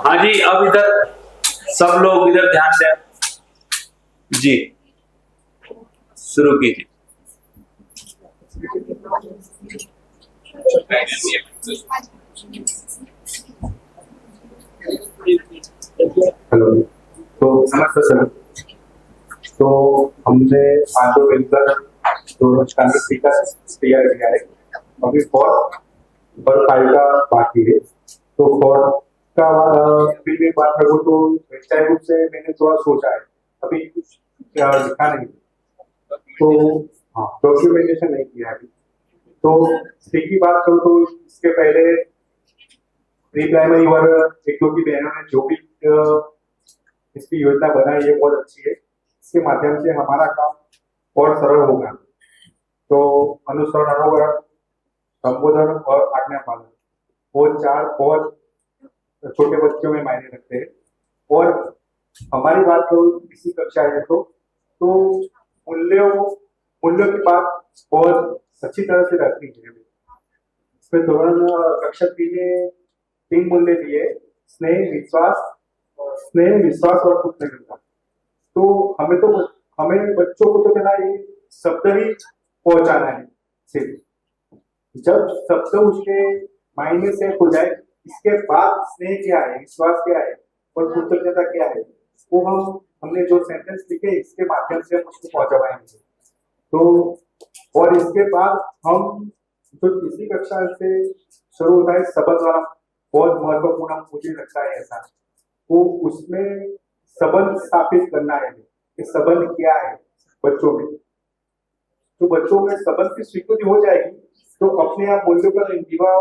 हाँ जी, अब इधर सब लोग इधर ध्यान दें जी, शुरू कीजिए। हेलो। तो नमस्ते सर। तो हमने आज तो मिलकर दोनों कांग्रेस का तैयार किया है। अभी फॉर फाइव का बाकी है। तो फॉर का फिर भी बात करूँ तो निश्चय रूप से मैंने थोड़ा सोचा है, अभी कुछ लिखा नहीं, तो हाँ डॉक्यूमेंटेशन नहीं किया अभी। तो सी की बात करूँ तो इसके पहले प्री प्राइमरी वर्ग एक दो की बहनों ने जो भी इसकी योजना बनाई है बहुत अच्छी है। इसके माध्यम से हमारा काम और सरल होगा। तो अनुसरण, अनुगरण, संबोधन और आज्ञा पालन, वो चार बहुत छोटे बच्चों में मायने रखते हैं। और हमारी बात करूँ इसी कक्षा है तो मूल्यों मूल्यों की बात बहुत अच्छी तरह से रखनी है। इसमें दौरान कक्षा ने 3 मूल्य दिए: स्नेह, विश्वास और कृतज्ञता। तो हमें बच्चों को तो क्या ये शब्द ही पहुंचाना है सिर्फ। जब शब्द उसके मायने से हो जाए, इसके बाद स्नेह क्या है, विश्वास क्या है और कृतज्ञता क्या है, वो हमने जो सेंटेंस लिखे इसके माध्यम से हम उसको पहुंचा। तो और इसके बाद हम जो तीसरी कक्षा से शुरू होता है सबक वाला, बहुत महत्वपूर्ण मुझे लगता है ऐसा। तो उसमें संबंध स्थापित करना है कि संबंध क्या है बच्चों में। तो बच्चों में संबंध की स्वीकृति हो जाएगी तो अपने आप मूल्यों पर इंदिरा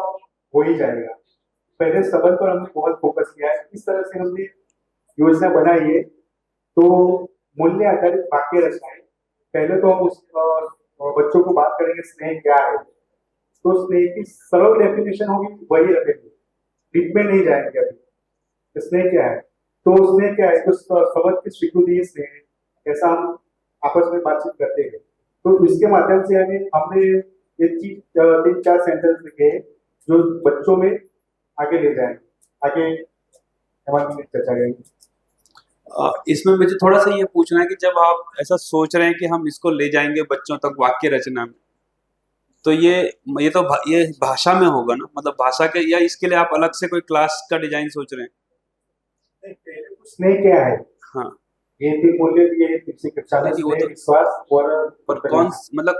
हो ही जाएगा। पहले संबंध पर हमने बहुत फोकस किया है, इस तरह से हमने योजना बनाई है। तो मूल्य आधारित वाक्य रचना है। पहले तो हम उस बच्चों को बात करेंगे स्नेह क्या है। तो स्नेह की सरल डेफिनेशन होगी वही रखेंगे, डीप में नहीं जाएंगे अभी। स्नेह क्या है, तो स्नेह क्या है, तो संबंध की स्वीकृति स्नेह है, ऐसा हम आपस में बातचीत करते हैं। तो इसके माध्यम से हमने ये 3-4 सेंटेंस लिखे हैं जो बच्चों में आगे ले जाएंगे। आगे हमारी चर्चा करेंगे। इसमें मुझे थोड़ा सा ये पूछना है कि जब आप ऐसा सोच रहे हैं कि हम इसको ले जाएंगे बच्चों तक वाक्य रचना में, तो ये भाषा में होगा ना, मतलब भाषा के, या इसके लिए आप अलग से कोई क्लास का डिजाइन सोच रहे हैं? स्नेह क्या है, हाँ, ये 3 मूल्य दिए हैं तीसरी कक्षा में, वो तो विश्वास और पर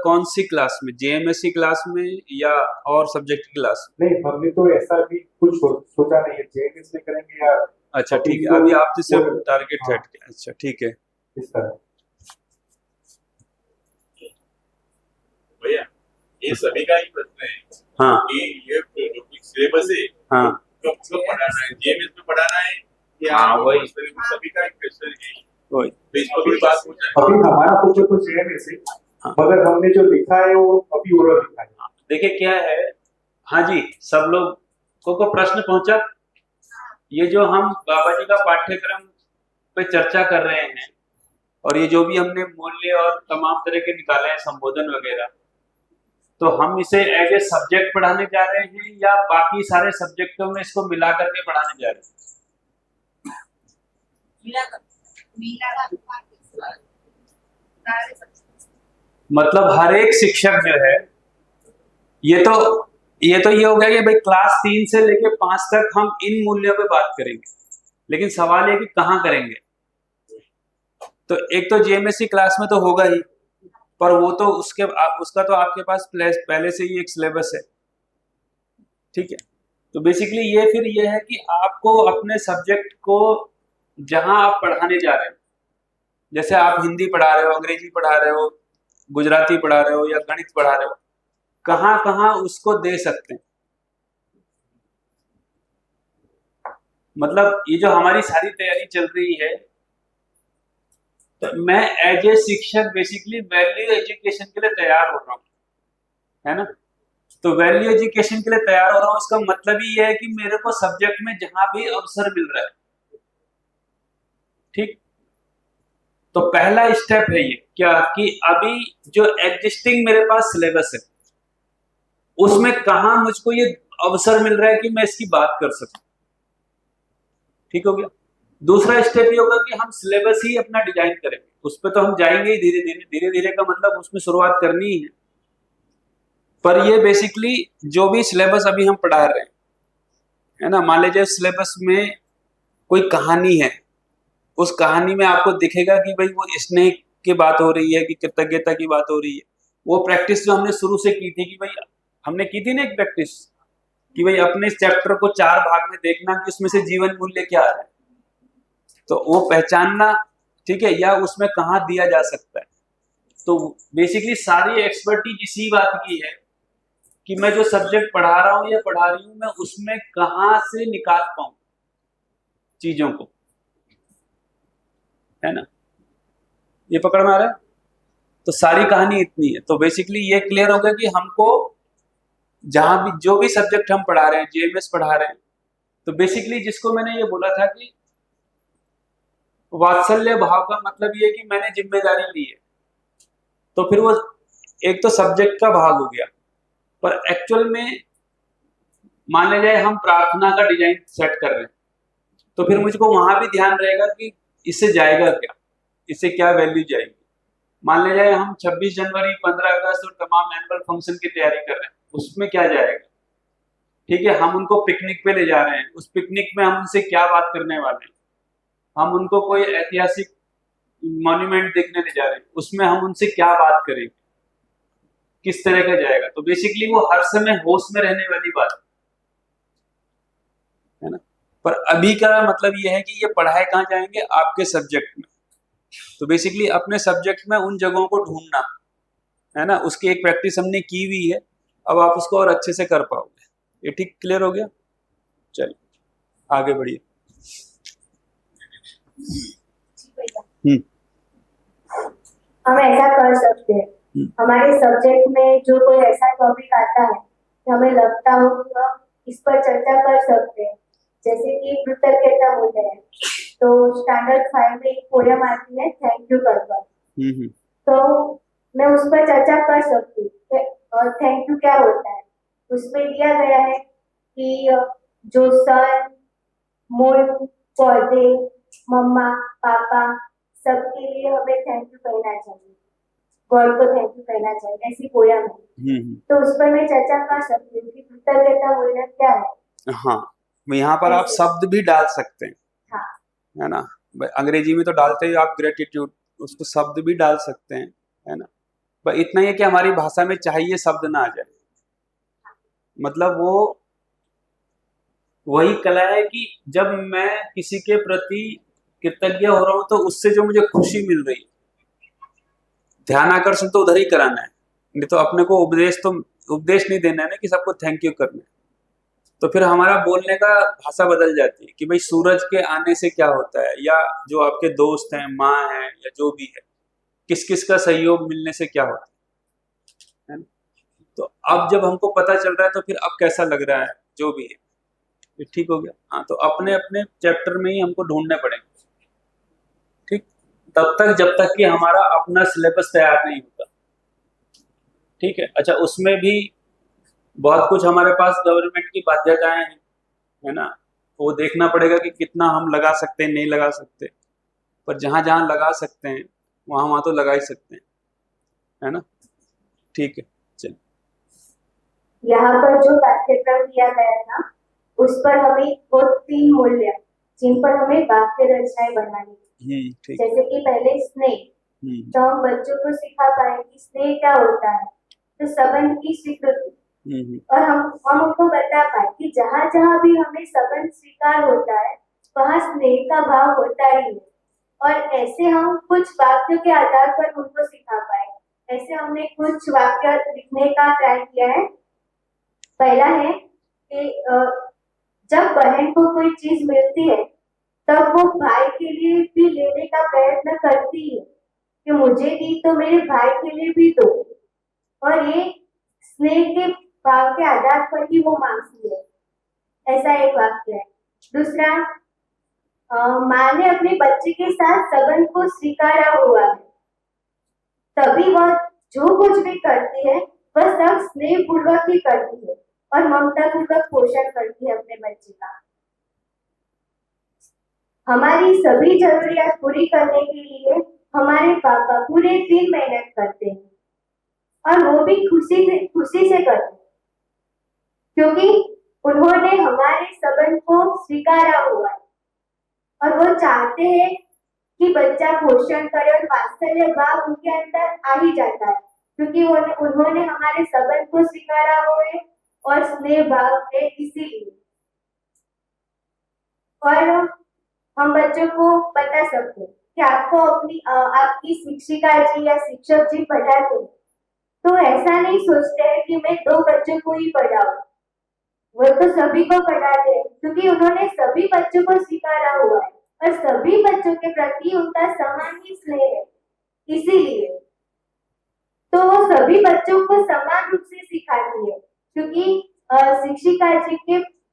कौन सी क्लास में, जेएमएससी क्लास में या और सब्जेक्ट की क्लास में? नहीं, हमने तो ऐसा भी कुछ सोचा नहीं है, जेएमएस में करेंगे या अच्छा ठीक है, अभी आपने सिर्फ टारगेट सेट किया। अच्छा ठीक है, इस तरह। भैया ये सभी का ही प्रश्न है। हाँ कि ये सिलेबस है, हाँ तो उसको पढ़ाना है, जेएमएस में पढ़ाना है या हाँ, वही सभी का एक क्वेश्चन है। वही तो इसको भी बात हो जाए। अभी हमारा कुछ तो जेएमएस है, मगर हमने जो लिखा है वो अभी ओरल लिखा है। देखिए क्या है, हाँ जी, सब लोग को प्रश्न पहुंचा। ये जो हम बाबा जी का पाठ्यक्रम पे चर्चा कर रहे हैं और ये जो भी हमने मूल्य और तमाम तरह के निकाले हैं संबोधन वगैरह, तो हम इसे एज ए सब्जेक्ट पढ़ाने जा रहे हैं या बाकी सारे सब्जेक्टों में इसको मिला करके पढ़ाने जा रहे हैं? मतलब हर एक शिक्षक जो है, ये तो ये हो गया कि भाई क्लास 3 से लेके 5 तक हम इन मूल्यों पे बात करेंगे, लेकिन सवाल ये कि कहाँ करेंगे। तो एक तो जेएमएससी क्लास में तो होगा ही, पर वो तो उसका तो आपके पास पहले से ही एक सिलेबस है, ठीक है। तो बेसिकली ये है कि आपको अपने सब्जेक्ट को जहां आप पढ़ाने जा रहे हो, जैसे आप हिंदी पढ़ा रहे हो, अंग्रेजी पढ़ा रहे हो, गुजराती पढ़ा रहे हो या गणित पढ़ा रहे हो, कहाँ कहाँ उसको दे सकते हैं। मतलब ये जो हमारी सारी तैयारी चल रही है, तो मैं एज ए शिक्षक बेसिकली वैल्यू एजुकेशन के लिए तैयार हो रहा हूँ, है ना। तो वैल्यू एजुकेशन के लिए तैयार हो रहा हूँ, इसका मतलब ही है कि मेरे को सब्जेक्ट में जहां भी अवसर मिल रहा है, ठीक। तो पहला स्टेप है ये क्या कि अभी जो एग्जिस्टिंग मेरे पास सिलेबस है उसमें कहा मुझको ये अवसर मिल रहा है कि मैं इसकी बात कर सकूं। ठीक हो गया। दूसरा स्टेप ये होगा कि हम सिलेबस ही अपना डिजाइन करेंगे, उस पर तो हम जाएंगे ही धीरे धीरे। धीरे धीरे का मतलब उसमें शुरुआत करनी ही है। पर ये बेसिकली जो भी सिलेबस अभी हम पढ़ा रहे हैं, है ना, मान लीजिए सिलेबस में कोई कहानी है, उस कहानी में आपको दिखेगा कि भाई वो स्नेह की बात हो रही है कि कृतज्ञता की बात हो रही है। वो प्रैक्टिस जो हमने शुरू से की थी कि भाई हमने की थी ना एक प्रैक्टिस कि भाई अपने चैप्टर को 4 भाग में देखना कि उसमें से जीवन मूल्य क्या है, तो वो पहचानना, ठीक है, या उसमें कहाँ दिया जा सकता है। तो बेसिकली सारी एक्सपर्टीज इसी बात की है कि मैं जो सब्जेक्ट पढ़ा रहा हूँ या पढ़ा रही हूँ, मैं उसमें कहाँ से निकाल पाऊँ चीजों को, है ना। ये पकड़ में आ रहा है। तो सारी कहानी इतनी है। तो बेसिकली ये क्लियर हो गया कि हमको जहां भी जो भी सब्जेक्ट हम पढ़ा रहे हैं, जेएमएस पढ़ा रहे हैं, तो बेसिकली जिसको मैंने ये बोला था कि वात्सल्य भाव का मतलब ये कि मैंने जिम्मेदारी ली है, तो फिर वो एक तो सब्जेक्ट का भाग हो गया। पर एक्चुअल में मान लीजिए हम प्रार्थना का डिजाइन सेट कर रहे हैं, तो फिर मुझको वहां भी ध्यान रहेगा कि इससे जाएगा क्या, इससे क्या वैल्यू जाएगी। मान लीजिए हम 26 जनवरी 15 अगस्त और तमाम एनुअल फंक्शन की तैयारी कर रहे हैं, उसमें क्या जाएगा, ठीक है। हम उनको पिकनिक पे ले जा रहे हैं, उस पिकनिक में हम उनसे क्या बात करने वाले हैं, हम उनको कोई ऐतिहासिक मॉन्यूमेंट देखने ले जा रहे हैं, उसमें हम उनसे क्या बात करेंगे, किस तरह का जाएगा। तो बेसिकली वो हर समय होश में रहने वाली बात है ना। पर अभी का मतलब ये है कि ये पढ़ाए कहाँ जाएंगे, आपके सब्जेक्ट में। तो बेसिकली अपने सब्जेक्ट में उन जगहों को ढूंढना, है ना, उसकी एक प्रैक्टिस हमने की हुई है, अब आप उसको और अच्छे से कर पाओगे। ये ठीक क्लियर हो गया। चलिए आगे बढ़िए। हम्म हम ऐसा कर सकते हैं, हमारे सब्जेक्ट में जो कोई ऐसा टॉपिक आता है कि हमें लगता हो कि हम इस पर चर्चा कर सकते हैं, जैसे कि कृतज्ञता मूल्य है, तो स्टैंडर्ड 5 में एक पोयम आती है थैंक यू कर पर, तो मैं उस पर चर्चा कर सकती हूँ और थैंक यू क्या होता है। उसमें दिया गया है कि जो सन, मून, पौधे, मम्मा, पापा, सबके लिए हमें थैंक यू कहना चाहिए, गॉड को थैंक यू कहना चाहिए, ऐसी पोयम है। तो उस पर मैं चर्चा कर सकती हूँ कि कृतज्ञता मूल्य क्या है। हाँ, यहाँ पर आप शब्द भी डाल सकते हैं, हाँ, है ना। अंग्रेजी में तो डालते ही आप ग्रेटिट्यूड, उसको शब्द भी डाल सकते हैं, है ना। पर इतना ही है कि हमारी भाषा में चाहिए शब्द ना आ जाए। मतलब वो वही कला है कि जब मैं किसी के प्रति कृतज्ञ हो रहा हूं, तो उससे जो मुझे खुशी मिल रही है, ध्यान आकर्षण तो उधर ही कराना है। नहीं तो अपने को उपदेश नहीं देना है ना कि सबको थैंक यू करना है। तो फिर हमारा बोलने का भाषा बदल जाती है कि भाई सूरज के आने से क्या होता है, या जो आपके दोस्त हैं, माँ है, या जो भी है, किस किस का सहयोग मिलने से क्या होता है ना। तो अब जब हमको पता चल रहा है, तो फिर अब कैसा लग रहा है, जो भी है, ये ठीक हो गया। हाँ, तो अपने अपने चैप्टर में ही हमको ढूंढने पड़ेंगे, ठीक, तब तक जब तक कि हमारा अपना सिलेबस तैयार नहीं होता, ठीक है। अच्छा, उसमें भी बहुत कुछ हमारे पास गवर्नमेंट की बाध्यताएं हैं, है ना। वो देखना पड़ेगा कि कितना हम लगा सकते हैं, नहीं लगा सकते। पर जहां जहां लगा सकते हैं वहां वहां तो लगा ही सकते हैं, है ना। ठीक है, चलिए। यहाँ पर जो पाठ्यक्रम दिया गया था, उस पर हमें वो 3 मूल्य जिन पर हमें वाक्य रचनाएं बनानी थी। ठीक। जैसे कि पहले स्नेह, तो हम बच्चों को सिखा पाए कि स्नेह क्या होता है, तो संबंध की स्वीकृति, और हम उनको बता पाए कि जहाँ जहाँ भी हमें संबंध स्वीकार होता है, वहाँ स्नेह का भाव होता ही है। और ऐसे हम कुछ वाक्यों के आधार पर उनको सिखा पाए। ऐसे हमने कुछ वाक्य लिखने का ट्राई किया है। पहला है कि जब बहन को कोई चीज मिलती है, तब वो भाई के लिए भी लेने का प्रयत्न करती है कि मुझे दी तो मेरे भाई के लिए भी दो, और ये स्नेह के भाव के आधार पर ही वो मांगती है। ऐसा एक वाक्य है। दूसरा, माँ ने अपने बच्चे के साथ संबंध को स्वीकारा हुआ है, तभी वह जो कुछ भी करती है वह सब स्नेह पूर्वक ही करती है और ममता पूर्वक पोषण करती है अपने बच्चे का। हमारी सभी जरूरियात पूरी करने के लिए हमारे पापा पूरे दिन मेहनत करते हैं और वो भी खुशी से करते हैं, क्योंकि उन्होंने हमारे संबंध को स्वीकारा हुआ है और वो चाहते हैं कि बच्चा पोषण करे और वात्सल्य भाव उनके अंदर आ ही जाता है, क्योंकि उन्होंने हमारे संबंध को स्वीकारा हुआ है और स्नेह भाव है, इसीलिए। और हम बच्चों को बता सकते हैं कि आपको आपकी शिक्षिका जी या शिक्षक जी पढ़ाते हैं तो ऐसा नहीं सोचते हैं कि मैं 2 बच्चों को ही पढ़ाऊं, वो तो सभी को पढ़ाते हैं, क्योंकि उन्होंने सभी बच्चों को स्वीकारा हुआ है और सभी बच्चों के प्रति उनका समान ही स्नेह है, इसीलिए तो वो सभी बच्चों को समान रूप से सिखाती है, क्योंकि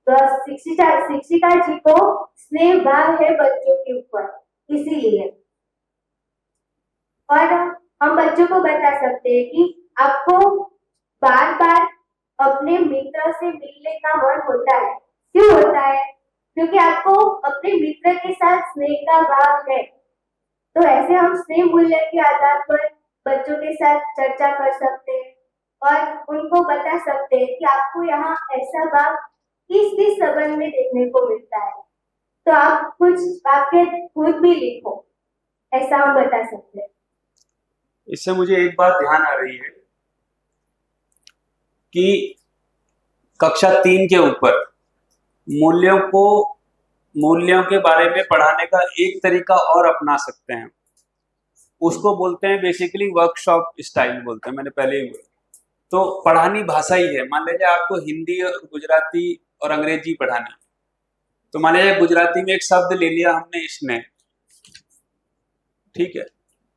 शिक्षिका जी को स्नेह भाव है बच्चों के ऊपर, इसीलिए। और हम बच्चों को बता सकते हैं कि आपको बार बार अपने मित्र से मिलने का मन होता है, क्यों होता है? क्योंकि आपको अपने मित्र के साथ स्नेह का भाव है, तो ऐसे हम स्नेह मूल्य के आधार पर बच्चों के साथ चर्चा कर सकते हैं और उनको बता सकते हैं कि आपको यहाँ ऐसा भाव किस संबंध में देखने को मिलता है, तो आप कुछ वाक्य खुद भी लिखो, ऐसा हम बता सकते हैं। इससे मुझे एक बात ध्यान आ रही है कि कक्षा 3 के ऊपर मूल्यों के बारे में पढ़ाने का एक तरीका और अपना सकते हैं। उसको बोलते हैं बेसिकली वर्कशॉप स्टाइल बोलते हैं, मैंने पहले ही बोला। तो पढ़ानी भाषा ही है। मान लीजिए आपको हिंदी और गुजराती और अंग्रेजी पढ़ानी है, तो मान लीजिए गुजराती में एक शब्द ले लिया हमने, स्नेह, ठीक है।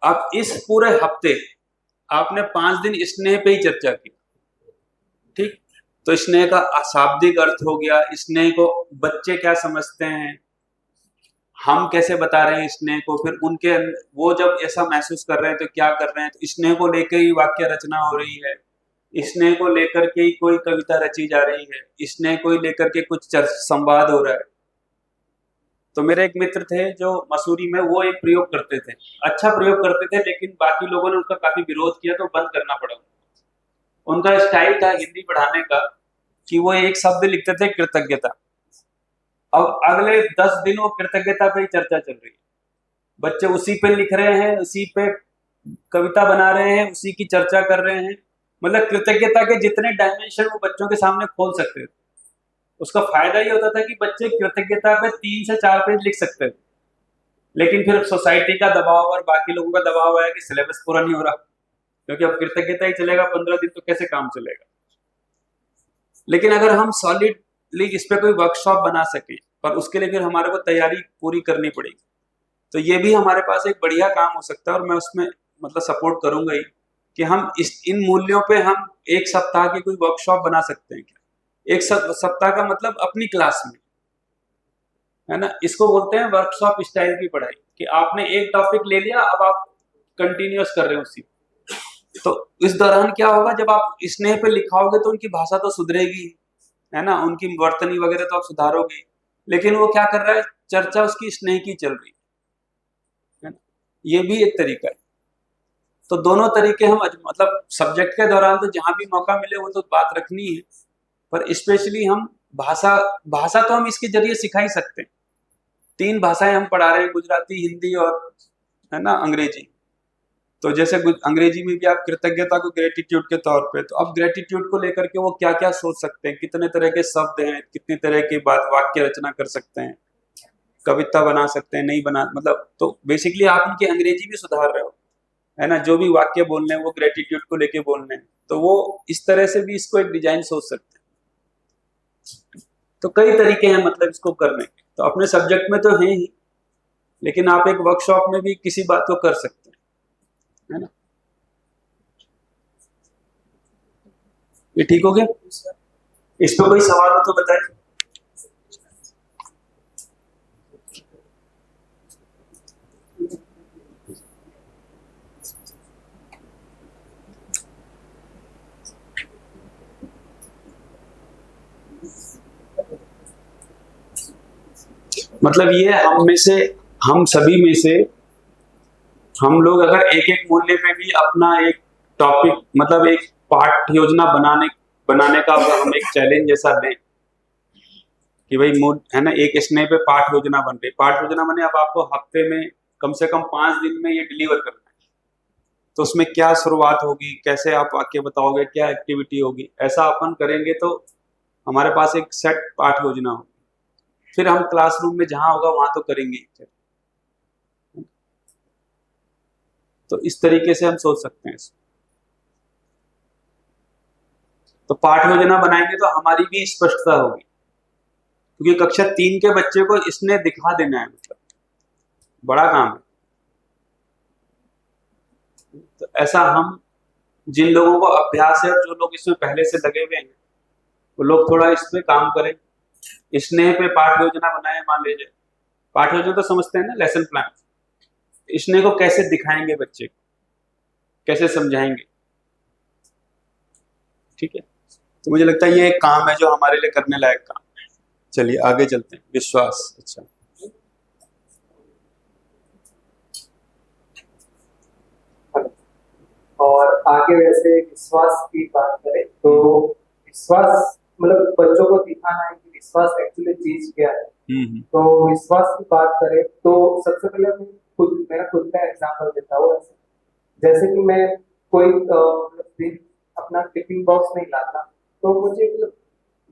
अब इस पूरे हफ्ते आपने 5 दिन स्नेह पे ही चर्चा की, ठीक। तो स्नेह का अशाब्दिक अर्थ हो गया, स्नेह को बच्चे क्या समझते हैं, हम कैसे बता रहे हैं स्नेह को, फिर उनके वो जब ऐसा महसूस कर रहे हैं तो क्या कर रहे हैं। तो स्नेह को लेकर ही वाक्य रचना हो रही है, स्नेह को लेकर के ही कोई कविता रची जा रही है, स्नेह को लेकर के कुछ संवाद हो रहा है। तो मेरे एक मित्र थे जो मसूरी में, वो एक प्रयोग करते थे, अच्छा प्रयोग करते थे, लेकिन बाकी लोगों ने उसका काफी विरोध किया तो बंद करना पड़ा। उनका स्टाइल था हिंदी पढ़ाने का कि वो एक शब्द लिखते थे, कृतज्ञता। अब अगले 10 दिन वो कृतज्ञता पे ही चर्चा चल रही है, बच्चे उसी पे लिख रहे हैं, उसी पे कविता बना रहे हैं, उसी की चर्चा कर रहे हैं। मतलब कृतज्ञता के जितने डायमेंशन वो बच्चों के सामने खोल सकते थे। उसका फायदा ये होता था कि बच्चे कृतज्ञता पे 3 से 4 पेज लिख सकते थे, लेकिन फिर सोसाइटी का दबाव और बाकी लोगों का दबाव आया कि सिलेबस पूरा नहीं हो रहा, क्योंकि अब कृतज्ञता ही चलेगा 15 दिन, तो कैसे काम चलेगा। लेकिन अगर हम सॉलिडली इस पे कोई वर्कशॉप बना सके, पर उसके लिए फिर हमारे को तैयारी पूरी करनी पड़ेगी, तो ये भी हमारे पास एक बढ़िया काम हो सकता है। और मैं उसमें मतलब सपोर्ट करूंगा ही कि हम इन मूल्यों पे हम 1 सप्ताह की कोई वर्कशॉप बना सकते हैं। क्या 1 सप्ताह का मतलब अपनी क्लास में, है ना। इसको बोलते हैं वर्कशॉप स्टाइल की पढ़ाई, कि आपने एक टॉपिक ले लिया, अब आप कंटिन्यूअस कर रहे हो उसी। तो इस दौरान क्या होगा, जब आप स्नेह पे लिखाओगे तो उनकी भाषा तो सुधरेगी, है ना, उनकी वर्तनी वगैरह तो आप सुधारोगे, लेकिन वो क्या कर रहा है, चर्चा उसकी स्नेह की चल रही है ना। ये भी एक तरीका है। तो दोनों तरीके हम मतलब सब्जेक्ट के दौरान तो जहां भी मौका मिले वो तो बात रखनी है, पर स्पेशली हम भाषा तो हम इसके जरिए सिखा ही सकते हैं। 3 भाषाएं हम पढ़ा रहे हैं, गुजराती, हिंदी और, है ना, अंग्रेजी। तो जैसे अंग्रेजी में भी आप कृतज्ञता को ग्रेटिट्यूड के तौर पे, तो अब ग्रेटिट्यूड को लेकर के वो क्या क्या सोच सकते हैं, कितने तरह के शब्द हैं, कितनी तरह की बात वाक्य रचना कर सकते हैं, कविता बना सकते हैं, नहीं बना, मतलब तो बेसिकली आप उनकी अंग्रेजी भी सुधार रहे हो, है ना। जो भी वाक्य बोलने हैं वो ग्रेटिट्यूड को लेके बोलने हैं, तो वो इस तरह से भी इसको एक डिजाइन सोच सकते हैं। तो कई तरीके हैं मतलब इसको करने के, तो अपने सब्जेक्ट में तो है ही, लेकिन आप एक वर्कशॉप में भी किसी बात को कर सकते हैं, है ना। ये ठीक हो गया? इस पर कोई सवाल हो तो बताइए। मतलब ये हम सभी में से हम लोग अगर एक एक मूल्य पे भी अपना एक टॉपिक मतलब एक पाठ योजना बनाने का अगर हम एक चैलेंज जैसा लें कि भाई मूल है ना, एक स्नेह पे पाठ योजना बन रही, पाठ योजना बने, अब आपको हफ्ते में कम से कम 5 दिन में ये डिलीवर करना है, तो उसमें क्या शुरुआत होगी, कैसे आप वाक्य बताओगे, क्या एक्टिविटी होगी, ऐसा अपन करेंगे तो हमारे पास एक सेट पाठ योजना होगी। फिर हम क्लासरूम में जहां होगा वहां तो करेंगे। तो इस तरीके से हम सोच सकते हैं। तो पाठ योजना बनाएंगे तो हमारी भी स्पष्टता होगी, क्योंकि कक्षा 3 के बच्चे को इसने दिखा देना है, मतलब बड़ा काम है। तो ऐसा हम जिन लोगों को अभ्यास है और जो लोग इसमें पहले से लगे हुए हैं वो लोग थोड़ा इस पे काम करें, स्नेह पे पाठ योजना बनाए। मान लीजिए पाठ योजना तो समझते हैं ना, लेसन प्लान, स्नेह को कैसे दिखाएंगे, बच्चे को कैसे समझाएंगे, ठीक है। तो मुझे लगता है ये एक काम है जो हमारे लिए करने लायक काम है। चलिए आगे चलते हैं। विश्वास, अच्छा और आगे वैसे विश्वास की बात करें तो विश्वास मतलब बच्चों को दिखाना है कि विश्वास एक्चुअली चीज क्या है। तो विश्वास की बात करें तो सबसे पहले मेरा खुद का एग्जांपल देता हूँ। जैसे कि मैं कोई दिन अपना टिफिन बॉक्स नहीं लाता तो मुझे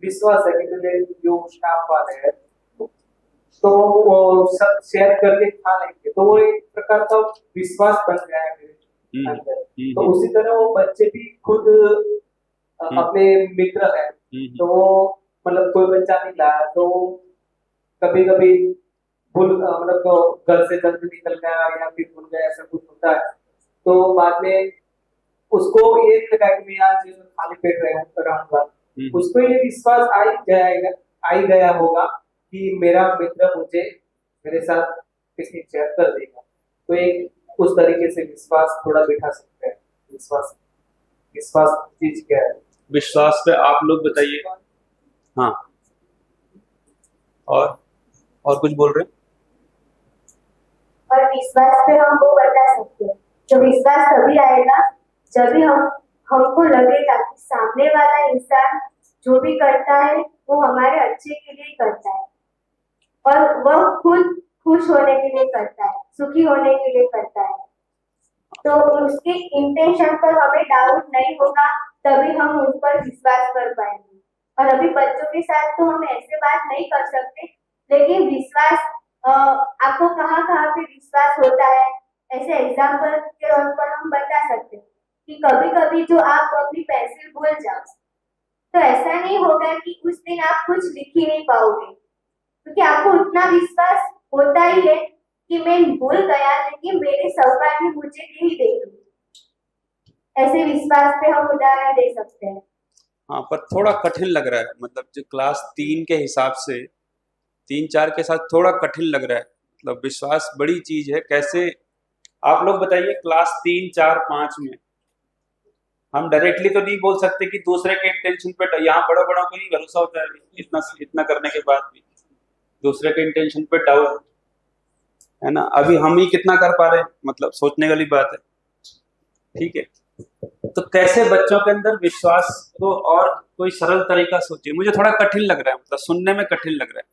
विश्वास है कि मुझे जो स्टाफ वाले हैं तो वो सब शेयर करके खा लेंगे, तो वो एक प्रकार का विश्वास बन गया है मेरे अंदर। तो उसी तरह वो बच्चे भी खुद अपने मित्र हैं, तो वो मतलब कोई बच्चा नहीं लाया तो कभी कभी मतलब घर से जल्दी निकल गया या फिर भूल गया, ऐसा कुछ होता है। तो बाद में उसको ये लगा कि मैं आज खाली पेट रहूंगा, उसको ये विश्वास आ गया होगा कि मेरा मित्र मुझे मेरे साथ पिकनिक शेयर कर देगा। तो एक उस तरीके से विश्वास थोड़ा बिठा सकते हैं। विश्वास चीज क्या है? विश्वास पे आप लोग बताइए। हाँ, और कुछ बोल रहे हैं? और विश्वास पे हम वो बता सकते हैं, तो विश्वास तभी आएगा जब भी हमको लगेगा कि सामने वाला इंसान जो भी करता है वो हमारे अच्छे के लिए करता है और वह खुद खुश होने के लिए करता है, सुखी होने के लिए करता है। तो उसके इंटेंशन पर हमें डाउट नहीं होगा, तभी हम उन पर विश्वास कर पाएंगे। और अभी बच्चों के साथ तो हम ऐसे बात नहीं कर सकते, लेकिन विश्वास आपको कहाँ पे विश्वास होता है, ऐसे एग्जाम्पल के तौर पर हम बता सकते हैं कि कभी कभी जो आप अपनी पेंसिल भूल जाओ तो ऐसा नहीं होगा कि उस दिन आप कुछ लिख ही नहीं पाओगे, क्योंकि आपको उतना विश्वास होता ही है कि मैं भूल गया लेकिन मेरे सहपाठी मुझे नहीं देंगे। ऐसे विश्वास पे हम उदाहरण दे सकते हैं। हाँ, पर थोड़ा कठिन लग रहा है, मतलब जो क्लास 3 के हिसाब से 3-4 के साथ थोड़ा कठिन लग रहा है। मतलब विश्वास बड़ी चीज है, कैसे आप लोग बताइए। क्लास 3, 4, 5 में हम डायरेक्टली तो नहीं बोल सकते कि दूसरे के इंटेंशन पे, यहाँ बड़ों को नहीं भरोसा होता है, इतना करने के बाद भी दूसरे के इंटेंशन पे डाउट है ना। अभी हम ही कितना कर पा रहे हैं, मतलब सोचने वाली बात है, ठीक है। तो कैसे बच्चों के अंदर विश्वास को और कोई सरल तरीका सोचिए। मुझे थोड़ा कठिन लग रहा है, मतलब सुनने में कठिन लग रहा है।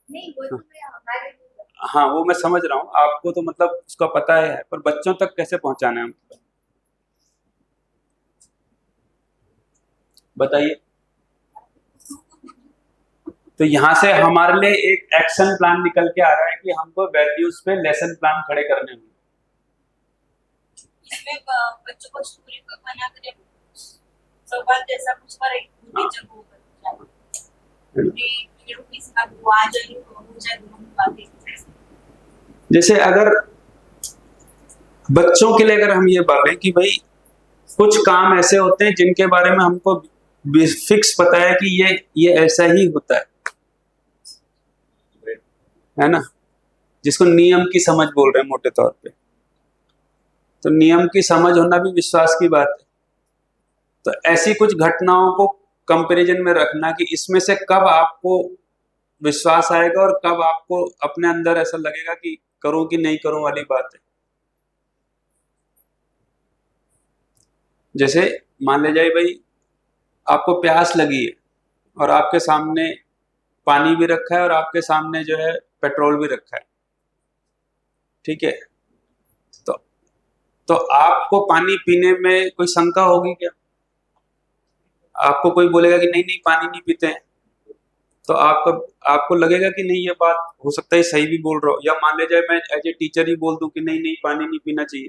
नहीं, वो तो हमारे हाँ, वो मैं समझ रहा हूँ, आपको तो मतलब उसका पता है, पर बच्चों तक कैसे पहुंचाना है हमको बताइए। तो यहाँ से हमारे लिए एक एक्शन प्लान निकल के आ रहा है कि हमको वैल्यूज पे लेसन प्लान खड़े करने होंगे। इसमें बच्चों को स्टोरी बना कर सवाल जैसा कुछ पर एक जगह जैसे अगर बच्चों के लिए अगर हम ये बोल रहे हैं कि भाई कुछ काम ऐसे होते हैं जिनके बारे में हमको फिक्स पता है कि ये ऐसा ही होता है ना, जिसको नियम की समझ बोल रहे हैं मोटे तौर पे। तो नियम की समझ होना भी विश्वास की बात है। तो ऐसी कुछ घटनाओं को कंपैरिजन में रखना कि इसमें से कब आपको विश्वास आएगा और कब आपको अपने अंदर ऐसा लगेगा कि करूं कि नहीं करूं वाली बात है। जैसे मान ले जाए भाई आपको प्यास लगी है और आपके सामने पानी भी रखा है और आपके सामने जो है पेट्रोल भी रखा है, ठीक है, तो तो आपको पानी पीने में कोई शंका होगी क्या? आपको कोई बोलेगा कि नहीं नहीं पानी नहीं पीते हैं, तो आपको लगेगा कि नहीं ये बात हो सकता है सही भी बोल रहा हो, या मान ले जाए मैं एज ए टीचर ही बोल दूं कि नहीं नहीं पानी नहीं पीना चाहिए।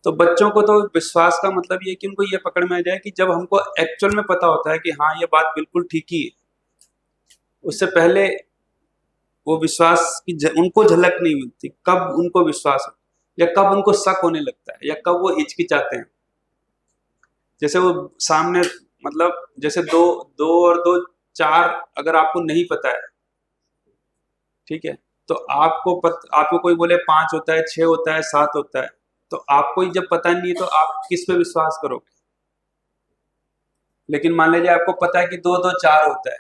तो बच्चों को तो विश्वास का मतलब ये है कि उनको ये पकड़ में आ जाए कि जब हमको एक्चुअल में पता होता है कि हाँ ये बात बिल्कुल ठीक ही है, उससे पहले वो विश्वास की उनको झलक नहीं मिलती, कब उनको विश्वास हो या कब उनको शक होने लगता है या कब वो हिचकिचाते हैं। जैसे वो सामने मतलब जैसे दो दो और दो चार अगर आपको नहीं पता है, ठीक है, तो आपको कोई बोले 5 होता है, 6 होता है, 7 होता है, तो आपको ही जब पता नहीं है तो आप किस पे विश्वास करोगे? लेकिन मान लीजिए आपको पता है कि 2 2 4 होता है,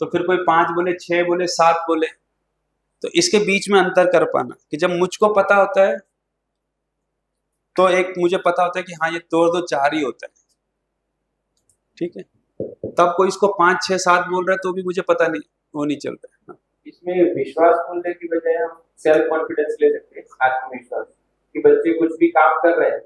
तो फिर कोई 5 बोले, 6 बोले, 7 बोले, तो इसके बीच में अंतर कर पाना कि जब मुझको पता होता है तो एक मुझे पता होता है कि हाँ ये 2 2 4 ही होता है, ठीक है, तब कोई इसको 5 6 7 बोल रहा है तो भी मुझे पता नहीं, वो नहीं चल रहा है। इसमें विश्वास बोलने की बजाय हम सेल्फ कॉन्फिडेंस ले सकते हैं, आत्मविश्वास, कि बच्चे कुछ भी काम कर रहे हैं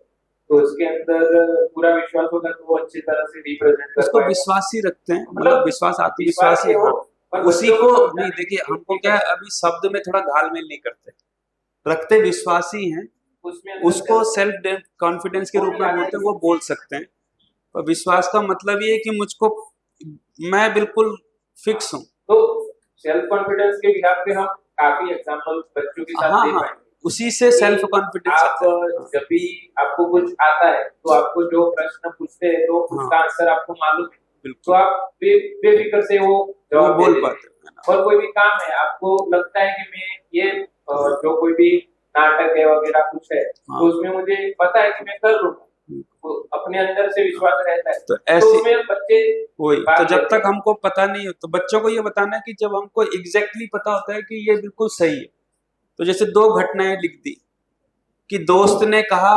तो उसके अंदर पूरा विश्वास होगा तो वो अच्छी तरह से रिप्रेजेंट कर उसको पाएगा। विश्वास ही रखते हैं, मतलब विश्वास आत्मविश्वास ही, हो, हाँ, पर उसी बच्चों को को नहीं, देखिए हमको क्या है अभी शब्द में थोड़ा घालमेल नहीं करते, रखते विश्वास ही हैं, उसमें उसको सेल्फ कॉन्फिडेंस के रूप में बोलते हैं, वो बोल सकते हैं। और विश्वास का मतलब ये है कि मुझको मैं बिल्कुल फिक्स हूँ। तो सेल्फ कॉन्फिडेंस के बिहाफ पे हम काफी एग्जांपल बच्चों के साथ हाँ दे हाँ, पाएंगे। उसी से सेल्फ कॉन्फिडेंस आप जब भी आपको कुछ आता है तो आपको जो प्रश्न पूछते हैं तो उसका आंसर आपको मालूम है, तो आप बेफिक्र से वो जवाब बोल पाते हैं। और कोई भी काम है आपको लगता है कि मैं ये जो कोई भी नाटक है वगैरह कुछ है तो उसमें मुझे पता है कि मैं कर लूंगा, तो अपने अंदर से विश्वास रहता है। तो ऐसे उसमें बच्चे वही, तो जब तक हमको पता नहीं हो तो बच्चों को ये बताना है कि जब हमको एग्जैक्टली पता होता है कि ये बिल्कुल सही है, तो जैसे 2 घटनाएं लिख दी कि दोस्त ने कहा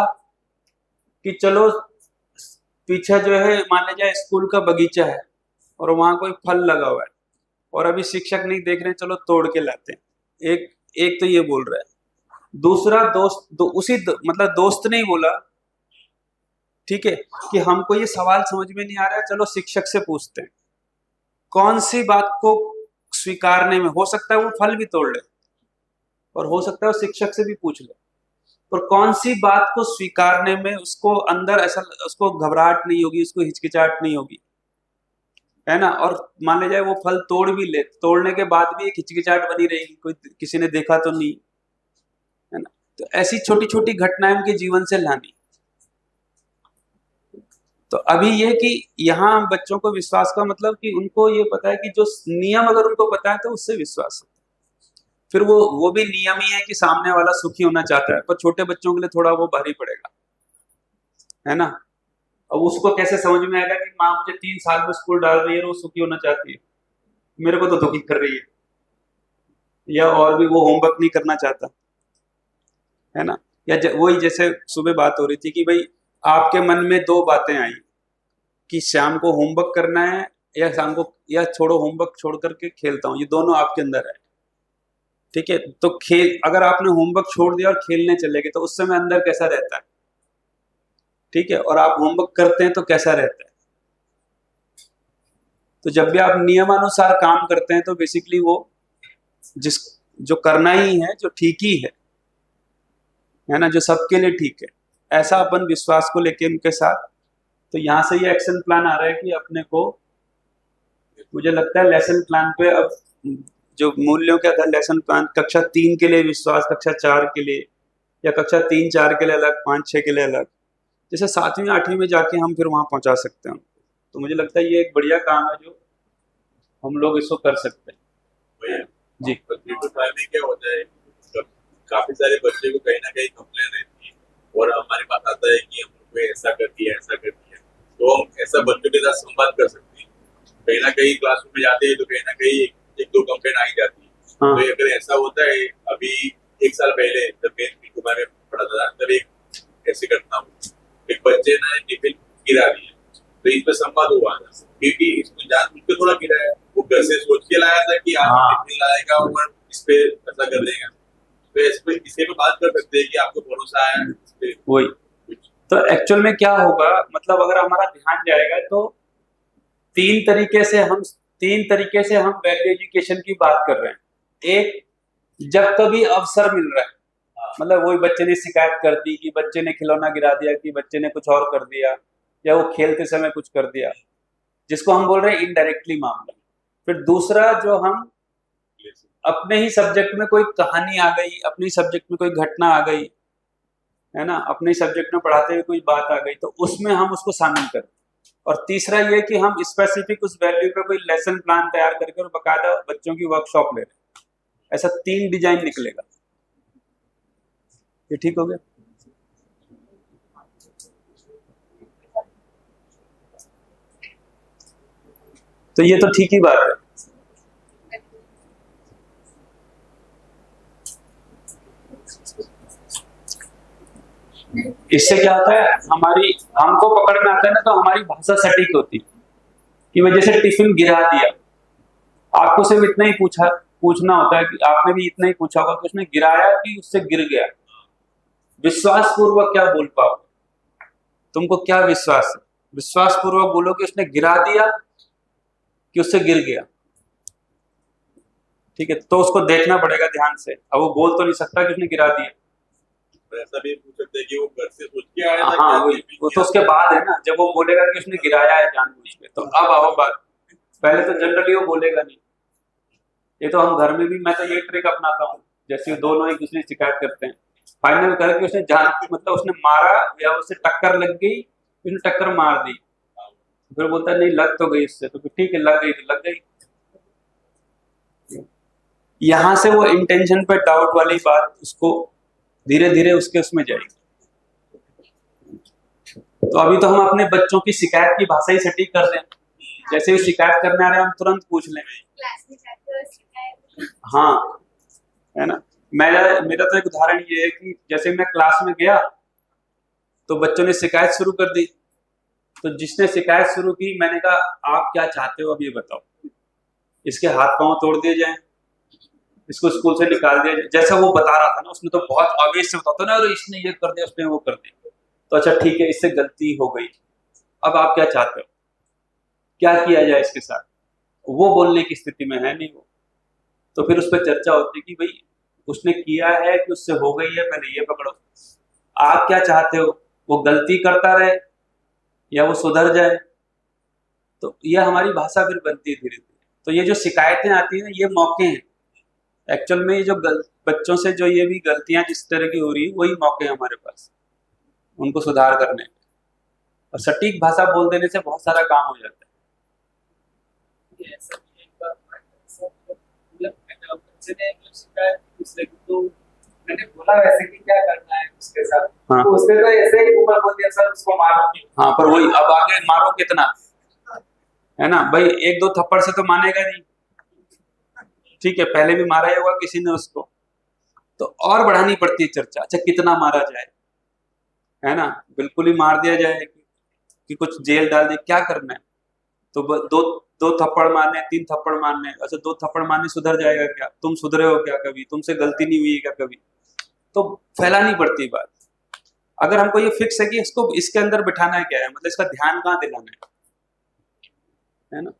कि चलो पीछे जो है मान लीजिए स्कूल का बगीचा है और वहां कोई फल लगा हुआ है और अभी शिक्षक नहीं देख रहे, चलो तोड़ के लाते हैं। एक तो ये बोल रहा है, दूसरा मतलब दोस्त ने ही बोला, ठीक है, कि हमको ये सवाल समझ में नहीं आ रहा है, चलो शिक्षक से पूछते हैं। कौन सी बात को स्वीकारने में, हो सकता है वो फल भी तोड़ ले और हो सकता है वो शिक्षक से भी पूछ ले, पर कौन सी बात को स्वीकारने में उसको अंदर ऐसा उसको घबराहट नहीं होगी, उसको हिचकिचाहट नहीं होगी, है ना। और मान ले जाए वो फल तोड़ भी ले, तोड़ने के बाद भी एक हिचकिचाहट बनी रहेगी, कोई किसी ने देखा तो नहीं, है ना। तो ऐसी छोटी छोटी घटनाएं उनके जीवन से लानी। तो अभी ये कि यहाँ बच्चों को विश्वास का मतलब कि उनको ये पता है कि जो नियम अगर उनको पता है तो उससे विश्वास है। फिर वो भी नियम ही है कि सामने वाला सुखी होना चाहता है, पर छोटे बच्चों के लिए थोड़ा वो भारी पड़ेगा, है ना। अब उसको कैसे समझ में आएगा कि माँ मुझे 3 साल में स्कूल डाल रही है और वो सुखी होना चाहती है, मेरे को तो दुखी कर रही है, या और भी वो होमवर्क नहीं करना चाहता, है ना। या वही जैसे सुबह बात हो रही थी कि भाई आपके मन में 2 बातें आई कि शाम को होमवर्क करना है या शाम को, या छोड़ो होमवर्क छोड़ करके खेलता हूँ, ये दोनों आपके अंदर है, ठीक है। तो अगर आपने होमवर्क छोड़ दिया और खेलने चले गए तो उस समय अंदर कैसा रहता है, ठीक है, और आप होमवर्क करते हैं तो कैसा रहता है। तो जब भी आप नियमानुसार काम करते हैं तो बेसिकली वो जो करना ही है, जो ठीक ही है ना, जो सबके लिए ठीक है, ऐसा अपन विश्वास को लेके उनके साथ। तो यहाँ से ये एक्शन प्लान आ रहा है कि अपने को, मुझे लगता है लेसन प्लान पे अब जो मूल्यों के आधार लेसन प्लान कक्षा 3 के लिए विश्वास, कक्षा 4 के लिए, या कक्षा 3 4 के लिए अलग, 5 6 के लिए अलग, जैसे 7वीं 8वीं में जाके हम फिर वहां पहुंचा सकते हैं। तो मुझे लगता है ये एक बढ़िया काम है जो हम लोग इसको कर सकते हैं। भैया जी, 3 to 5 में क्या होता है, काफी सारे बच्चे को कहीं ना कहीं कंप्लेन रहती है और हमारे पास आता है कि हमको ऐसा कर दिया, ऐसा कर दिया, तो हम ऐसा बच्चों के साथ संवाद कर सकते हैं कहीं ना कहीं क्लासरूम में जाते हैं तो कहीं ना कहीं एक दो कंप्लेन आ ही जाती है। हाँ। तो अगर ऐसा होता है, अभी 1 साल पहले जब मैं पीटू में पढ़ा था तब एक ऐसी घटना हुई, एक बच्चे ने टिफिन गिरा दिया, तो इस पे संवाद हुआ था क्योंकि इसको जानबूझ के थोड़ा गिराया, वो घर से सोच के लाया था कि आज हाँ। टिफिन लाएगा और इस पे ऐसा कर देगा। तो इसके पे बात कर सकते हैं कि आपको भरोसा आया इस पे। वही तो एक्चुअल में क्या होगा, मतलब अगर हमारा ध्यान जाएगा तो तीन तरीके से हम वैल्यू एजुकेशन की बात कर रहे हैं। एक, जब कभी अवसर मिल रहा है, मतलब वही बच्चे ने शिकायत कर दी कि बच्चे ने खिलौना गिरा दिया, कि बच्चे ने कुछ और कर दिया, या वो खेलते समय कुछ कर दिया, जिसको हम बोल रहे हैं इनडायरेक्टली मामला। फिर दूसरा, जो हम अपने ही सब्जेक्ट में कोई कहानी आ गई, अपने ही सब्जेक्ट में कोई घटना आ गई, है ना, अपने ही सब्जेक्ट में पढ़ाते हुए कोई बात आ गई, तो उसमें हम उसको शामिल करें। और तीसरा ये कि हम स्पेसिफिक उस वैल्यू पे कोई लेसन प्लान तैयार करके और बकायदा बच्चों की वर्कशॉप ले रहे हैं। ऐसा 3 डिजाइन निकलेगा। ये ठीक हो गया? तो ये तो ठीक ही बात है। इससे क्या होता है, हमको पकड़ में आता है ना, तो हमारी भाषा सटीक होती है कि मैं जैसे टिफिन गिरा दिया, आपको सिर्फ इतना ही पूछना होता है कि आपने भी इतना ही पूछा होगा कि उसने गिराया कि उससे गिर गया। विश्वास पूर्वक क्या बोल पाओ, तुमको क्या विश्वास है? विश्वास पूर्वक बोलो कि उसने गिरा दिया कि उससे गिर गया। ठीक है, तो उसको देखना पड़ेगा ध्यान से। अब वो बोल तो नहीं सकता कि उसने गिरा दिया। ऐसा भी पूछ सकते हैं कि वो घर से सोच के आया था। हाँ, वो तो उसके बाद है ना, जब वो बोलेगा कि उसने गिराया है जानबूझ के, तो अब आओ बात। पहले तो जनरली वो बोलेगा नहीं। ये तो हम घर में भी, मैं तो ये ट्रिक अपनाता हूँ, जैसे दोनों एक दूसरे की शिकायत करते हैं, फाइनल करके उसने मतलब उसने मारा या उससे टक्कर लग गई, उसने टक्कर मार दी, फिर बोलता है नहीं लग तो गई इससे, तो ठीक है लग गई तो लग गई। यहां से वो इंटेंशन पे डाउट वाली बात उसको धीरे धीरे उसके उसमें जाएगी। तो अभी तो हम अपने बच्चों की शिकायत की भाषा ही सटीक कर रहे हैं, जैसे ही शिकायत करने आ रहे हैं हम तुरंत पूछ लें। हाँ, है ना। मेरा तो एक उदाहरण ये है कि जैसे मैं क्लास में गया तो बच्चों ने शिकायत शुरू कर दी, तो जिसने शिकायत शुरू की मैंने कहा आप क्या चाहते हो अब ये बताओ, इसके हाथ पांव तोड़ दिए जाएं, इसको स्कूल से निकाल दिया जाए? जैसा वो बता रहा था ना, उसमें तो बहुत आवेश से बताता ना, अरे इसने ये कर दिया, उसने वो कर दिया, तो अच्छा ठीक है इससे गलती हो गई, अब आप क्या चाहते हो, क्या किया जाए इसके साथ? वो बोलने की स्थिति में है नहीं वो, तो फिर उस पर चर्चा होती है कि भाई उसने किया है कि उससे हो गई है, पहले ये पकड़ो। आप क्या चाहते हो, वो गलती करता रहे या वो सुधर जाए? तो ये हमारी भाषा फिर बनती है धीरे धीरे। तो ये जो शिकायतें आती है ना, ये मौके हैं एक्चुअल में। ये जो बच्चों से जो ये भी गलतियां जिस तरह की हो रही है, वही मौके हैं हमारे पास उनको सुधार करने। और सटीक भाषा बोल देने से बहुत सारा काम हो जाता है। तो मैंने बोला वैसे कि क्या करना है उसके साथ, हाँ। तो उसने तो ऐसे ही ऊपर बोल दिया सर उसको मारो। हाँ, पर वही अब आगे मारो कितना, है ना भाई, 1-2 थप्पड़ से तो मानेगा नहीं। ठीक है, पहले भी मारा ही होगा किसी ने उसको, तो और बढ़ानी पड़ती है चर्चा। अच्छा कितना मारा जाए, है ना, बिल्कुल ही मार दिया जाए कि कुछ जेल डाल दे, क्या करना है? तो दो थप्पड़ मारने, 3 थप्पड़ मारने। अच्छा 2 थप्पड़ मारने सुधर जाएगा क्या? तुम सुधरे हो क्या कभी? तुमसे गलती नहीं हुई है क्या कभी? तो फैलानी पड़ती बात। अगर हमको ये फिक्स है कि इसको इसके अंदर बिठाना है, क्या है मतलब इसका ध्यान कहाँ दिलाना है ना,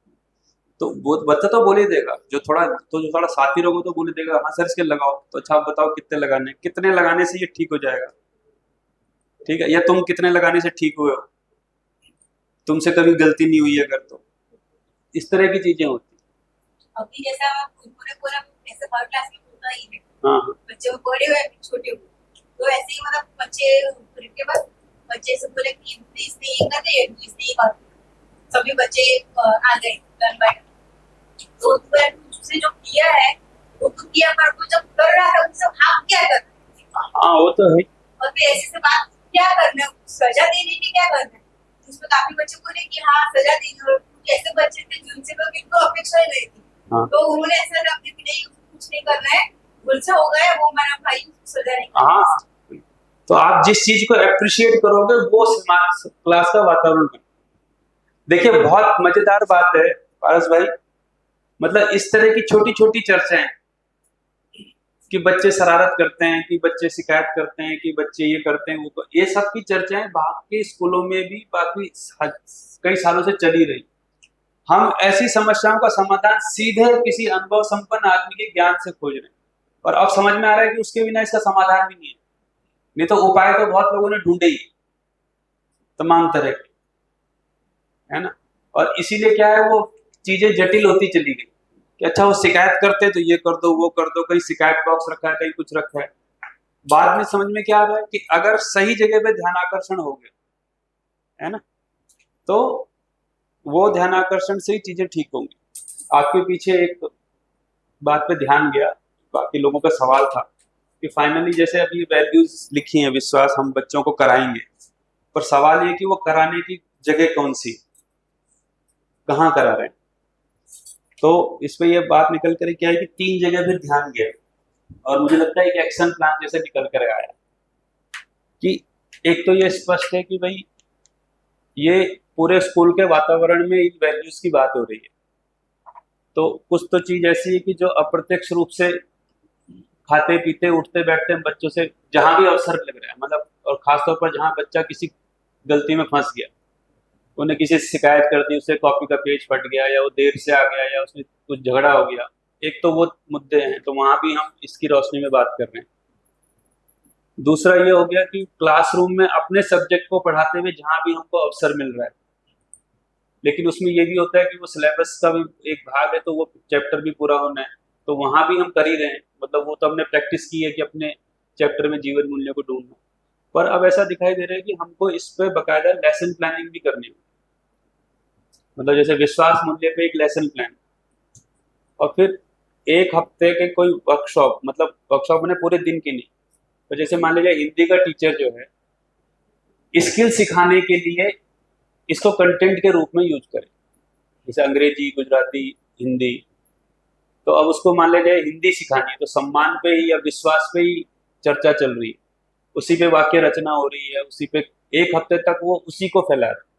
तो वो बच्चा तो बोल ही देगा। जो थोड़ा साथी रहोगे तो बोल देगा हाँ सर इसके लगाओ, तो अच्छा आप बताओ कितने लगाने से ये ठीक हो जाएगा? ठीक है, या तुम कितने लगाने से ठीक हुए हो, तुमसे कभी गलती नहीं हुई अगर, तो इस तरह की चीजें होती। अभी जैसा पूरा ऐसे हर क्लास में होता ही है। हाँ, बच्चे बड़े हुए छोटे हुए, तो ऐसे ही मतलब बच्चे के बाद बच्चे से बोले कि इसने ये कर दिया, इसने ये बात, सभी बच्चे आ गए टर्न बाय। तो उसने जो किया है वो तो किया, पर वो जब कर रहा था उससे आप क्या कर रहे हैं? हाँ वो तो है। और फिर ऐसे से बात क्या करना है, सजा देने की क्या करना है? उसमें काफी बच्चे बोले कि हाँ सजा देंगे, और ऐसे बच्चे थे जिनसे तो इनको अपेक्षा ही नहीं थी, हाँ। तो उन्होंने ऐसा रख दिया कि नहीं कुछ नहीं करना है, गुलछा हो गया वो मेरा भाई सजा नहीं करना। हाँ, तो आप जिस चीज को अप्रिशिएट करोगे वो क्लास का वातावरण बने। देखिए बहुत मजेदार बात है पारस भाई, मतलब इस तरह की छोटी छोटी चर्चाएं कि बच्चे शरारत करते हैं, कि बच्चे शिकायत करते हैं, कि बच्चे ये करते हैं, वो तो ये सब की चर्चाएं बाकी स्कूलों में भी बाकी कई सालों से चली रही। हम ऐसी समस्याओं का समाधान सीधे किसी अनुभव संपन्न आदमी के ज्ञान से खोज रहे हैं, और अब समझ में आ रहा है कि उसके बिना इसका समाधान भी नहीं है। नहीं तो उपाय तो बहुत लोगों ने ढूंढे ही तमाम तरह के, है ना। और इसीलिए क्या है, वो चीजें जटिल होती चली गई कि अच्छा वो शिकायत करते तो ये कर दो वो कर दो, कहीं शिकायत बॉक्स रखा है, कहीं कुछ रखा है। बाद में समझ में क्या आ रहा है कि अगर सही जगह पे ध्यान आकर्षण हो गया, है ना, तो वो ध्यान आकर्षण से ही चीजें ठीक होंगी। आपके पीछे एक बात पे ध्यान गया, बाकी लोगों का सवाल था कि फाइनली जैसे अभी वैल्यूज लिखी हैं, विश्वास हम बच्चों को कराएंगे, पर सवाल ये कि वो कराने की जगह कौन सी, कहाँ करा रहे हैं। तो इस पे ये बात निकल कर क्या है कि 3 जगह पे ध्यान गया, और मुझे लगता है कि एक्शन प्लान जैसे निकल कर आया कि एक तो ये स्पष्ट है कि भाई ये पूरे स्कूल के वातावरण में इन वैल्यूज की बात हो रही है। तो कुछ तो चीज ऐसी है कि जो अप्रत्यक्ष रूप से खाते पीते उठते बैठते बच्चों से जहां भी अवसर लग रहा है, मतलब और खासतौर पर जहां बच्चा किसी गलती में फंस गया, उन्हें किसी से शिकायत कर दी, उससे कॉपी का पेज फट गया, या वो देर से आ गया, या उसमें कुछ झगड़ा हो गया, एक तो वो मुद्दे हैं, तो वहां भी हम इसकी रोशनी में बात कर रहे हैं। दूसरा ये हो गया कि क्लासरूम में अपने सब्जेक्ट को पढ़ाते हुए जहां भी हमको अवसर मिल रहा है, लेकिन उसमें ये भी होता है कि वो सिलेबस का भी एक भाग है, तो वो चैप्टर भी पूरा होना है, तो वहां भी हम कर ही रहे हैं। मतलब वो तो हमने प्रैक्टिस की है कि अपने चैप्टर में जीवन मूल्य को ढूंढना, पर अब ऐसा दिखाई दे रहा है कि हमको इस पे बकायदा लेसन प्लानिंग भी करनी है। मतलब जैसे विश्वास मूल्य पे एक लेसन प्लान, और फिर एक हफ्ते के कोई वर्कशॉप, मतलब वर्कशॉप मैंने पूरे दिन की नहीं, तो जैसे मान लीजिए हिंदी का टीचर जो है स्किल सिखाने के लिए इसको कंटेंट के रूप में यूज करे, जैसे अंग्रेजी, गुजराती, हिंदी, तो अब उसको मान लीजिए हिंदी सिखानी है, तो सम्मान पे ही या विश्वास पे ही चर्चा चल रही है, उसी पे वाक्य रचना हो रही है, उसी पे एक हफ्ते तक वो उसी को फैला रहा है,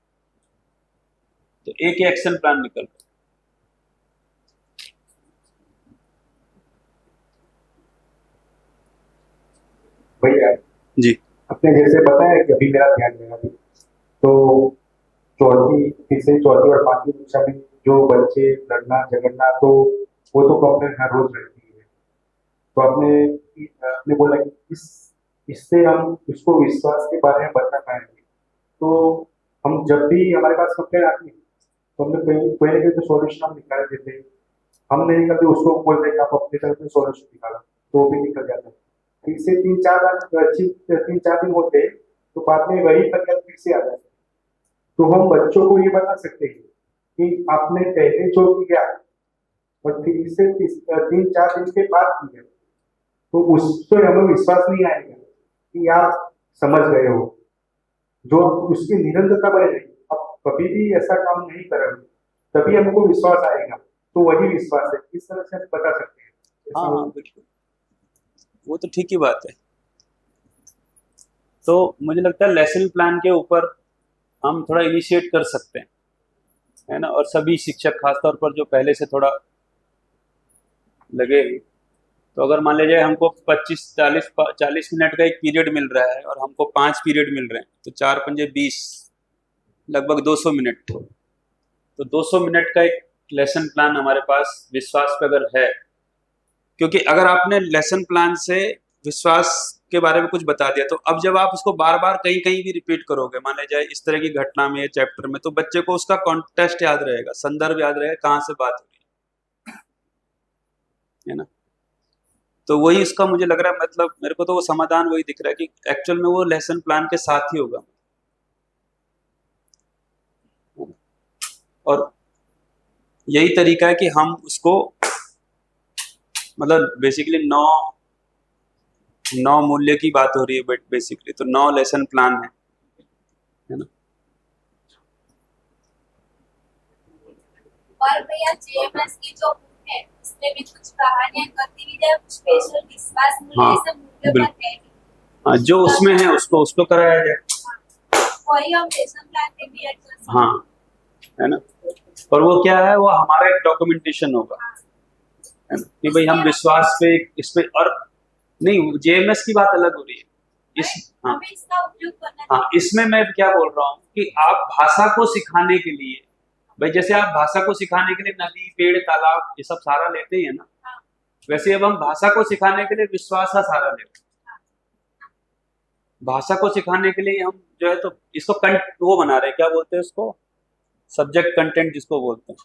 तो एक ही एक्शन प्लान निकल रहा है। भैया जी, आपने जैसे बताया कि अभी मेरा ध्यान गया अभी, तो तीसरी चौथी और 5वीं कक्षा में जो बच्चे लड़ना झगड़ना, तो वो तो कंप्लेंट हर रोज रहती है। तो आपने बोला कि इससे हम उसको विश्वास के बारे में बता पाएंगे। तो हम जब भी हमारे पास कंप्लेंट आती है तो हमने कोई ना कोई तो सॉल्यूशन हम निकाल देते हैं। हम नहीं निकलते, उसको बोलते हैं कि आप अपनी तरफ से सॉल्यूशन निकालो, तो वो भी निकल जाता है। फिर से 3-4 दिन होते हैं, तो बाद में वही फरियाद फिर से आ जाती है। तो हम बच्चों को ये बता सकते हैं कि आपने पहले जो किया और फिर से 3-4 दिन के बाद किया, तो उससे हमें विश्वास नहीं आएगा कि आप समझ गए हो, जो उसकी निरंतरता बनेगी। अब कभी भी ऐसा काम नहीं करोगे तभी हमको विश्वास आएगा, तो वही विश्वास है। इस तरह से हम बता सकते हैं। हाँ हाँ बिल्कुल, वो तो ठीक ही बात है। तो मुझे लगता है लेसन प्लान के ऊपर हम थोड़ा इनिशिएट कर सकते हैं, है ना, और सभी शिक्षक खासतौर पर जो पहले से थोड़ा लगे, तो अगर मान लीजिए हमको 25-40 मिनट का एक पीरियड मिल रहा है और हमको 5 पीरियड मिल रहे हैं, तो 4 पंजे 20, लगभग 200 मिनट, तो 200 मिनट का एक लेसन प्लान हमारे पास विश्वास पे अगर है, क्योंकि अगर आपने लेसन प्लान से विश्वास के बारे में कुछ बता दिया, तो अब जब आप उसको बार बार कहीं कहीं भी रिपीट करोगे, मान लीजिए इस तरह की घटना में, चैप्टर में, तो बच्चे को उसका कॉन्टेक्स्ट याद रहेगा, संदर्भ याद रहेगा, कहाँ से बात हो रही है ना। तो वही इसका मुझे लग रहा है, मतलब मेरे को तो वो समाधान वही दिख रहा है कि एक्चुअल में वो लेसन प्लान के साथ ही होगा। और यही तरीका है कि हम उसको, मतलब बेसिकली 9 मूल्य की बात हो रही है, बट बेसिकली तो 9 लेसन प्लान है ना। और भैया जेएमएस की जो बुक है उसमें भी कुछ कहानियां गतिविधियां कुछ स्पेशल विश्वास मूल्य हाँ, ऐसे मूल्य पर बिल्कुल। है हाँ, जो उसमें है उसको उसको कराया जाए। वही हम लेसन प्लान में भी ऐड कर सकते हैं। हाँ, है ना। पर वो क्या है, वो हमारा एक डॉक्यूमेंटेशन होगा, है ना, कि भाई हम विश्वास पे इस पे, और नहीं, जेएमएस की बात अलग हो रही है इस। हाँ हमें इसका उपयोग करना हाँ, इसमें मैं क्या बोल रहा हूँ कि आप भाषा को सिखाने के लिए, भाई जैसे आप भाषा को सिखाने के लिए नदी, पेड़, तालाब ये सब सहारा लेते ही है ना, हाँ। वैसे अब हम भाषा को सिखाने के लिए विश्वास का सहारा लेते हैं। भाषा को सिखाने के लिए हम जो है तो इसको वो बना रहे हैं, क्या बोलते हैं उसको, सब्जेक्ट कंटेंट जिसको बोलते हैं।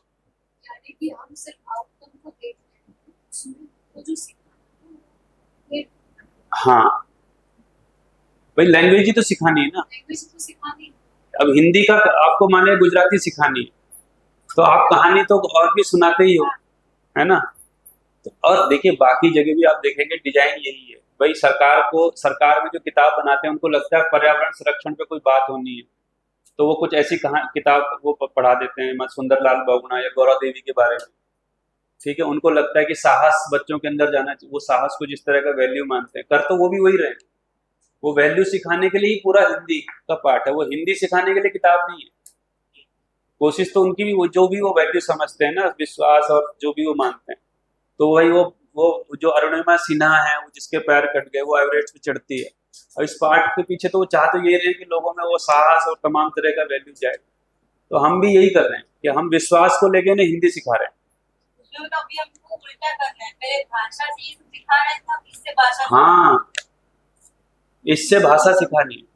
यानी कि हम सिर्फ आउटकम को देख रहे हैं उसमें वो जो सिखाना है हाँ भाई, लैंग्वेज ही तो सिखानी है ना। लैंग्वेज को सिखानी है। अब हिंदी का आपको माने गुजराती सिखानी है, तो आप कहानी तो और भी सुनाते ही हो, है ना। तो और देखिए बाकी जगह भी आप देखेंगे डिजाइन यही है भाई, सरकार में जो किताब बनाते हैं उनको लगता है पर्यावरण संरक्षण पे कोई बात होनी है, तो वो कुछ ऐसी किताब वो पढ़ा देते हैं, सुंदरलाल बहुगुणा या गौरा देवी के बारे में, ठीक है। उनको लगता है कि साहस बच्चों के अंदर जाना चाहिए, वो साहस को जिस तरह का वैल्यू मानते हैं, कर तो वो भी वही रहे, वो वैल्यू सिखाने के लिए ही पूरा हिंदी का पार्ट है, वो हिंदी सिखाने के लिए किताब नहीं है। कोशिश तो उनकी भी, वो जो भी वो वैल्यू समझते हैं ना, विश्वास और जो भी वो मानते हैं, तो वही वो जो अरुणिमा सिन्हा है, वो जिसके पैर कट गए, वो एवरेस्ट पे चढ़ती है, और इस पार्ट के पीछे तो वो चाहते ये रहे कि लोगों में वो साहस और तमाम तरह का वैल्यू जाए। तो हम भी यही कर रहे हैं कि हम विश्वास को लेके ना हिंदी सिखा रहे हैं। तो अभी हमको उल्टा करना है, पहले भाषा से ही सिखा रहे थे, अब इससे भाषा हाँ, इससे भाषा सिखानी है।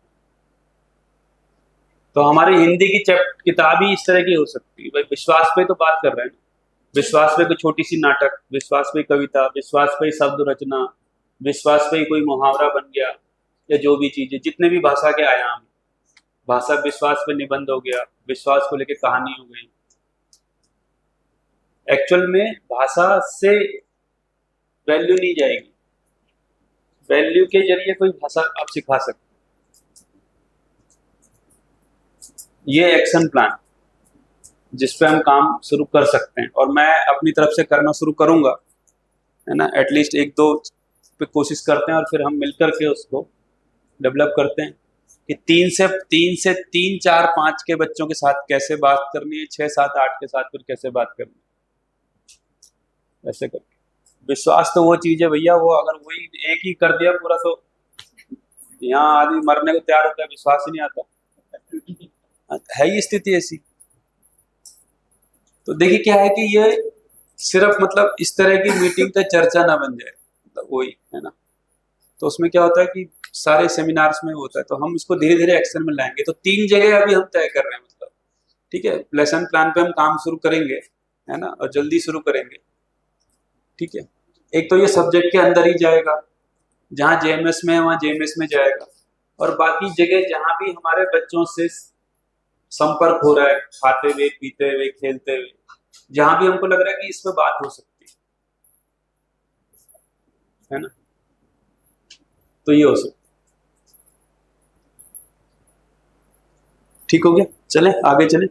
तो हमारी हिंदी की किताब ही इस तरह की हो सकती है भाई, विश्वास पे तो बात कर रहे हैं, विश्वास पे कोई छोटी सी नाटक, विश्वास पे कविता, विश्वास पे शब्द रचना, विश्वास पे कोई मुहावरा बन गया, या जो भी चीजें, जितने भी भाषा के आयाम, भाषा विश्वास पे निबंध हो गया, विश्वास को लेके कहानी हो गई। एक्चुअल में भाषा से वैल्यू नहीं जाएगी, वैल्यू के जरिए कोई भाषा आप सिखा सकते। ये एक्शन प्लान जिस पे हम काम शुरू कर सकते हैं, और मैं अपनी तरफ से करना शुरू करूंगा, है ना। एटलीस्ट 1-2 पे कोशिश करते हैं और फिर हम मिलकर के उसको डेवलप करते हैं कि 3 4 5 के बच्चों के साथ कैसे बात करनी है, 6 7 8 के साथ फिर कैसे बात करनी है, ऐसे करके। विश्वास तो वो चीज है भैया, वो अगर वही एक ही कर दिया पूरा, तो यहाँ आदमी मरने को तैयार होता है, विश्वास ही नहीं आता, है ही स्थिति ऐसी। तो देखिए क्या है कि ये सिर्फ मतलब इस तरह की मीटिंग का चर्चा ना बन जाए, मतलब वही है ना। तो उसमें क्या होता है कि सारे सेमिनार्स में होता है, तो हम इसको धीरे धीरे एक्शन में लाएंगे। तो 3 जगह अभी हम तय कर रहे हैं, मतलब ठीक है, लेसन प्लान पे हम काम शुरू करेंगे, है ना, और जल्दी शुरू करेंगे, ठीक है। एक तो ये सब्जेक्ट के अंदर ही जाएगा, जहाँ जेएमएस में है वहाँ जेएमएस में जाएगा, और बाकी जगह जहाँ भी हमारे बच्चों से संपर्क हो रहा है, खाते हुए, पीते हुए, खेलते हुए, जहां भी हमको लग रहा है कि इस पे बात हो सकती है ना, तो ये हो सकता। ठीक हो गया, चले आगे चले।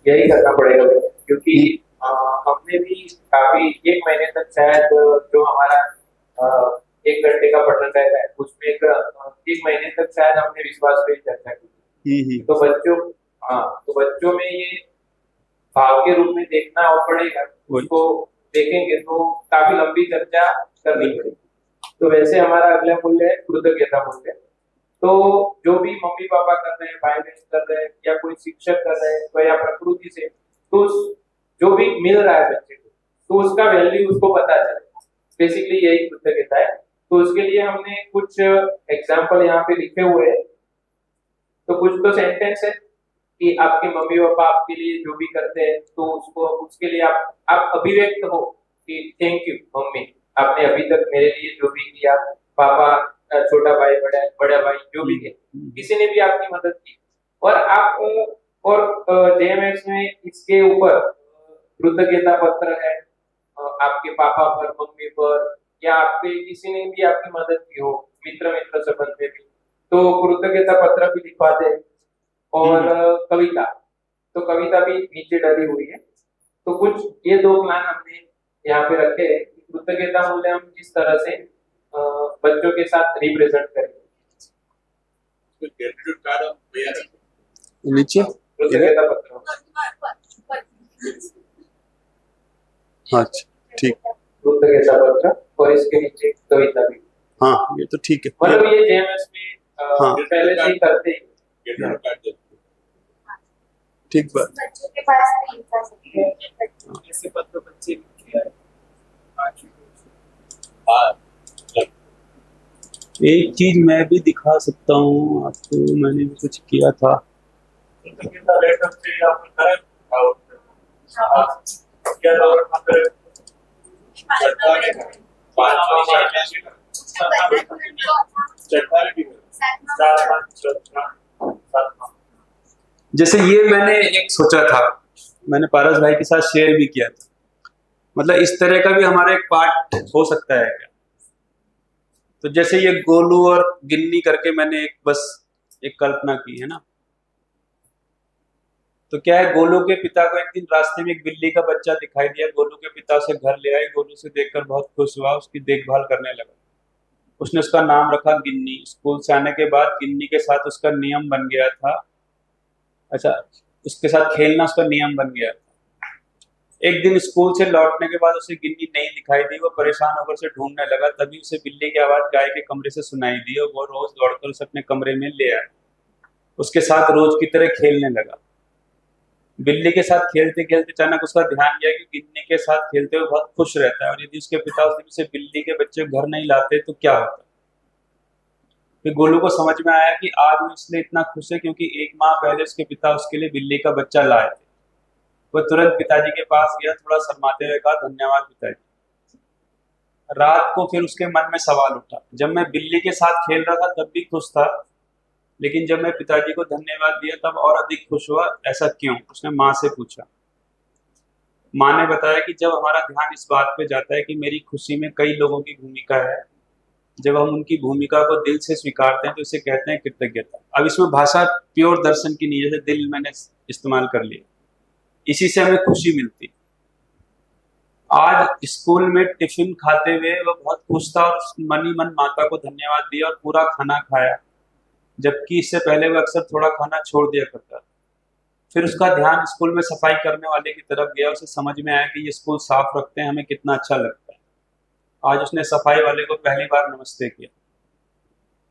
यही करना पड़ेगा भैया, क्योंकि हमने भी काफी 1 महीने तक शायद जो हमारा 1 घंटे का पठन रहता है उसमें 1 महीने तक शायद हमने विश्वास पे चर्चा की। तो बच्चों में ये भाव के रूप में देखना पड़ेगा, उसको देखेंगे तो काफी लंबी चर्चा करनी पड़ेगी। तो वैसे हमारा अगला मूल्य है कृतज्ञता मूल्य। तो जो भी मम्मी पापा कर रहे हैं, भाई बहन कर रहे हैं, या कोई शिक्षक कर रहे हैं, तो या प्रकृति से, तो जो भी मिल रहा है बच्चे को, तो उसका वैल्यू उसको पता चले। बेसिकली यही कृतज्ञता है। तो उसके लिए हमने कुछ एग्जाम्पल यहाँ पे लिखे हुए हैं। तो कुछ तो सेंटेंस है कि आपके मम्मी पापा आपके लिए जो भी करते हैं, तो उसको उसके लिए आप अभिव्यक्त हो कि थैंक यू मम्मी, आपने अभी तक मेरे लिए जो भी किया, पापा, छोटा भाई, बड़ा भाई, जो भी है, किसी ने भी आपकी मदद की। और आप और जेएमएस में इसके ऊपर कृतज्ञता पत्र है आपके पापा पर, मम्मी पर, या आपके किसी ने भी आपकी मदद की हो, मित्र संबंध में भी, तो कृतज्ञता पत्र भी लिखवाते हैं। और कविता, तो कविता भी नीचे डली हुई है। तो कुछ ये दो प्लान हमने यहाँ पे रखे हैं। कृतज्ञता मूल्य हम किस तरह से बच्चों के साथ रिप्रेजेंट करें। ग्रेटिट्यूड कार्ड हम भैया रखें। नीचे कृतज्ञता पत्र। अच्छा ठीक, कृतज्ञता पत्र और इसके नीचे कविता भी। हाँ ये तो ठीक है। मतलब ये जेएमएस में हाँ। पहले से ही करते हैं। ग्रेटिट्यूड कार्ड ठीक बात। बच्चों के पास नहीं कर सकते। ऐसे पत्र बच्चे लिखते हैं। हाँ एक चीज मैं भी दिखा सकता हूँ आपको, मैंने भी कुछ किया था। कृतज्ञता लेटर से आप करें क्या जैसे ये मैंने एक सोचा था, मैंने पारस भाई के साथ शेयर भी किया था, मतलब इस तरह का भी हमारा एक पार्ट हो सकता है क्या। तो जैसे ये गोलू और गिन्नी करके मैंने एक कल्पना की है ना। तो क्या है, गोलू के पिता को एक दिन रास्ते में एक बिल्ली का बच्चा दिखाई दिया। गोलू के पिता उसे घर ले आए। गोलू से देखकर बहुत खुश हुआ, उसकी देखभाल करने लगा। उसने उसका नाम रखा गिन्नी। स्कूल से आने के बाद गिन्नी के साथ उसका नियम बन गया था, अच्छा उसके साथ खेलना उसका नियम बन गया था। एक दिन स्कूल से लौटने के बाद उसे गिन्नी नहीं दिखाई दी। वो परेशान होकर उसे ढूंढने लगा। तभी उसे बिल्ली की आवाज गाय के कमरे से सुनाई दी और वो रोज दौड़कर उसे अपने कमरे में ले आया। उसके साथ रोज की तरह खेलने लगा। बिल्ली के साथ खेलते खेलते अचानक उसका ध्यान गया कि गिन्नी के साथ खेलते हुए बहुत खुश रहता है, और यदि उसके पिता उस दिन उसे बिल्ली के बच्चे घर नहीं लाते तो क्या होता। फिर गोलू को समझ में आया कि आज वो इसलिए इतना खुश है क्योंकि एक माह पहले उसके पिता उसके लिए बिल्ली का बच्चा लाए थे। वह तुरंत पिताजी के पास गया, थोड़ा शर्माते हुए कहा, धन्यवाद पिताजी। रात को फिर उसके मन में सवाल उठा, जब मैं बिल्ली के साथ खेल रहा था तब भी खुश था, लेकिन जब मैं पिताजी को धन्यवाद दिया तब और अधिक खुश हुआ, ऐसा क्यों। उसने माँ से पूछा। माँ ने बताया कि जब हमारा ध्यान इस बात पे जाता है कि मेरी खुशी में कई लोगों की भूमिका है, जब हम उनकी भूमिका को दिल से स्वीकारते हैं तो इसे कहते हैं कृतज्ञता। अब इसमें भाषा प्योर दर्शन की नहीं है, जैसे दिल मैंने इस्तेमाल कर लिया, इसी से हमें खुशी मिलती। आज स्कूल में टिफिन खाते हुए वह बहुत खुश था और मन ही मन माता को धन्यवाद दिया और पूरा खाना खाया, जबकि इससे पहले वह अक्सर थोड़ा खाना छोड़ दिया करता था। फिर उसका ध्यान स्कूल में सफाई करने वाले की तरफ गया। उसे समझ में आया कि ये स्कूल साफ रखते हैं, हमें कितना अच्छा लगता है। आज उसने सफाई वाले को पहली बार नमस्ते किया।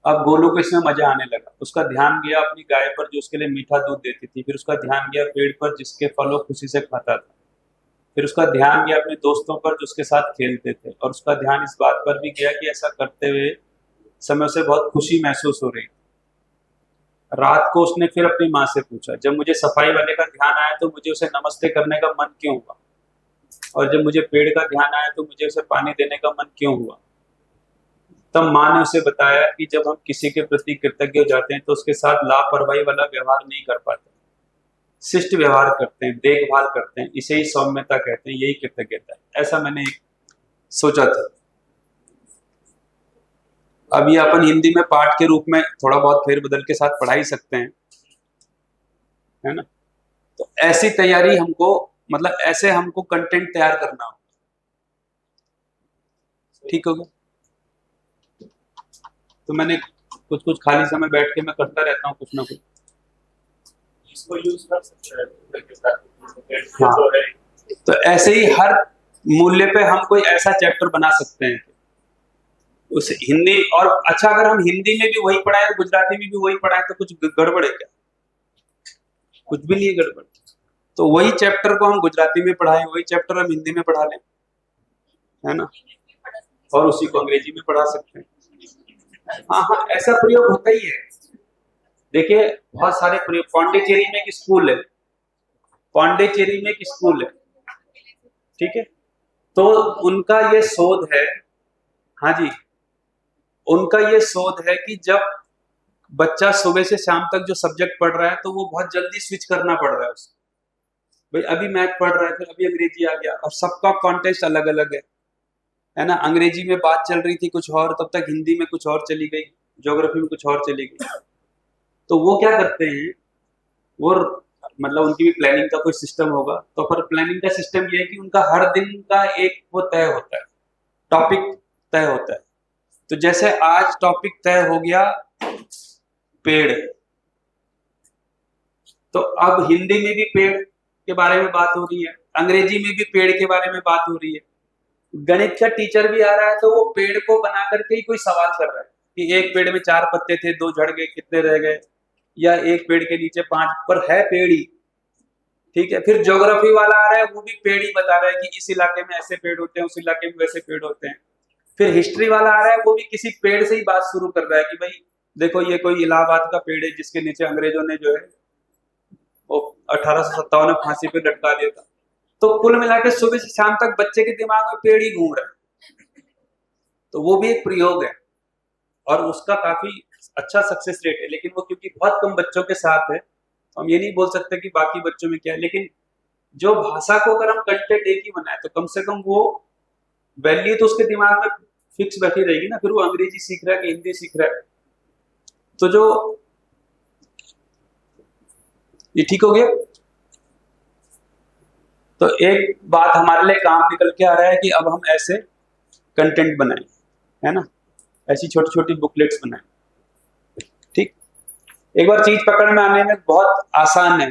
अब गोलू को इसमें मजा आने लगा। उसका ध्यान गया अपनी गाय पर जो उसके लिए मीठा दूध देती थी। फिर उसका ध्यान गया पेड़ पर जिसके फल वो खुशी से खाता था। फिर उसका ध्यान गया अपने दोस्तों पर जो उसके साथ खेलते थे, और उसका ध्यान इस बात पर भी गया कि ऐसा करते हुए समय उसे बहुत खुशी महसूस हो रही। रात को उसने फिर अपनी माँ से पूछा, जब मुझे सफाई वाले का ध्यान आया तो मुझे उसे नमस्ते करने का मन क्यों हुआ, और जब मुझे पेड़ का ध्यान आया तो मुझे उसे पानी देने का मन क्यों हुआ। तब माँ ने उसे बताया कि जब हम किसी के प्रति कृतज्ञ हो जाते हैं तो उसके साथ लापरवाही वाला व्यवहार नहीं कर पाते, शिष्ट व्यवहार करते हैं, देखभाल करते हैं, इसे ही सौम्यता कहते हैं, यही कृतज्ञता है। ऐसा मैंने सोचा था। अब ये अपन हिंदी में पाठ के रूप में थोड़ा बहुत फेरबदल के साथ पढ़ा ही सकते हैं, है ना। तो ऐसी तैयारी हमको, मतलब ऐसे हमको कंटेंट तैयार करना होगा। ठीक होगा। तो मैंने कुछ कुछ खाली समय बैठ के मैं करता रहता हूँ कुछ ना कुछ। इसको यूज कर सकते हैं। हाँ। तो ऐसे ही हर मूल्य पे हम कोई ऐसा चैप्टर बना सकते हैं उस हिंदी। और अच्छा, अगर हम हिंदी में भी वही पढ़ाएं, गुजराती में भी वही पढ़ाएं तो कुछ गड़बड़ है क्या? कुछ भी नहीं है गड़बड़। तो वही चैप्टर को हम गुजराती में पढ़ाएं, वही चैप्टर हम हिंदी में पढ़ा लें, है ना, और उसी को अंग्रेजी में पढ़ा सकते हैं। हाँ हाँ, ऐसा प्रयोग होता ही है। देखिए बहुत सारे प्रयोग। पांडिचेरी में एक स्कूल है, पांडिचेरी में एक स्कूल है, ठीक है। तो उनका ये शोध है, हाँ जी, उनका ये शोध है कि जब बच्चा सुबह से शाम तक जो सब्जेक्ट पढ़ रहा है तो वो बहुत जल्दी स्विच करना पड़ रहा है उसको। भाई अभी मैथ पढ़ रहा है, फिर अभी अंग्रेजी आ गया, और सबका कॉन्टेक्स्ट अलग अलग है ना। अंग्रेजी में बात चल रही थी कुछ और, तब तक हिंदी में कुछ और चली गई, ज्योग्राफी में कुछ और चली गई। तो वो क्या करते हैं, वो मतलब उनकी भी प्लानिंग का कोई सिस्टम होगा। तो पर प्लानिंग का सिस्टम ये है कि उनका हर दिन का एक वो तय होता है, टॉपिक तय होता है। तो जैसे आज टॉपिक तय हो गया पेड़, तो अब हिंदी में भी पेड़ के बारे में बात हो रही है, अंग्रेजी में भी पेड़ के बारे में बात हो रही है। गणित का टीचर भी आ रहा है तो वो पेड़ को बना करके ही कोई सवाल कर रहा है कि एक पेड़ में 4 पत्ते थे, 2 झड़ गए, कितने रह गए, या एक पेड़ के नीचे 5, पर है पेड़ ही। ठीक है, फिर ज्योग्राफी वाला आ रहा है, वो भी पेड़ ही बता रहा है कि इस इलाके में ऐसे पेड़ होते हैं, उस इलाके में वैसे पेड़ होते हैं। फिर हिस्ट्री वाला आ रहा है, वो भी किसी पेड़ से ही बात शुरू कर रहा है कि भाई देखो ये कोई इलाहाबाद का पेड़ है जिसके नीचे अंग्रेजों ने जो है वो 1857 में फांसी पे लटका दिया था। तो कुल मिला के सुबह से शाम तक बच्चे के दिमाग में पेड़ ही घूम रहा है। तो वो भी एक प्रयोग है और उसका काफी अच्छा सक्सेस रेट है, लेकिन वो क्योंकि बहुत कम बच्चों के साथ है तो हम ये नहीं बोल सकते कि बाकी बच्चों में क्या है। लेकिन जो भाषा को अगर हम कंटेंट एक ही बनाए तो कम से कम वो वैल्यू तो उसके दिमाग में फिक्स बैठी रहेगी ना। फिर वो अंग्रेजी सीख रहा है कि हिंदी सीख रहा है, तो जो ये ठीक हो गया। तो एक बात हमारे लिए काम निकल के आ रहा है कि अब हम ऐसे कंटेंट बनाएं, है ना, ऐसी छोटी छोटी बुकलेट्स बनाएं। ठीक, एक बार चीज पकड़ में आने में बहुत आसान है,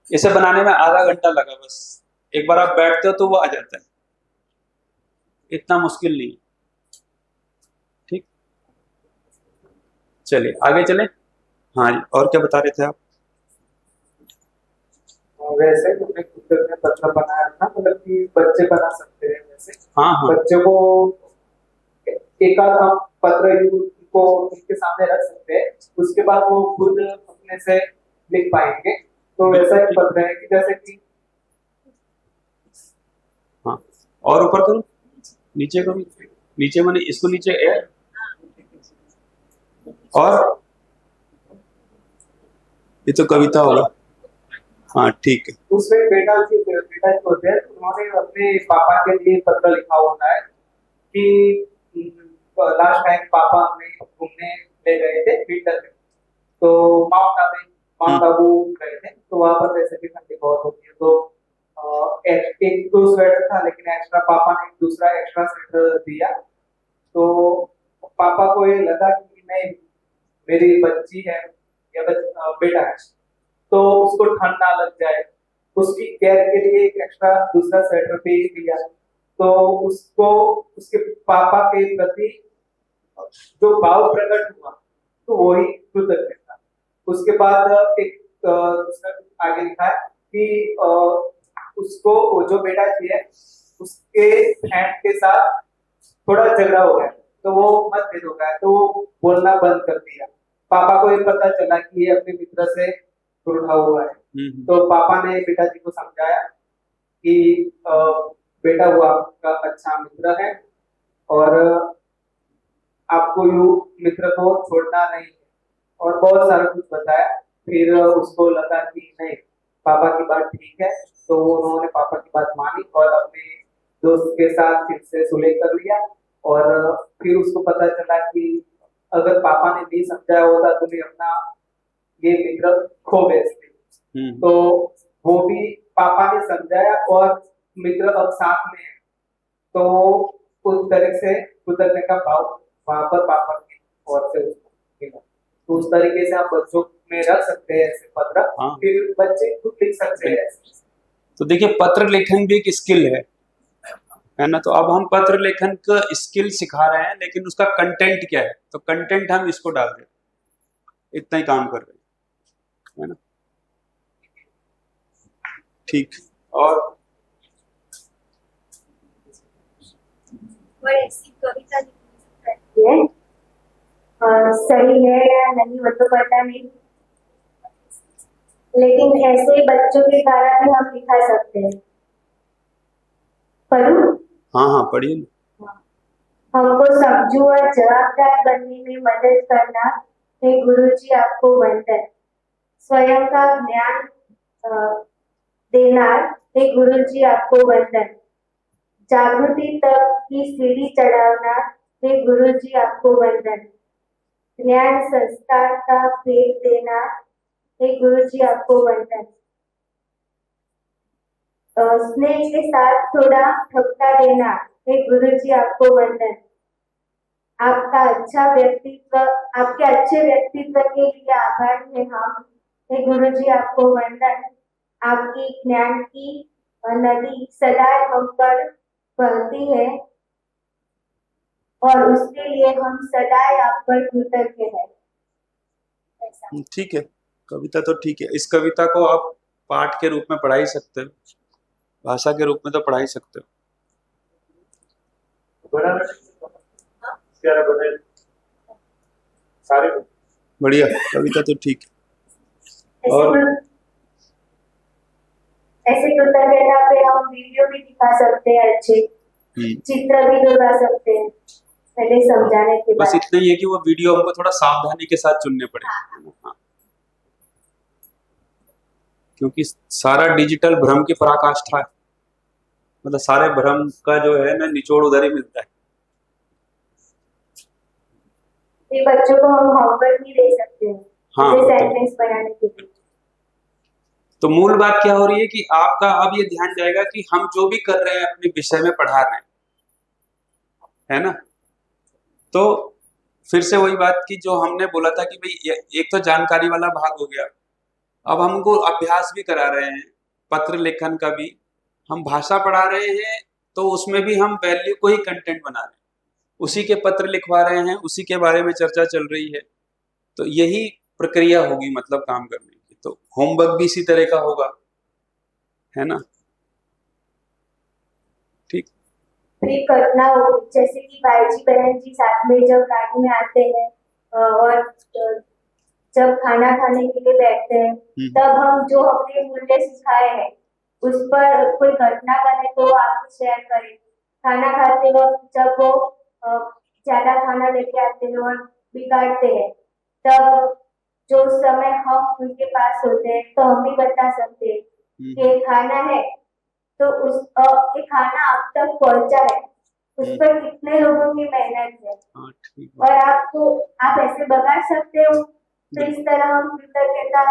इसे बनाने में आधा घंटा लगा, बस एक बार आप बैठते हो तो वो आ जाता है, इतना मुश्किल नहीं। ठीक, चलिए आगे चले। हाँ जी, और क्या बता रहे थे आप? वैसे हमने खुद में पत्र बनाया था, मतलब कि बच्चे बना सकते हैं वैसे। हाँ हाँ, बच्चों को एक आध हम पत्र को उनके सामने रख सकते हैं, उसके बाद वो खुद अपने से लिख पाएंगे। तो वैसा एक पत्र है कि जैसे कि हाँ, और ऊपर करो, नीचे करो, नीचे मैंने इसको नीचे एयर, और ये तो कविता होगा। हाँ ठीक है, उसमें बेटा जी होते हैं, उन्होंने अपने पापा के लिए पत्र लिखा होता है कि लास्ट टाइम पापा हमें घूमने ले गए थे विंटर में, तो माउंट आबू गए थे, तो वहां पर वैसे भी ठंडी बहुत होती है। तो एक तो स्वेटर था, लेकिन एक्स्ट्रा पापा ने दूसरा एक्स्ट्रा स्वेटर दिया। तो पापा को ये लगा कि नहीं, मेरी बच्ची है या बेटा है, तो उसको ठंड ना लग जाए, उसकी केयर के लिए एक एक्स्ट्रा दूसरा स्वेटर भेज दिया। तो उसको उसके पापा के प्रति जो भाव प्रकट हुआ, तो वही कृतज्ञता। उसके बाद एक दूसरा आगे लिखा है कि उसको वो जो बेटा थी है, उसके फ्रेंड के साथ थोड़ा झगड़ा हो गया, तो वो मतभेद हो गया, तो वो बोलना बंद कर दिया। पापा को ये पता चला कि ये अपने मित्र से रूठा हुआ है। तो पापा ने पिताजी को समझाया कि बेटा वो आपका अच्छा मित्र है और आपको यू मित्र को छोड़ना नहीं है, और बहुत सारा कुछ बताया। फिर उसको लगा कि नहीं, पापा की बात ठीक है, तो उन्होंने पापा की बात मानी और अपने दोस्त के साथ फिर से सुलह कर लिया। और फिर उसको पता चला कि अगर पापा ने नहीं समझाया होता तो भी अपना ये मित्र खो बैठते। तो वो भी पापा ने समझाया और मित्र अब साथ में है, तो उस तरह से कृतज्ञता का भाव वहां पर पापा की ओर से उसको मिला। तो उस तरीके से आप बच्चों में रख सकते हैं ऐसे पत्र। हाँ। फिर बच्चे खुद लिख सकते हैं। तो देखिए, पत्र लेखन भी एक स्किल है ना। तो अब हम पत्र लेखन का स्किल सिखा रहे हैं, लेकिन उसका कंटेंट क्या है, तो कंटेंट हम इसको डाल रहे हैं, इतना ही काम कर रहे हैं, है ना। ठीक, और ऐसी कविता ये सही है या नहीं वो तो पता नहीं, लेकिन ऐसे बच्चों के द्वारा भी हम दिखा सकते हैं। पढ़ूं? हाँ हाँ पढ़िए ना। हमको समझू और जवाबदार बनने में मदद करना है गुरुजी आपको वंदन। स्वयं का ज्ञान देना है गुरुजी आपको वंदन। जागृति तक की सीढ़ी चढ़ाना है गुरुजी आपको वंदन। ज्ञान संस्कार का भेद देना है गुरुजी आपको वंदन। स्नेह के साथ थोड़ा ठपका देना। हे गुरुजी आपको वंदन। आपका अच्छा व्यक्तित्व, आपके अच्छे व्यक्तित्व के लिए आभारी है हम। हे गुरुजी आपको वंदन। आपकी ज्ञान की नदी सदा हम पर बहती है और उसके लिए हम सदा आप पर कृतज्ञ हैं। ऐसा। ठीक है, कविता तो ठीक है। इस कविता को आप पाठ के रूप में पढ़ा ही सकते हो, भाषा के रूप में तो पढ़ा ही सकते हो। सारे बढ़िया, कविता तो ठीक है। ऐसे और ऐसे कृतज्ञता पे हम वीडियो भी दिखा सकते हैं, अच्छे चित्र भी दिखा सकते हैं पहले समझाने के बस बाद। इतना ही है कि वो वीडियो हमको थोड़ा सावधानी के साथ चुनने पड़े। हाँ। क्योंकि सारा डिजिटल भ्रम की पराकाष्ठा है, मतलब सारे भ्रम का जो है ना निचोड़ उधर ही मिलता है। ये बच्चों को हम होमवर्क भी दे सकते हैं, हाँ, जैसे सेंटेंस बनाने के लिए। तो मूल बात क्या हो रही है कि आपका अब ये ध्यान जाएगा कि हम जो भी कर रहे हैं अपने विषय में पढ़ा रहे हैं, है ना। तो फिर से वही बात की जो हमने बोला था कि भाई एक तो जानकारी वाला भाग हो गया, अब हमको अभ्यास भी करा रहे हैं, पत्र लेखन का भी। हम भाषा पढ़ा रहे हैं तो उसमें भी हम वैल्यू को ही कंटेंट बना रहे हैं, उसी के पत्र लिखवा रहे हैं, उसी के बारे में चर्चा चल रही है। तो यही प्रक्रिया होगी मतलब काम करने की। तो होमवर्क भी इसी तरह का होगा, है ना। ठीक। एक घटना होगी जैसे कि भाई जी बहन जी साथ में जब गाड़ी में आते हैं और जब खाना खाने के लिए बैठते हैं, तब हम जो अपने मूल्य सिखाए हैं उस पर कोई घटना बने तो आपसे शेयर करें। खाना खाते वक्त जब वो ज्यादा खाना लेके आते हैं और बिगाड़ते हैं, तब जो समय हम उनके पास होते हैं तो हम भी बता सकते हैं कि खाना है तो ये खाना आप तक पहुंचा है, उस पर कितने लोगों की मेहनत है। और आप ऐसे बता सकते हो, तो इस तरह हम कृतज्ञता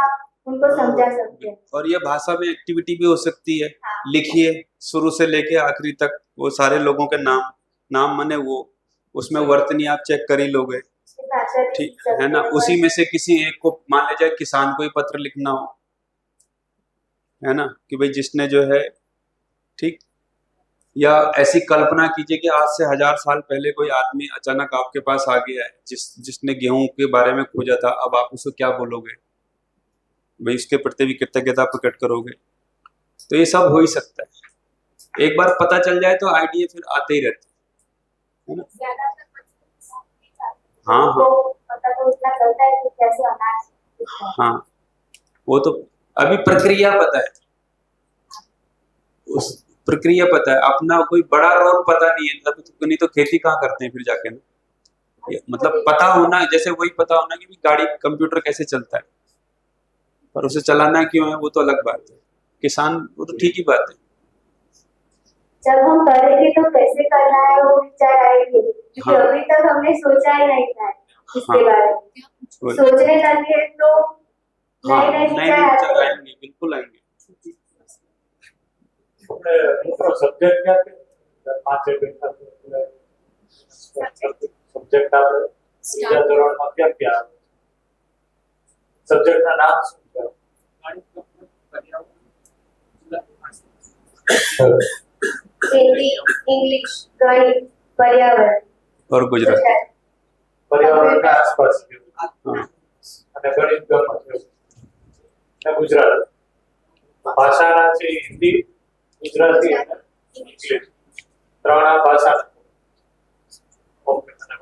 उनको समझा सकते हैं। और ये भाषा में एक्टिविटी भी हो सकती है। हाँ। लिखिए शुरू से लेके आखिरी तक वो सारे लोगों के नाम माने वो उसमें वर्तनी आप चेक कर ही लोगे, ठीक है ना। उसी में से किसी एक को मान लीजिए किसान को ही पत्र लिखना हो, है ना, कि भाई जिसने जो है, ठीक। या ऐसी कल्पना कीजिए कि आज से 1000 साल पहले कोई आदमी अचानक आपके पास आ गया है जिसने गेहूं के बारे में खोजा था। अब आप उसको क्या बोलोगे भाई, उसके प्रति भी कृतज्ञता प्रकट करोगे। तो ये सब हो ही सकता है, एक बार पता चल जाए तो आइडिया फिर आते ही रहते है ना। हाँ हाँ, वो तो अभी प्रक्रिया पता है, उस प्रक्रिया पता है, अपना कोई बड़ा रोल पता नहीं है, मतलब नहीं तो खेती कहाँ करते हैं फिर जाके ना। मतलब पता होना, जैसे वही पता होना कि गाड़ी कंप्यूटर कैसे चलता है, पर उसे चलाना क्यों है वो तो अलग बात है। किसान वो तो ठीक ही बात है। जब हम करेंगे तो कैसे करना है वो विचार आएंगे, क्योंकि हाँ। अभी तक हमने सोचा ही नहीं था इसके बारे में। सोचने लगे तो नए विचार आएंगे, बिल्कुल आएंगे। सब्जेक्ट क्या थे? 5 सब्जेक्ट आप क्या सब्जेक्ट का नाम हिंदी, इंग्लिश, गणित, पर्यावरण और गुजराती। पर्यावरण के आसपास गुजरात भाषा हिंदी गुजराती इंग्लिश 3 भाषा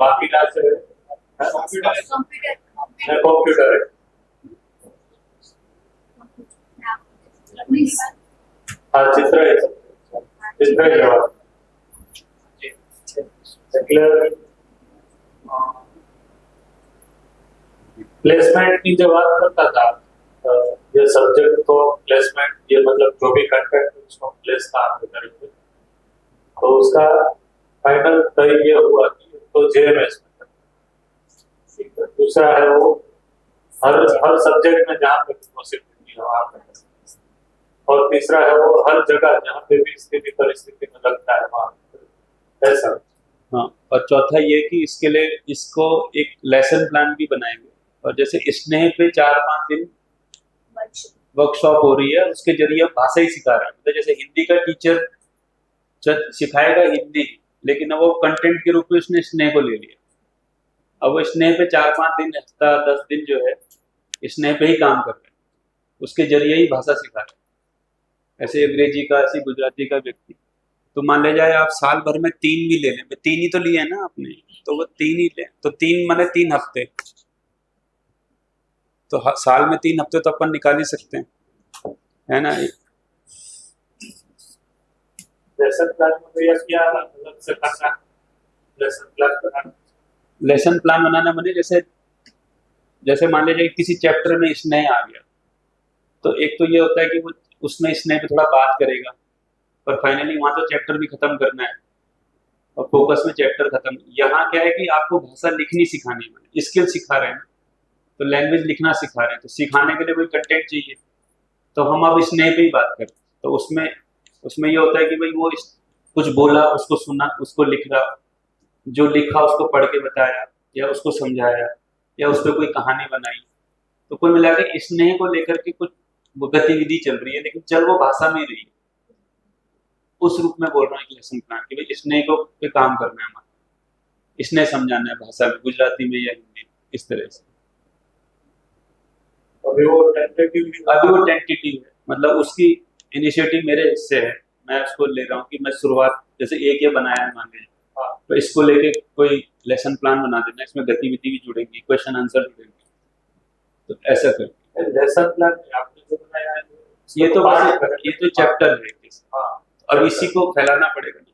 बाकी कंप्यूटर हाँ चित्र प्लेसमेंट की जो बात करता था, ये सब्जेक्ट को प्लेसमेंट, ये मतलब जो भी कंटेंट उसको प्लेस कहाँ पे करेंगे, तो उसका फाइनल तय ये हुआ कि तो जेएमएस में। दूसरा है वो हर सब्जेक्ट में जहाँ पे पॉसिबिलिटी है वहाँ पे, और तीसरा है वो हर जगह जहाँ पे भी स्थिति परिस्थिति में लगता है वहाँ ऐसा। हाँ, और चौथा ये कि इसके लिए इसको एक लेसन प्लान भी बनाएंगे, और जैसे स्नेह पे 4-5 दिन वर्कशॉप हो रही है, उसके जरिए हम भाषा ही सिखा रहे हैं। मतलब जैसे हिंदी का टीचर सिखाएगा हिंदी, लेकिन अब वो कंटेंट के रूप में उसने स्नेह को ले लिया। अब वो स्नेह पे 4-5 दिन, हफ्ता 10 दिन जो है स्नेह पे ही काम कर रहे हैं, उसके जरिए ही भाषा सिखा रहे हैं। ऐसे अंग्रेजी का, ऐसे गुजराती का व्यक्ति, तो मान ले जाए आप साल भर में 3 भी ले लें, 3 ही तो लिए हैं ना आपने, तो वो 3 ही लें, तो 3 माने 3 हफ्ते, तो साल में 3 हफ्ते तो अपन निकाल ही सकते हैं, है ना। लेसन प्लान में भैया क्या अलग से करना, लेसन प्लान बनाना। लेसन प्लान बनाना माने जैसे जैसे मान लीजिए किसी चैप्टर में स्नेह आ गया, तो एक तो ये होता है कि वो उसमें स्नेह पे थोड़ा बात करेगा, पर फाइनली वहाँ तो चैप्टर भी खत्म करना है और फोकस में चैप्टर खत्म। यहाँ क्या है कि आपको भाषा लिखनी सिखानी है, स्किल सिखा रहे हैं, तो लैंग्वेज लिखना सिखा रहे हैं, तो सिखाने के लिए कोई कंटेंट चाहिए, तो हम अब स्नेह पे ही बात करें। तो उसमें उसमें ये होता है कि भाई वो कुछ बोला, उसको सुना, उसको लिख रहा, जो लिखा उसको पढ़ के बताया या उसको समझाया या उस पर कोई कहानी बनाई। तो कुल मिला के स्नेह को लेकर के कुछ गतिविधि चल रही है, लेकिन चल वो भाषा में ही रही है। उस रूप में बोल रहा हूँ कि लेसन प्लान कि भाई स्नेह को पे काम करना है हमारा, स्नेह समझाना है भाषा में, गुजराती में या हिंदी में, इस तरह से। अभी वो टेंटेटिव है, मतलब उसकी इनिशिएटिव मेरे हिस्से है, मैं उसको ले रहा हूँ कि मैं शुरुआत, जैसे एक ये बनाया है मान लीजिए, तो इसको लेके कोई लेसन प्लान बना देना, इसमें गतिविधि भी जुड़ेगी, क्वेश्चन आंसर जुड़ेंगे, तो ऐसा कर लेसन प्लान आपने जो बनाया है ये तो चैप्टर है। अब इसी को फैलाना पड़ेगा ना,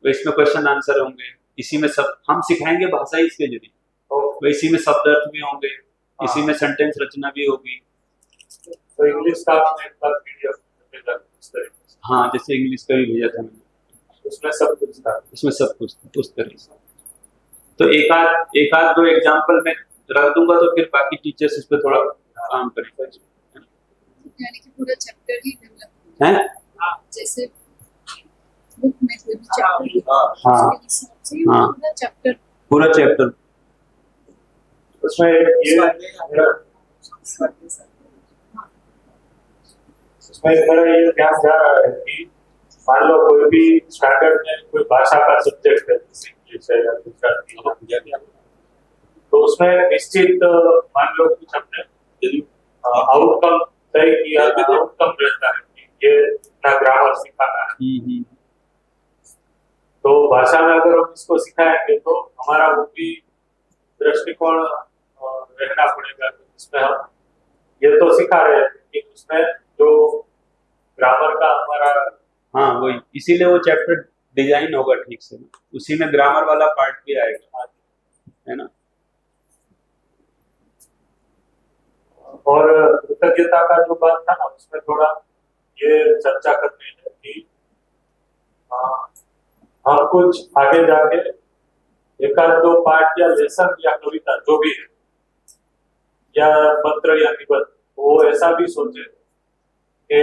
तो इसमें क्वेश्चन आंसर होंगे, इसी में सब हम सिखाएंगे भाषा ही इसके जरिए, तो इसी में शब्द अर्थ भी होंगे, इसी में सेंटेंस रचना भी होगी। तो इंग्लिश का आपने एक बार PDF भेजा उस तरीके से। हाँ, जैसे इंग्लिश का भी भेजा था मैंने, उसमें सब कुछ था, उसमें सब कुछ था उस तरह से। तो एक आध 2 एग्जाम्पल में रख दूंगा, तो फिर बाकी टीचर्स इस पर थोड़ा काम करेंगे। यानी कि पूरा चैप्टर ही डेवलप हैं? जैसे बुक में कोई भी चैप्टर हाँ, उसके हिसाब से पूरा चैप्टर उसमें मेरा ये ध्यान जा रहा है कि मान लो कोई भी स्टैंडर्ड में कोई भाषा का सब्जेक्ट है, इंग्लिश है या गुजराती, तो उसमें निश्चित मान लो कुछ हमने आउटकम तय किया, आउटकम रहता है कि ये इतना ग्रामर सिखाना है। तो भाषा में अगर हम इसको सिखाएंगे तो हमारा वो भी दृष्टिकोण रहना पड़ेगा, इसमें हम ये तो सिखा रहे हैं कि उसमें जो ग्रामर का हमारा, हाँ वही, इसीलिए वो चैप्टर डिजाइन होगा ठीक से, उसी में ग्रामर वाला पार्ट भी आएगा, है ना। और कृतज्ञता का जो बात था ना, उसमें थोड़ा ये चर्चा करनी है कि हम कुछ आगे जाके एक आध 2 पाठ या लेसन या कविता जो भी है या पत्र या निबंध, वो ऐसा भी सोचे कि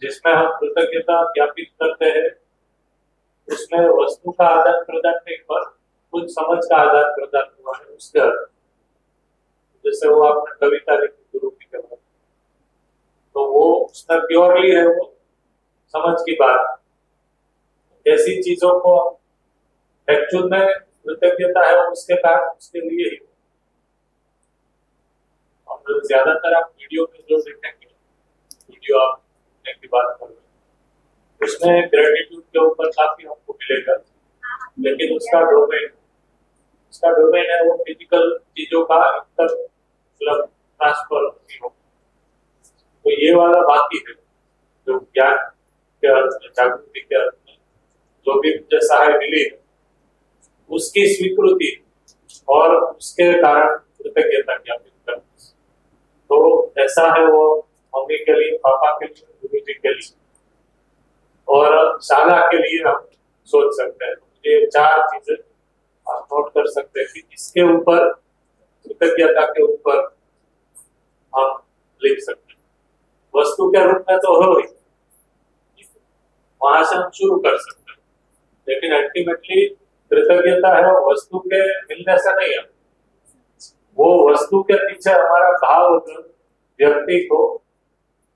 जिसमें हम कृतज्ञता ज्ञापित करते हैं, उसमें वस्तु का आदान प्रदान नहीं पर कुछ समझ का आदान प्रदान हुआ है उसके अर्थ। जैसे वो आपने कविता लिखी गुरु की कविता, तो वो उसका प्योरली है, वो समझ की बात। ऐसी चीजों को एक्चुअल में कृतज्ञता है उसके कारण उसके लिए ही। और ज्यादातर आप वीडियो में जो देखेंगे, वीडियो आप देखने की बात कर रहे हैं, उसमें ग्रेटिट्यूड के ऊपर काफी आपको मिलेगा, लेकिन उसका डोमेन है वो फिजिकल चीजों का मतलब ट्रांसफर होती हो। तो ये वाला बाकी है जो ज्ञान के अर्थ में, जागृति के अर्थ में जो भी मुझे सहाय मिली है, उसकी स्वीकृति और उसके कारण कृतज्ञता ज्ञापित करना। तो ऐसा है वो मम्मी के लिए, पापा के लिए, गुरु जी के लिए और शाला के लिए हम सोच सकते हैं। ये 4 चीजें आप नोट कर सकते हैं कि इसके ऊपर, कृतज्ञता के ऊपर हम लिख सकते हैं। वस्तु के रूप में तो हो ही, वहां से हम शुरू कर सकते हैं, लेकिन अल्टीमेटली कृतज्ञता है वो वस्तु के मिलने से नहीं है, वो वस्तु के पीछे हमारा भाव व्यक्ति को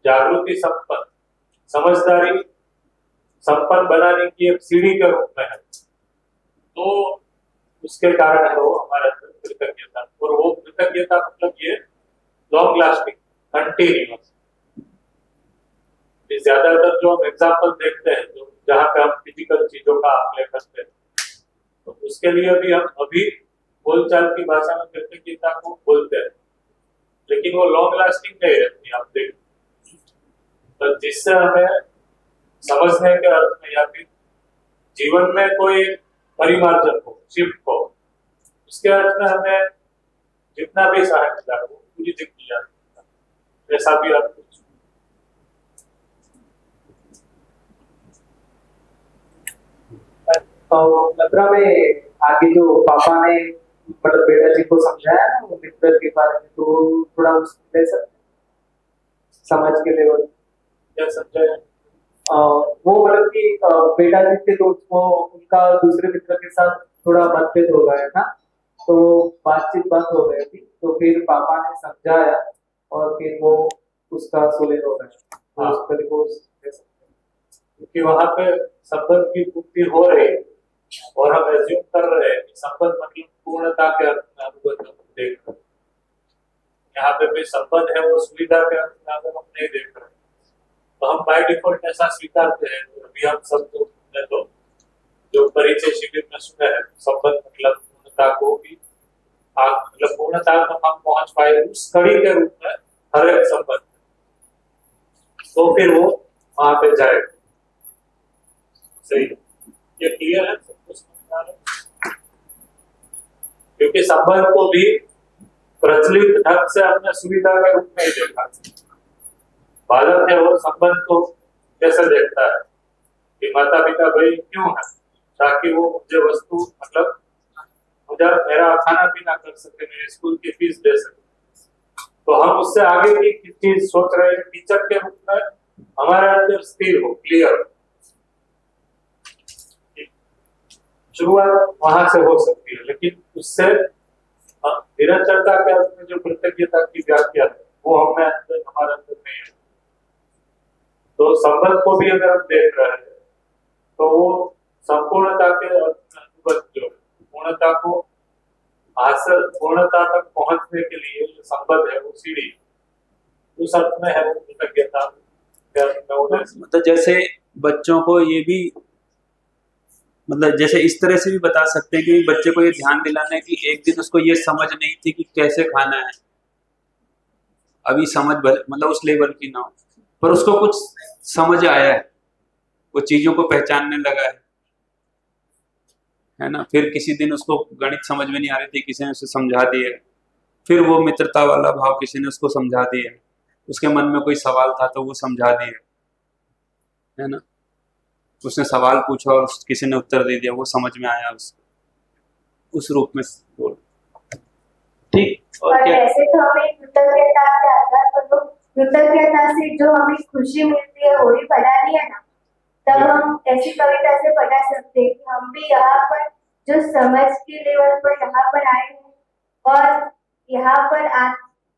जागृति संपन्न समझदारी संपन्न बनाने की एक सीढ़ी के रूप में है, तो उसके कारण है वो हमारे अंदर कृतज्ञता, और वो कृतज्ञता मतलब ये लॉन्ग लास्टिंग कंटिन्यूअस। ज्यादातर जो हम एग्जाम्पल देखते हैं जो जहाँ पे हम फिजिकल चीजों का अप्लाई करते हैं, तो उसके लिए भी हम अभी बोलचाल की भाषा में कृतज्ञता को बोलते हैं, लेकिन वो लॉन्ग लास्टिंग नहीं रहती। आप देख, तो जिससे हमें समझने के अर्थ में या फिर जीवन में कोई परिमार्जन हो, शिफ्ट हो, उसके अर्थ में हमें जितना भी सहायता मिला वो पूरी जिंदगी याद रखना, ऐसा भी आप कुछ तो मथुरा में आगे जो पापा ने मतलब बेटा जी को समझाया ना वो मित्र के बारे में, तो थोड़ा उसमें ले सकते समझ के लेवल क्या समझाया? वो मतलब कि बेटा जी के दोस्त को उनका दूसरे मित्र के साथ थोड़ा मतभेद हो गया था, तो बातचीत बंद हो गई थी, तो फिर पापा ने समझाया और फिर वो उसका सुलह हो गया। हाँ। उस पर वो ले सकते हैं। क्योंकि वहां पे संबंध की पूर्ति हो रही है और हम एज्यूम कर रहे हैं कि संबंध मतलब पूर्णता के अर्थ में अनुबंध हम देख रहे हैं, यहाँ पे भी संबंध है वो सुविधा के अर्थ में अगर हम नहीं देख रहे, तो हम बाय डिफॉल्ट ऐसा स्वीकारते हैं। अभी हम सब तो जो परिचय शिविर में सुने हैं, संबंध मतलब पूर्णता को भी मतलब पूर्णता तक हम पहुंच पाए उस कड़ी के रूप में हर एक संबंध, तो फिर वो वहां पे जाएगा। सही, ये क्लियर है सबको समझ आ रहा है? क्योंकि संबंध को भी प्रचलित ढंग से हमने सुविधा के रूप में ही देखा। बालक है वो संबंध को कैसे देखता है कि माता पिता भाई क्यों है, ताकि वो मुझे वस्तु मतलब मुझे मेरा खाना पीना कर सके, मेरे स्कूल की फीस दे सके। तो हम उससे आगे की चीज सोच रहे हैं टीचर के रूप में हमारे अंदर स्थिर हो, क्लियर। शुरुआत वहां से हो सकती है, लेकिन उससे निरंतरता के अर्थ में जो कृतज्ञता की व्याख्या है वो हमें अंदर हमारे अंदर नहीं है। तो संबंध को भी अगर हम देख रहे हैं तो वो संपूर्णता के अर्थ में अनुबंध जो पूर्णता को हासिल पूर्णता तक पहुंचने के लिए जो संबंध है वो सीढ़ी उस अर्थ में है वो कृतज्ञता। मतलब जैसे बच्चों को ये भी मतलब जैसे इस तरह से भी बता सकते हैं कि बच्चे को ये ध्यान दिलाना है कि एक दिन उसको ये समझ नहीं थी कि कैसे खाना है, अभी समझ मतलब उस लेवल की ना हो, पर उसको कुछ समझ आया है, वो चीजों को पहचानने लगा है ना। फिर किसी दिन उसको गणित समझ में नहीं आ रही थी, किसी ने उसे समझा दिया, फिर वो मित्रता वाला भाव किसी ने उसको समझा दिया, उसके मन में कोई सवाल था तो वो समझा दिया, है ना। उसने सवाल पूछा और किसी ने उत्तर दे दिया, वो समझ में आया उसको, उस रूप में बोल। ठीक। और ऐसे तो हमें कृतज्ञता के आधार पर तो कृतज्ञता से जो हमें खुशी मिलती है वही पढ़ानी है ना, तब हम ऐसी कविता से पढ़ा सकते हैं कि हम भी यहाँ पर जो समझ के लेवल पर यहाँ पर आए हैं और यहाँ पर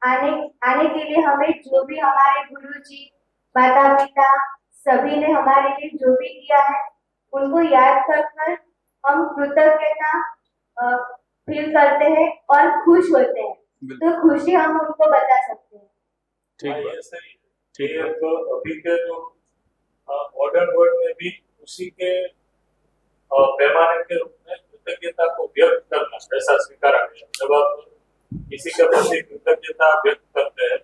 आने के लिए हमें जो भी हमारे गुरुजी माता पिता सभी ने हमारे लिए जो भी किया है उनको याद कर हम कृतज्ञता फील करते हैं और खुश होते हैं, तो खुशी हम उनको बता सकते हैं। ठीक है। तो अभी के जो मॉडर्न वर्ल्ड में भी खुशी के पैमाने के रूप में कृतज्ञता को व्यक्त करना ऐसा स्वीकारा गया। जब आप किसी के प्रति कृतज्ञता व्यक्त करते हैं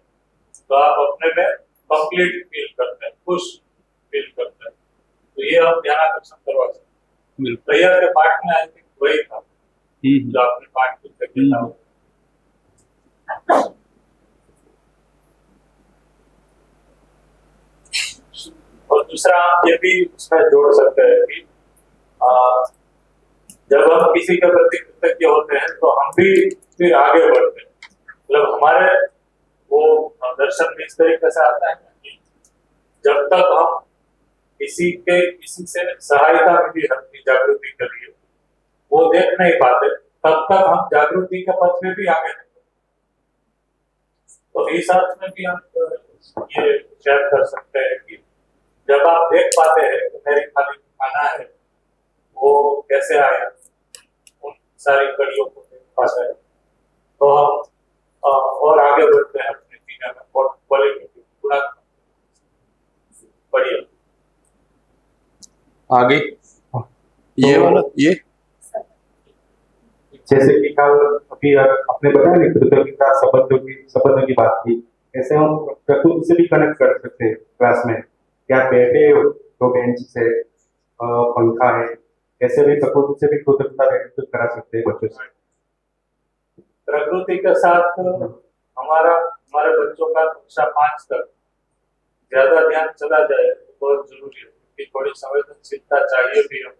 तो आप अपने में कंप्लीट फील करते हैं, खुश फील करते हैं। तो ये हम ध्यान आकर्षण करवा सकते हैं। भैया के पाठ में आई थिंक वही था जो आपने पाठ कृतज्ञता। और दूसरा ये भी उसमें जोड़ सकते हैं कि जब हम किसी के प्रति कृतज्ञ होते हैं तो हम भी फिर आगे बढ़ते हैं। मतलब हमारे वो दर्शन में इस तरीके से आता है कि जब तक हम किसी से सहायता मिली अपनी जागृति के लिए वो देख नहीं पाते, तब तक हम जागृति के पथ में भी आगे नहीं बढ़ते। तो इस अर्थ में भी हम ये शेयर कर सकते हैं कि जब आप देख पाते हैं कि मेरी खाली खाना है वो कैसे आया, उन सारी कड़ियों को देख पाते हैं, तो हम और आगे बढ़ते हैं अपने जीवन में और बोलेंगे पूरा बढ़िया। आगे ये वाला ये जैसे कि कल अभी आपने बताया ना कृतज्ञता संबंधों की बात की, ऐसे हम प्रकृति से भी कनेक्ट कर सकते हैं। क्लास में या बैठे हो तो बेंच से पंखा है, ऐसे भी प्रकृति से भी कृतज्ञता व्यक्त करा सकते हैं बच्चों से। प्रकृति के साथ हमारे बच्चों का कक्षा 5 तक ज्यादा ध्यान चला जाए तो बहुत जरूरी है, क्योंकि थोड़ी संवेदनशीलता चाहिए भी हम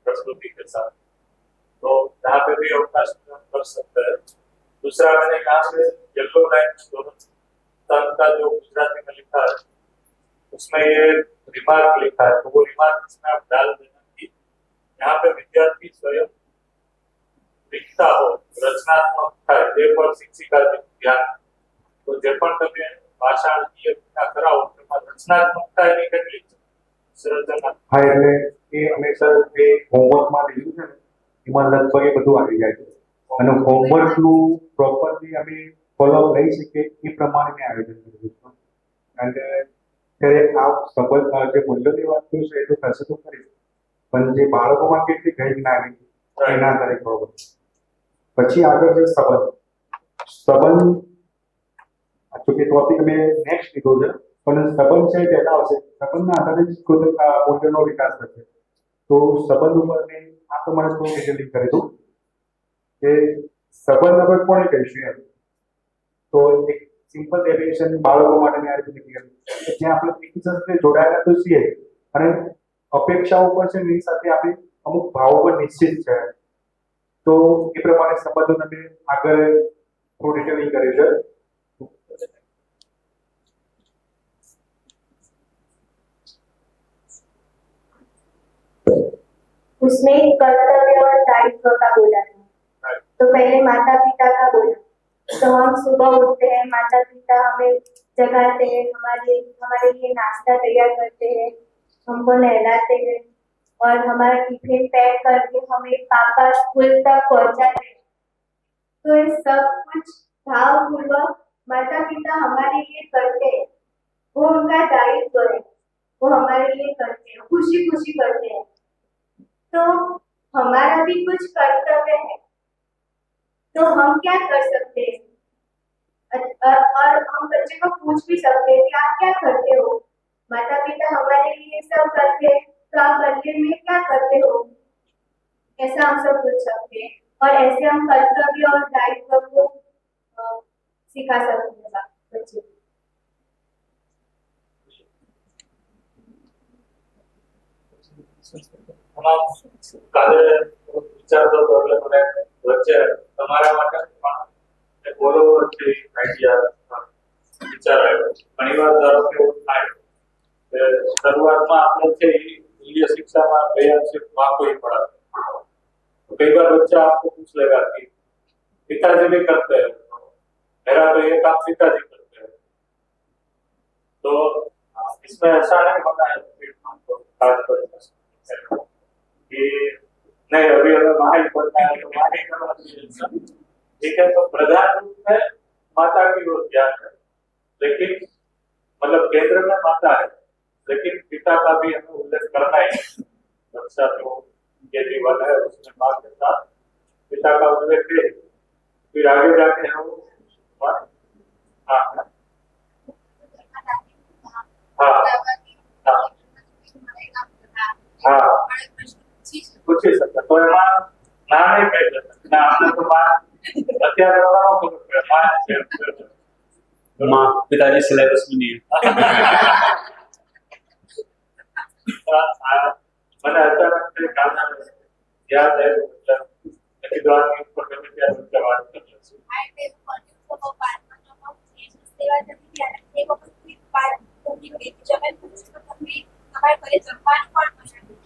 प्रकृति के साथ, तो जहाँ पे भी अवकाश कर सकते हैं। दूसरा मैंने कहा कि येलो लाइन का जो गुजराती में लिखा है उसमें ये रिमार्क लिखा है, तो वो रिमार्क इसमें आप डाल देना कि यहाँ पे विद्यार्थी स्वयं लिखता हो, रचनात्मक થાય તે પર શિક્ષિકા ધ્યાન, તો જે પણ તમે ભાષા કરાવો તેમાં રચનાત્મકતા એની કેટલી સર્જનાત્મક। હા, એટલે એ હંમેશા જે હોમવર્કમાં લીધું છે ને એમાં લગભગ એ બધું આવી જાય છે, અને હોમવર્કનું પ્રોપરલી અમે ફોલોઅપ લઈ શકીએ એ પ્રમાણે મેં આયોજન કર્યું છે। અને ત્યારે આ સંબંધ જે મૂલ્યોની વાત કરું છું એ તો થશે તો ખરી, પણ જે બાળકોમાં કેટલી ગઈ ના આવી એના આધારે ખબર। પછી આગળ જે સંબંધ ચૂંકि ટોપિક મેં નેક્સ્ટ લીધો છે, પણ સંબંધ છે પહેલા આવશે, સંબંધના આધારે જ મૂલ્યોનો વિકાસ થશે। તો સંબંધ ઉપર મેં આ પ્રમાણે થોડું ડિટેલિંગ કરી દઉં કે સંબંધ આપણે કોને કહીશું એમ। તો એક સિમ્પલ ડેફિનેશન બાળકો માટે મેં આ રીતે લીધી કે જ્યાં આપણે એકબીજા સાથે જોડાયેલા તો છીએ અને અપેક્ષાઓ પણ છે એની સાથે આપણે અમુક ભાવો પણ નિશ્ચિત છે, તો એ પ્રમાણે સંબંધોને મેં આગળ થોડું ડિટેલિંગ કર્યું છે। उसमें कर्तव्य और दायित्व का बोला था। तो पहले माता पिता का बोला, तो हम सुबह उठते हैं, माता पिता हमें जगाते हैं, हमारे लिए नाश्ता तैयार करते हैं, हमको नहलाते हैं और हमारा टिफिन पैक करके हमें पापा स्कूल तक पहुंचाते हैं। तो ये सब कुछ भावपूर्वक माता पिता हमारे लिए करते हैं, वो उनका दायित्व है, वो हमारे लिए करते हैं, खुशी खुशी करते हैं। तो हमारा भी कुछ कर्तव्य है, तो हम क्या कर सकते हैं? और हम बच्चे को पूछ भी सकते हैं कि आप क्या करते हो? माता पिता हमारे लिए सब करते हैं, तो आप बदले में क्या करते हो? ऐसा हम सब पूछ सकते हैं और ऐसे हम कर्तव्य और दायित्व को सिखा सकते हैं बच्चे को। કાલે વિચારતો હતો એટલે મને વચ્ચે તમારા માટે પણ બોલો છે આઈડિયા વિચાર આવ્યો। ઘણીવાર ધારો કે એવું થાય કે શરૂઆતમાં આપણે છે મૂલ્ય શિક્ષામાં ગયા છે વાંકો ही पढ़ा, तो कई बार बच्चा आपको पूछ लेगा कि पिताजी भी करते हैं, मेरा तो ये काम पिताजी करते हैं, तो इसमें ऐसा नहीं होना है कि नहीं अभी हमें वहां ही पढ़ना है तो वहां ही करना चाहिए, ठीक है। तो प्रधान रूप में माता की ओर ध्यान है, लेकिन मतलब केंद्र में माता है, लेकिन पिता का भी हमें उल्लेख करना ही है। कक्षा जो ये जीवन है उसमें माँ के साथ पिता का उल्लेख है, फिर आगे जाके हम हाँ हाँ हाँ पूछ ही सकता, तो एमा ना नहीं कह सकता ना आपने तो बात અત્યારે माँ पिताजी सिलेबस में नहीं है। मैंने अचानक से गाना याद है द्वार के ऊपर कभी क्या बात कर रहे थे। કુકિંગ જમે તો તમે તમારે ઘરે જમવાનું પણ બનાવ્યું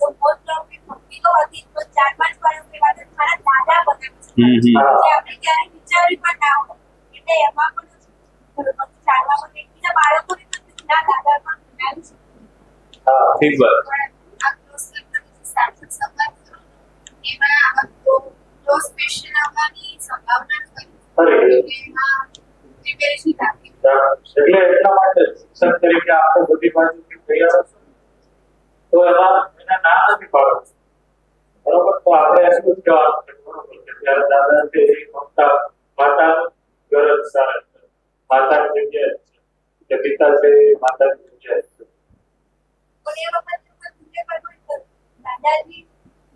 તો મોસ્ટ ઓફ મમ્મી તો હતી તો 4-5 વર્ષ પહેલા તો મારા દાદા બનાવ્યું જે આપણે ક્યારે વિચારી પણ ના હોય એટલે એમાં પણ જાણવામાં એકબીજા બાળકોને પણ ના દાદા પણ બનાવ્યું છે हाँ ठीक बात પણ આ ક્લોઝ સાચું સંબંધ એમાં તો ક્લોઝ સ્પેશિયલ આવવાની સંભાવના અરે એમાં પ્રિપેરેશન રાખી એટલે એટલા માટે શિક્ષક તરીકે આપણે બધી બાજુથી તૈયાર હશો તો એમાં એના નામ નથી પાડવું બરોબર તો આપણે એટલું જ કહેવાનું છે બરોબર કે ત્યારે દાદા છે એ માતાનું ગરજ સારા છે માતાની જગ્યાએ છે કે પિતા છે એ માતાની જગ્યાએ છે પણ એ વખતે મને પણ દાદાજી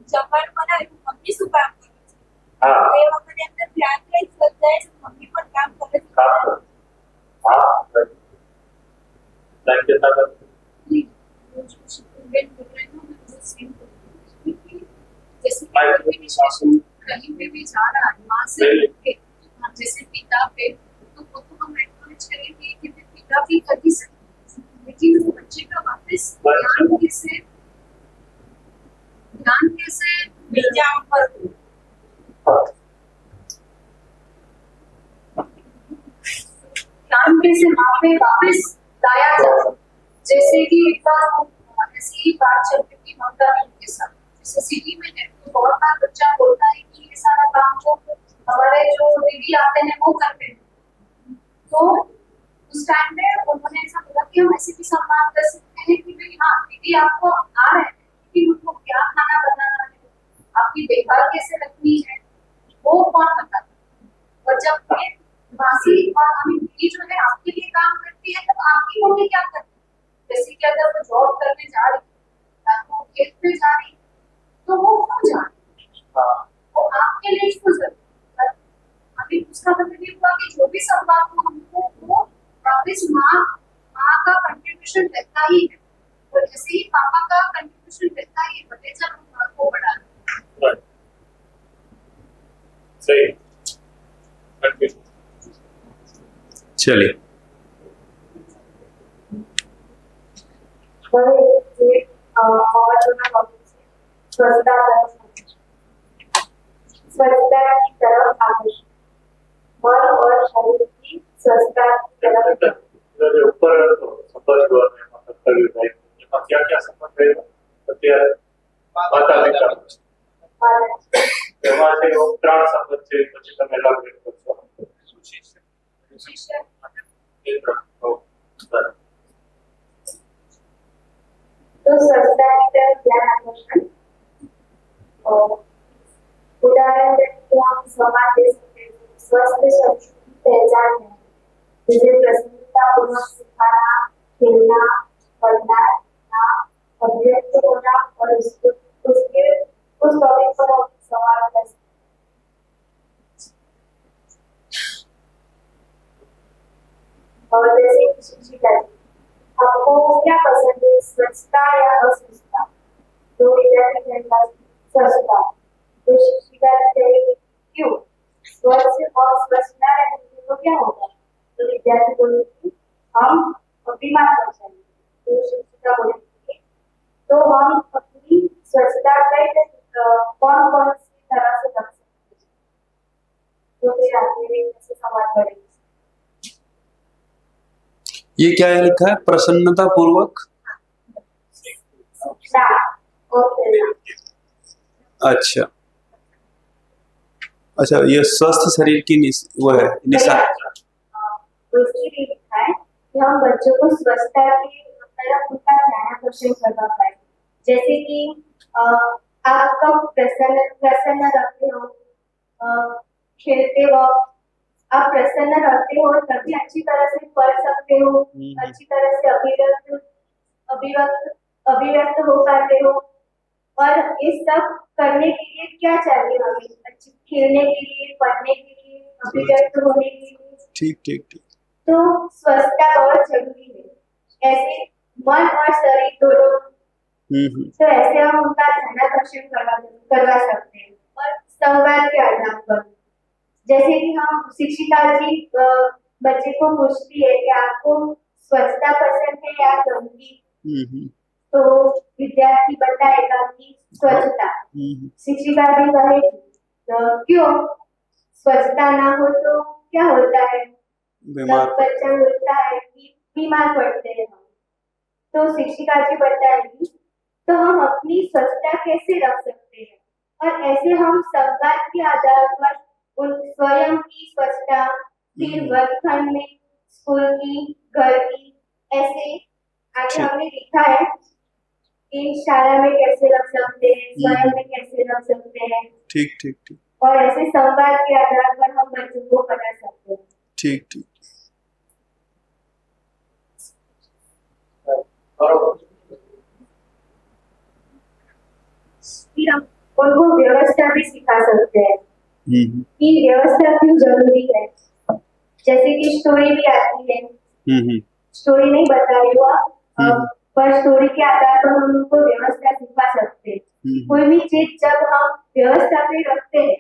જમવાનું બનાવ્યું મમ્મી શું કામ કરે છે હા તો એ વખતે એમને ધ્યાન કઈ બદલાય છે મમ્મી પણ કામ કરે છે કામ કરો हाँ थैंक यू दादा जैसे कि विशेषण कहीं पे भी जा रहा है वहां से उठ के जैसे पिता पे तो वो तो हम एक्नॉलेज करेंगे कि पिता भी कर ही सकते हैं लेकिन वो बच्चे का वापस ध्यान कैसे बीजा पर ध्यान कैसे वहाँ पे वापस लाया जाए जैसे कि एक बार ऐसी ही बात चल रही थी ममता के साथ जैसे सिटी में है तो बहुत बार बच्चा बोलता है कि ये सारा काम जो हमारे जो दीदी आते हैं वो करते हैं तो उस टाइम में उन्होंने ऐसा बोला कि हम ऐसे भी सम्मान कर सकते हैं कि भाई हाँ दीदी आपको आ रहे हैं लेकिन उनको क्या खाना बनाना है आपकी देखभाल कैसे रखनी है वो कौन बताता और जब ये मासी और हमें दीदी जो है आपके लिए काम करती है तो आपकी मम्मी क्या करती है जैसे कि अगर वो जॉब करने जा रही है या वो खेत में जा रही है तो वो क्यों जा रही है वो आपके लिए क्यों जरूरी है अभी उसका मतलब ये हुआ कि जो भी संवाद हो हमको वो वापस माँ का कंट्रीब्यूशन रहता ही है और जैसे ही पापा का कंट्रीब्यूशन रहता ही है बड़े जब हम माँ को बढ़ा सही कंटिन्यू चलिए स्वच्छता की तरफ आकर्षण मन और शरीर की स्वच्छता की तरफ जो ऊपर तो संपर्क हुआ है मतलब कभी भाई एમાં क्या क्या संबंध है અત્યારે માતા પિતા એમાં છે ત્રણ સંબંધ છે પછી તમે એલાબોરેટ કરશો तो स्वच्छता की तरफ ध्यान आकर्षण उदाहरण के हम समाज दे सकते हैं स्वस्थ शब्द की पहचान है जैसे प्रसन्नता पूर्वक सिखाना खेलना पढ़ना लिखना अभिव्यक्त होना और उसके उस टॉपिक पर हम सवाल कर सकते और जैसे शिक्षिका आपको क्या पसंद है स्वच्छता या अस्वच्छता तो विद्यार्थी कहता स्वच्छता तो शिक्षिका कहेगी क्यों स्वच्छ और स्वच्छता रहने को क्या होगा तो विद्यार्थी बोलेगी हम बीमार पड़ जाएंगे तो शिक्षिका बोलेगी तो हम अपनी स्वच्छता पे कौन कौन सी तरह से रख सकते हैं तो फिर आगे कैसे संवाद करेंगे ये क्या है लिखा है प्रसन्नता पूर्वक अच्छा अच्छा ये स्वस्थ शरीर की वो है निशान तो इसलिए लिखा है कि हम बच्चों को स्वच्छता की तरफ उनका ध्यान आकर्षण करवा पाए जैसे कि आप कब प्रसन्न रहते हो खेलते वक्त आप प्रसन्न रहते हो तभी अच्छी तरह से पढ़ सकते हो अच्छी तरह से अभिव्यक्त हो पाते हो और ये सब करने के लिए क्या चाहिए हमें अच्छी खेलने के लिए पढ़ने के लिए अभिव्यक्त होने के लिए ठीक ठीक ठीक तो स्वच्छता बहुत जरूरी है ऐसे मन और शरीर दोनों तो ऐसे हम उनका ध्यान आकर्षण करवा सकते हैं और संवाद के आधार पर जैसे कि हम शिक्षिका जी बच्चे को पूछती है कि आपको स्वच्छता पसंद है या गंदगी, हम्म तो विद्यार्थी बताएगा कि स्वच्छता। शिक्षिका भी कहेगी क्यों, स्वच्छता ना हो तो क्या होता है, बीमार तब बच्चा बोलता है कि बीमार पड़ते हैं हम। तो शिक्षिका जी बताएगी तो हम अपनी स्वच्छता कैसे रख सकते हैं, और ऐसे हम संवाद के आधार पर उन स्वयं की स्वच्छता, फिर वर्गखंड में, स्कूल की, घर की, ऐसे आगे हमने लिखा है कि शाला में कैसे रख सकते हैं, स्वयं में कैसे रख सकते हैं, ठीक ठीक ठीक और ऐसे संवाद के आधार पर हम बच्चों को पढ़ा सकते हैं। ठीक ठीक फिर हम उनको व्यवस्था भी सिखा सकते हैं हम्म कि व्यवस्था क्यों जरूरी है। जैसे कि स्टोरी भी आती है, हम्म स्टोरी नहीं बता रही हुआ, पर स्टोरी के आधार पर हम उनको व्यवस्था सिखा सकते हैं। कोई भी चीज जब हम व्यवस्था में रखते हैं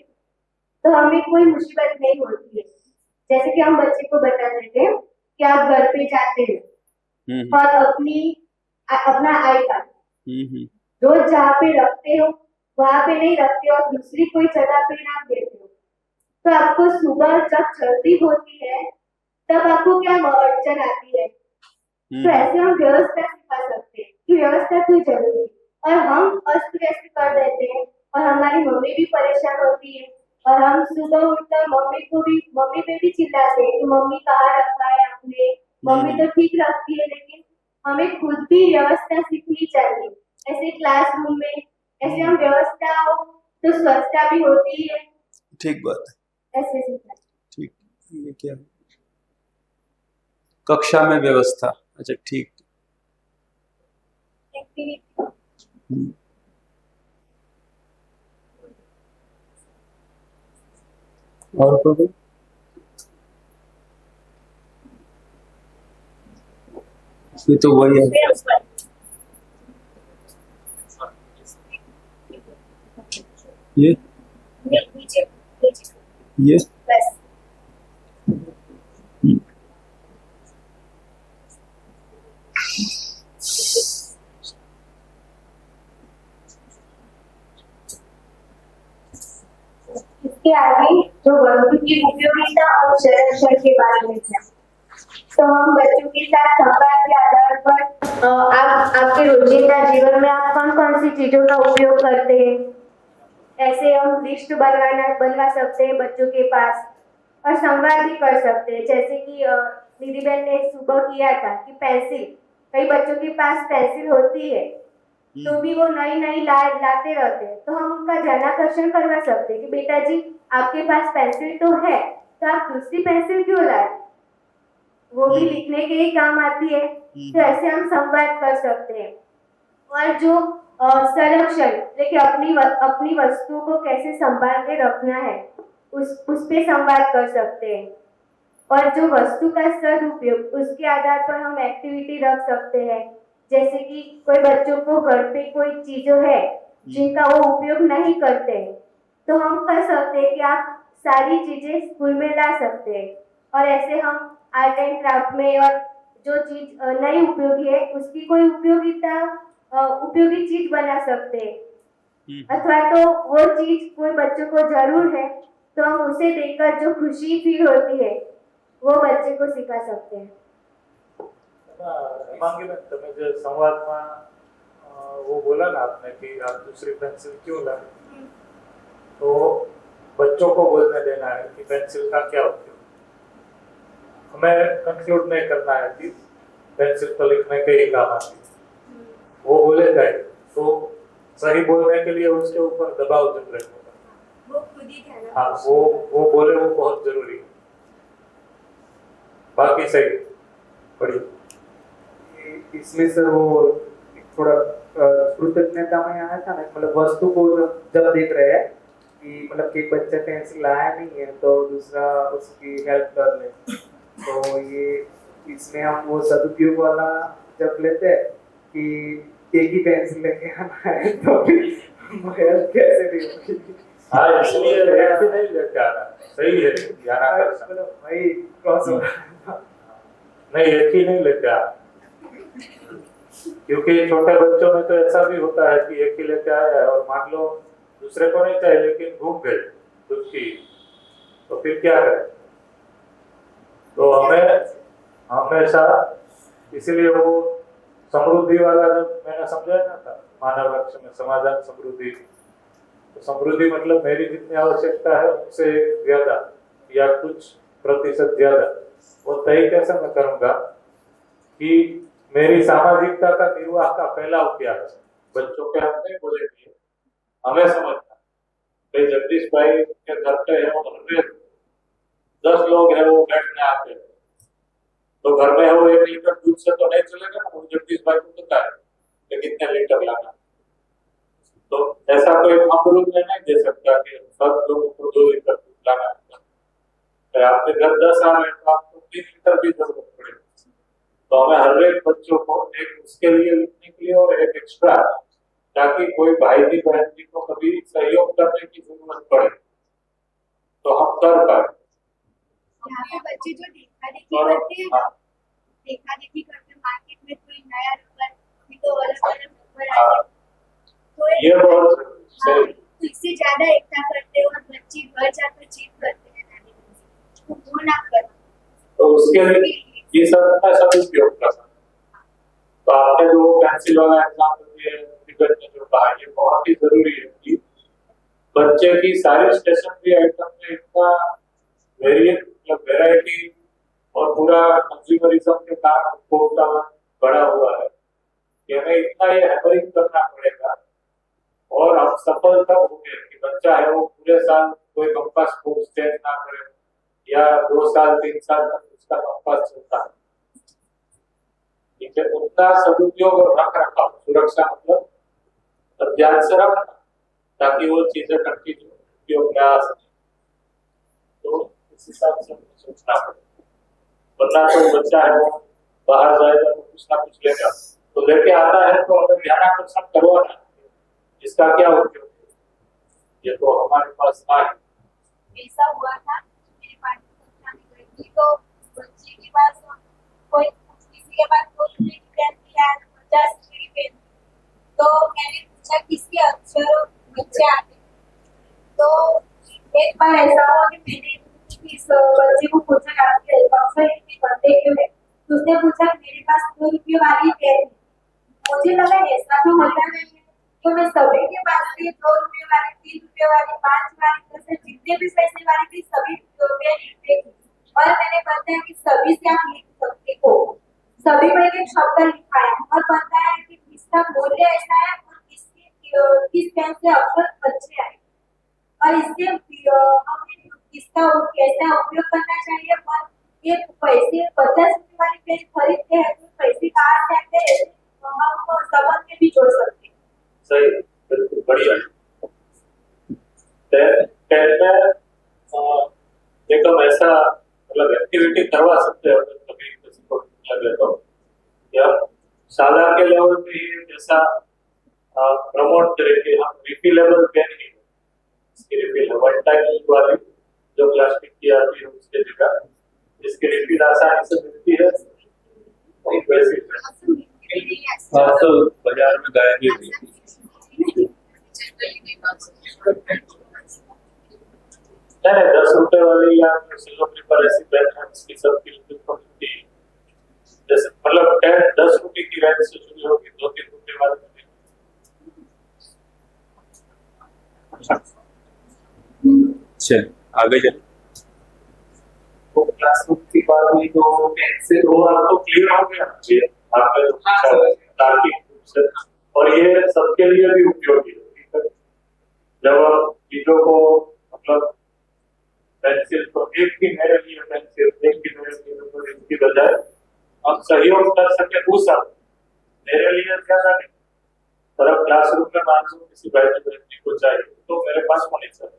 तो हमें कोई मुसीबत नहीं होती है। जैसे कि हम बच्चे को बता देते हैं कि आप घर पे जाते हैं और अपना आई कार्ड रोज जहाँ पे रखते हो वहां पे नहीं रखते और दूसरी कोई जगह पे रख देते हो, तो आपको सुबह जब जल्दी होती है तब आपको क्या अड़चन आती है। तो ऐसे हम व्यवस्था सिखा सकते हैं कि व्यवस्था क्यों जरूरी है, और हम अस्त व्यस्त कर देते हैं और हमारी मम्मी भी परेशान होती है, और हम सुबह उठकर मम्मी पे भी चिल्लाते हैं कि मम्मी कहाँ रखा है आपने, मम्मी तो ठीक रखती है, लेकिन हमें खुद भी व्यवस्था सीखनी चाहिए। ऐसे क्लासरूम में ऐसे हम व्यवस्था हो तो स्वच्छता भी होती है, ठीक बात है ऐसे सीखना। ठीक ये क्या है? कक्षा में व्यवस्था, अच्छा ठीक एक्टिविटी और कोई ये तो वही है ये नीचे ये बस इसके आगे जो वस्तु की उपयोगिता और संरक्षण के बारे में था, तो हम बच्चों के साथ संवाद के आधार पर आप आपके रोजिंदा जीवन में आप कौन कौन सी चीजों का उपयोग करते हैं, ऐसे हम लिस्ट बनवा सकते हैं बच्चों के पास, और संवाद भी कर सकते हैं। जैसे कि निधि बहन ने सुबह किया था कि पेंसिल, कई बच्चों के पास पेंसिल होती है तो भी वो नई नई लाते रहते हैं, तो हम उनका ध्यानाकर्षण करवा सकते हैं कि बेटा जी आपके पास पेंसिल तो है, तो आप दूसरी पेंसिल क्यों लाए, वो भी लिखने के ही काम आती है। तो ऐसे हम संवाद कर सकते हैं। और जो संरक्षण, देखिए अपनी वस्तुओं को कैसे संभाल के रखना है उस पे संवाद कर सकते हैं। और जो वस्तु का सदुपयोग, उसके आधार पर हम एक्टिविटी रख सकते हैं। जैसे कि कोई बच्चों को घर पे कोई चीजों है जिनका वो उपयोग नहीं करते, तो हम कर सकते हैं कि आप सारी चीजें स्कूल में ला सकते हैं, और ऐसे हम आर्ट एंड क्राफ्ट में और जो चीज नहीं उपयोगी है उसकी कोई उपयोगी चीज बना सकते हैं। अथवा तो वो चीज कोई बच्चों को जरूर है तो हम उसे देखकर जो खुशी फील होती है वो बच्चे को सिखा सकते हैं। માંગી બેન તમે જે સંવાદમાં वो बोला ना आपने कि आप दूसरी पेंसिल क्यों लाए, तो बच्चों को बोलने देना है कि पेंसिल का क्या उपयोग, हमें कंक्लूड नहीं करना है कि पेंसिल तो लिखने के ही काम आती है। वो बोलेगा ही तो सही बोलने के लिए उसके ऊपर दबाव जनरेट होगा, वो खुद ही ध्यान, हाँ वो बोले वो बहुत जरूरी है, बाकी सही बढ़िया। इसमें से वो थोड़ा कृतज्ञता में आया था ना, मतलब वस्तु को जब देख रहे हैं कि मतलब कि बच्चा पेंसिल लाया नहीं है तो दूसरा उसकी हेल्प कर ले, तो ये इसमें हम वो सदुपयोग वाला जब लेते हैं कि एक ही पेंसिल लेके आना है तो हेल्प कैसे नहीं होगी। हाँ इसलिए एक भी नहीं लेके आना, सही है ध्यान आकर्षण, मतलब वही क्रॉस हो रहा है। नहीं, एक ही नहीं लेके आया, क्योंकि छोटे बच्चों में तो ऐसा भी होता है कि एक ही लेके आया है और मान लो दूसरे को नहीं चाहिए लेकिन घूम गए उसकी, तो फिर क्या करें। तो हमें हमेशा, इसीलिए वो समृद्धि वाला जब मैंने समझाया ना था मानव लक्ष में समाधान समृद्धि, तो समृद्धि मतलब मेरी जितनी आवश्यकता है उससे ज्यादा या कुछ प्रतिशत ज्यादा, वो तय कैसे मैं करूंगा कि मेरी सामाजिकता का निर्वाह का फैलाव क्या है। बच्चों के हम नहीं बोलेंगे, हमें समझना भाई जगदीश भाई के घर पे है वो 10 लोग हैं वो बैठने आते हैं, तो घर में है वो 1 लीटर दूध से तो नहीं चलेगा ना, वो जगदीश भाई को पता है कि कितने लीटर लाना। तो ऐसा कोई अमरूद में नहीं दे सकता कि सब लोगों को 2 लीटर दूध लाना है। तो आपके घर 10 आ रहे तो आपको 3 लीटर भी जरूरत पड़ेगी। तो हमें हर एक बच्चों को एक उसके लिए लिखने के लिए और एक एक्स्ट्रा, ताकि कोई भाई की बहन जी को कभी सहयोग करने की जरूरत पड़े तो हम कर पाए। यहाँ पे बच्चे जो देखा देखी करते हैं, देखा देखी करते मार्केट में कोई नया रबर तो अलग अलग रबर आते, तो ये बहुत सही। इससे ज्यादा एकता करते हैं और बच्चे घर जाकर जीत करते हैं, तो वो ना करो। तो उसके लिए ये सब का सब उपयोग कर सकते। तो आपने जो पेंसिल वाला एग्जाम्पल दिया है जो कहा, ये बहुत ही जरूरी है कि बच्चे की सारी स्टेशनरी आइटम में इतना वेराइटी और पूरा कंज्यूमरिज्म के कारण उपभोक्ता बड़ा हुआ है कि हमें इतना ये हैमरिंग करना पड़ेगा। और हम सफल तब होंगे कि बच्चा है वो पूरे साल कोई कंपास बॉक्स चेंज ना करे या 2 साल 3 साल तक उसका कंपास चलता है। ठीक है, उतना सदुपयोग और रख रखाव सुरक्षा मतलब ध्यान से रखना ताकि वो चीजें कंटिन्यू उपयोग में आ सके। तो इस हिसाब से सोचना पड़ेगा, वरना तो बच्चा है वो बाहर जाएगा तो कुछ ना कुछ लेगा, तो लेके आता है तो हमें ध्यान आकर्षण करवाना इसका क्या उपयोग है, ये तो हमारे पास ना है। ऐसा हुआ था मेरे पार्टी कक्षा में गई थी, तो बच्चे के पास कोई किसी के पास 2 रुपए की पेन थी या 50 रुपए की पेन, तो मैंने पूछा किसके अक्षर बच्चे आते, तो एक बार ऐसा हुआ कि मैंने इस बच्चे को पूछा कि आपके अक्षर इतने गंदे क्यों है, तो उसने पूछा कि मेरे पास 2 रुपए वाली पेन है। मुझे लगा ऐसा तो होता नहीं है, तो मैं सभी के पास से 2 रुपए वाली, 3 रुपए वाली, 5 वाली, 10 जितने भी पैसे वाली थी सभी रुपए लिखते थे, और मैंने बताया कि सभी से आप लिख सकते हो, सभी में एक शब्द लिखा है और बताया कि इसका मूल्य ऐसा है और किस पेन से अक्षर अच्छे आए, और इससे हमें इसका कैसा उपयोग करना चाहिए। और ये पैसे 50 रुपए वाली पेन खरीदते हैं तो पैसे कहाँ से आते हैं, हम संबंध में भी जोड़ सकते हैं। सही, बिल्कुल बढ़िया। एक हम ऐसा मतलब एक्टिविटी करवा सकते हैं कभी किसी को लगे तो, या शाला के लेवल पे ही जैसा प्रमोट करेंगे हम रिफिलेबल पेन ही, इसकी रिफिल वन टाइम यूज वाली जो प्लास्टिक की आती है उसके जगह इसकी रिफिल आसानी से मिलती है, वैसे तो बाजार में गाय भी नहीं 10 रुपए वाली या सिल्वर पेपर ऐसी पेन है इसकी सबकी लिमिट तो मिलती है, जैसे मतलब 10 रुपए की रेंज से शुरू होगी 2-3 रुपए वाली। चल आगे चल। तो क्लासरूम की बात हुई तो पेंसिल तो आपको क्लियर हो गया जी आपने तार्किक रूप से, और ये सबके लिए भी उपयोगी है। जब आप चीजों को मतलब पेंसिल तो एक ही मेरे लिए पेंसिल, एक ही मेरे लिए रबर, इसकी बजाय हम सहयोग कर सके उस मेरे लिए ज्यादा नहीं, पर अब क्लासरूम में मान लो किसी बच्चे को चाहिए तो मेरे पास होनी चाहिए।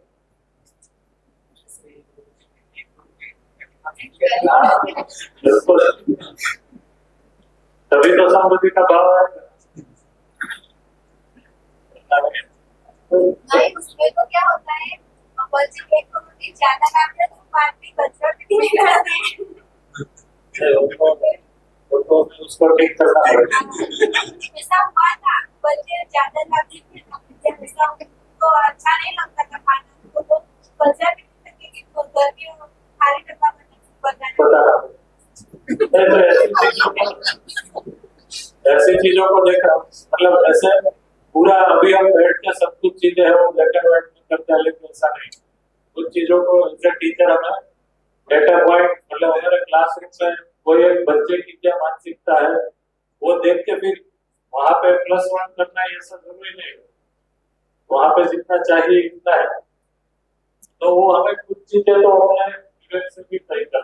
तभी तो समृद्धि का भाव है। नहीं उसमें तो क्या होता है, बच्चे एक को ज्यादा काम करते तो बाद में कचरा भी नहीं करते। उसको ठीक करना पड़ेगा। ऐसा हुआ था, बच्चे ज्यादा लाते थे जब ऐसा तो अच्छा नहीं लगता था खाना, तो वो बच्चा भी नहीं सकते कि वो घर के खाली डब्बा में बनाना। पता नहीं, तो ऐसी चीजों को देखा, मतलब ऐसे पूरा अभी हम बैठ के सब कुछ चीजें हैं वो ब्लैक एंड व्हाइट में करते हैं, लेकिन ऐसा नहीं। कुछ चीजों को ऐसे टीचर हमें डेटा पॉइंट, मतलब हमारे क्लासरूम में कोई एक बच्चे की क्या मानसिकता है वो देख के फिर वहां पे +1 करना ये सब जरूरी नहीं है, वहां पे जितना चाहिए इतना है। तो वो हमें कुछ चीजें तो हमें विवेक से भी सही कर।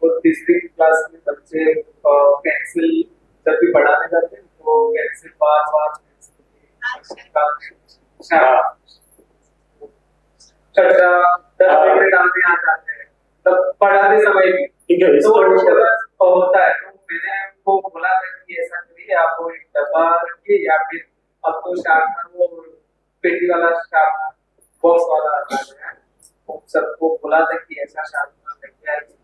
तो तीसरी क्लास में बच्चे पेंसिल जब भी पढ़ाने जाते हैं तो पेंसिल बार बार कचरा डस्टबिन डालने आ जाते हैं, तब पढ़ाते समय भी ठीक है, तो इसको डिस्टर्बेंस होता है। तो मैंने उनको बोला था कि ऐसा करिए, आप वो एक डब्बा रखिए या फिर आपको शार्पनर वो पेटी वाला शार्पनर बॉक्स वाला आता है, उन सबको बोला था कि ऐसा शार्पनर लेके आइए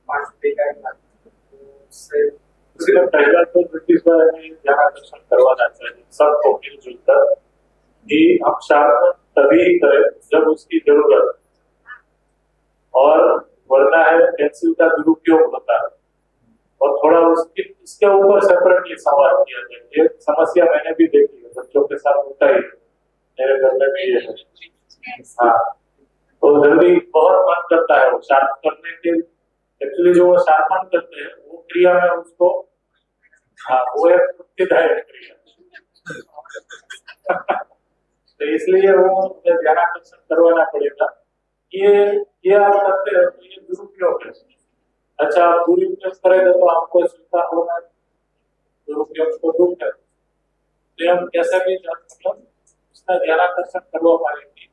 5 रुपए का ही आता है। तो उससे उसका पहला तो ब्रिटिश में ध्यान आकर्षण करवाना चाहिए सबको मिलजुल कर कि हम शार्पनर तभी करें जब उसकी जरूरत, और वरना है पेंसिल का दुरुपयोग होता है। और थोड़ा उसके इसके ऊपर सेपरेटली सवाल किया जाए, ये समस्या मैंने भी देखी है, बच्चों के साथ होता ही है, मेरे घर में भी ये है। हाँ, तो जल्दी बहुत मन करता है वो शार्प करने के, एक्चुअली जो वो शार्पन करते हैं वो क्रिया में उसको, हाँ वो एक उत्तेजक क्रिया तो इसलिए वो ध्यान आकर्षण करवाना पड़ेगा। ये आप करते हैं तो ये दुरुपयोग है। अच्छा, आप दुरुपयोग करेंगे तो आपको चिंता होगा, दुरुपयोग को दूर कर, तो हम कैसे भी मतलब उसका ध्यान आकर्षण करवा पाएंगे,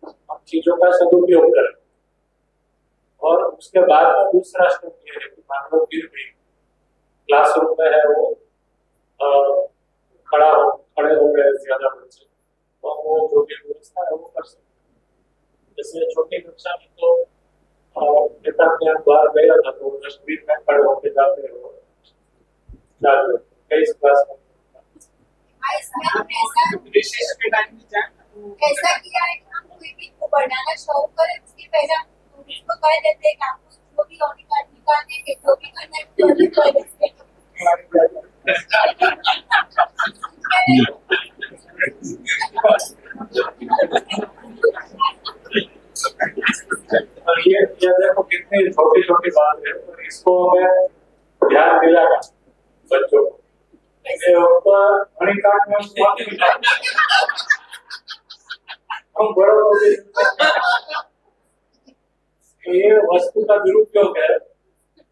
हम चीजों का सदुपयोग करें। और उसके बाद में दूसरा स्टेप ये है कि मान लो फिर भी क्लासरूम में है वो खड़े हो गए ज्यादा बच्चे, तो वो जो भी व्यवस्था है वो कर सकते। जैसे छोटी कक्षा में तो बेटा अपने बाहर गया था तो डस्टबिन में खड़े होकर जाते हो कई क्लास में ऐसा किया है कि हम कोई भी को बढ़ाना शौक करे, उसके पहले हम उसको कह देते हैं कि आपको जो भी निकालने के जो भी करना है तो भी कर देते और ये देखो कितनी छोटी छोटी बात है, और इसको हमें ध्यान दिलाना बच्चों को। हम बड़ों को भी ये वस्तु का दुरुपयोग है,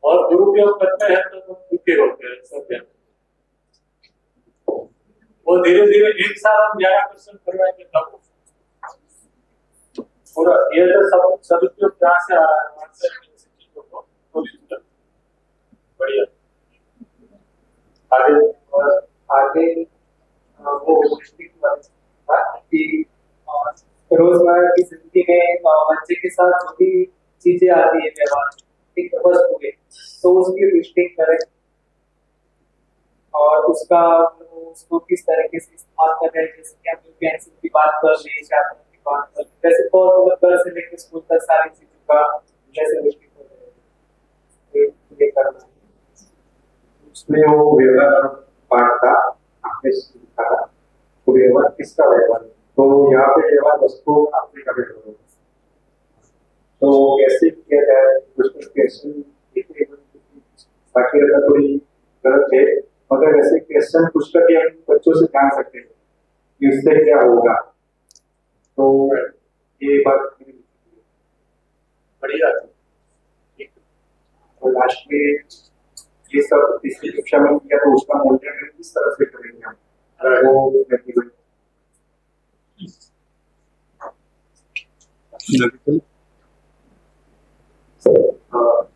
और दुरुपयोग करते हैं तो दुखी होते हैं सब। वो धीरे धीरे एक साल हम ध्यान आकर्षण करवाएंगे तब पूरा ये तो सब सदुपयोग जहाँ से आ रहा है वहां से चीजों को बढ़िया आगे। और आगे वो कि रोजमर्रा की जिंदगी में बच्चे के साथ जो भी चीजें आती है व्यवहार एक वस्तु के, तो उसकी लिस्टिंग करें और उसको किस तरीके से इस्तेमाल कर रहे हैं। जैसे कि हम पेंसिल की बात कर रहे हैं, शार्पनर की बात कर रहे हैं, वैसे बहुत घर से लेकर स्कूल तक सारी चीजों का जैसे लिस्टिंग कर रहे हैं ये करना। उसमें वो व्यवहार पाठ था, आपने सीखा था तो व्यवहार किसका व्यवहार, तो यहाँ पे व्यवहार वस्तु आपने का व्यवहार, तो कैसे किया जाए उसमें क्वेश्चन बाकी अगर कोई गलत है, मगर ऐसे क्वेश्चन पूछ करके हम बच्चों से जान सकते हैं कि उससे क्या होगा। तो ये बात बढ़िया। और लास्ट में ये सब तीसरी कक्षा में किया तो उसका मूल्यांकन किस तरह से करेंगे हम, वो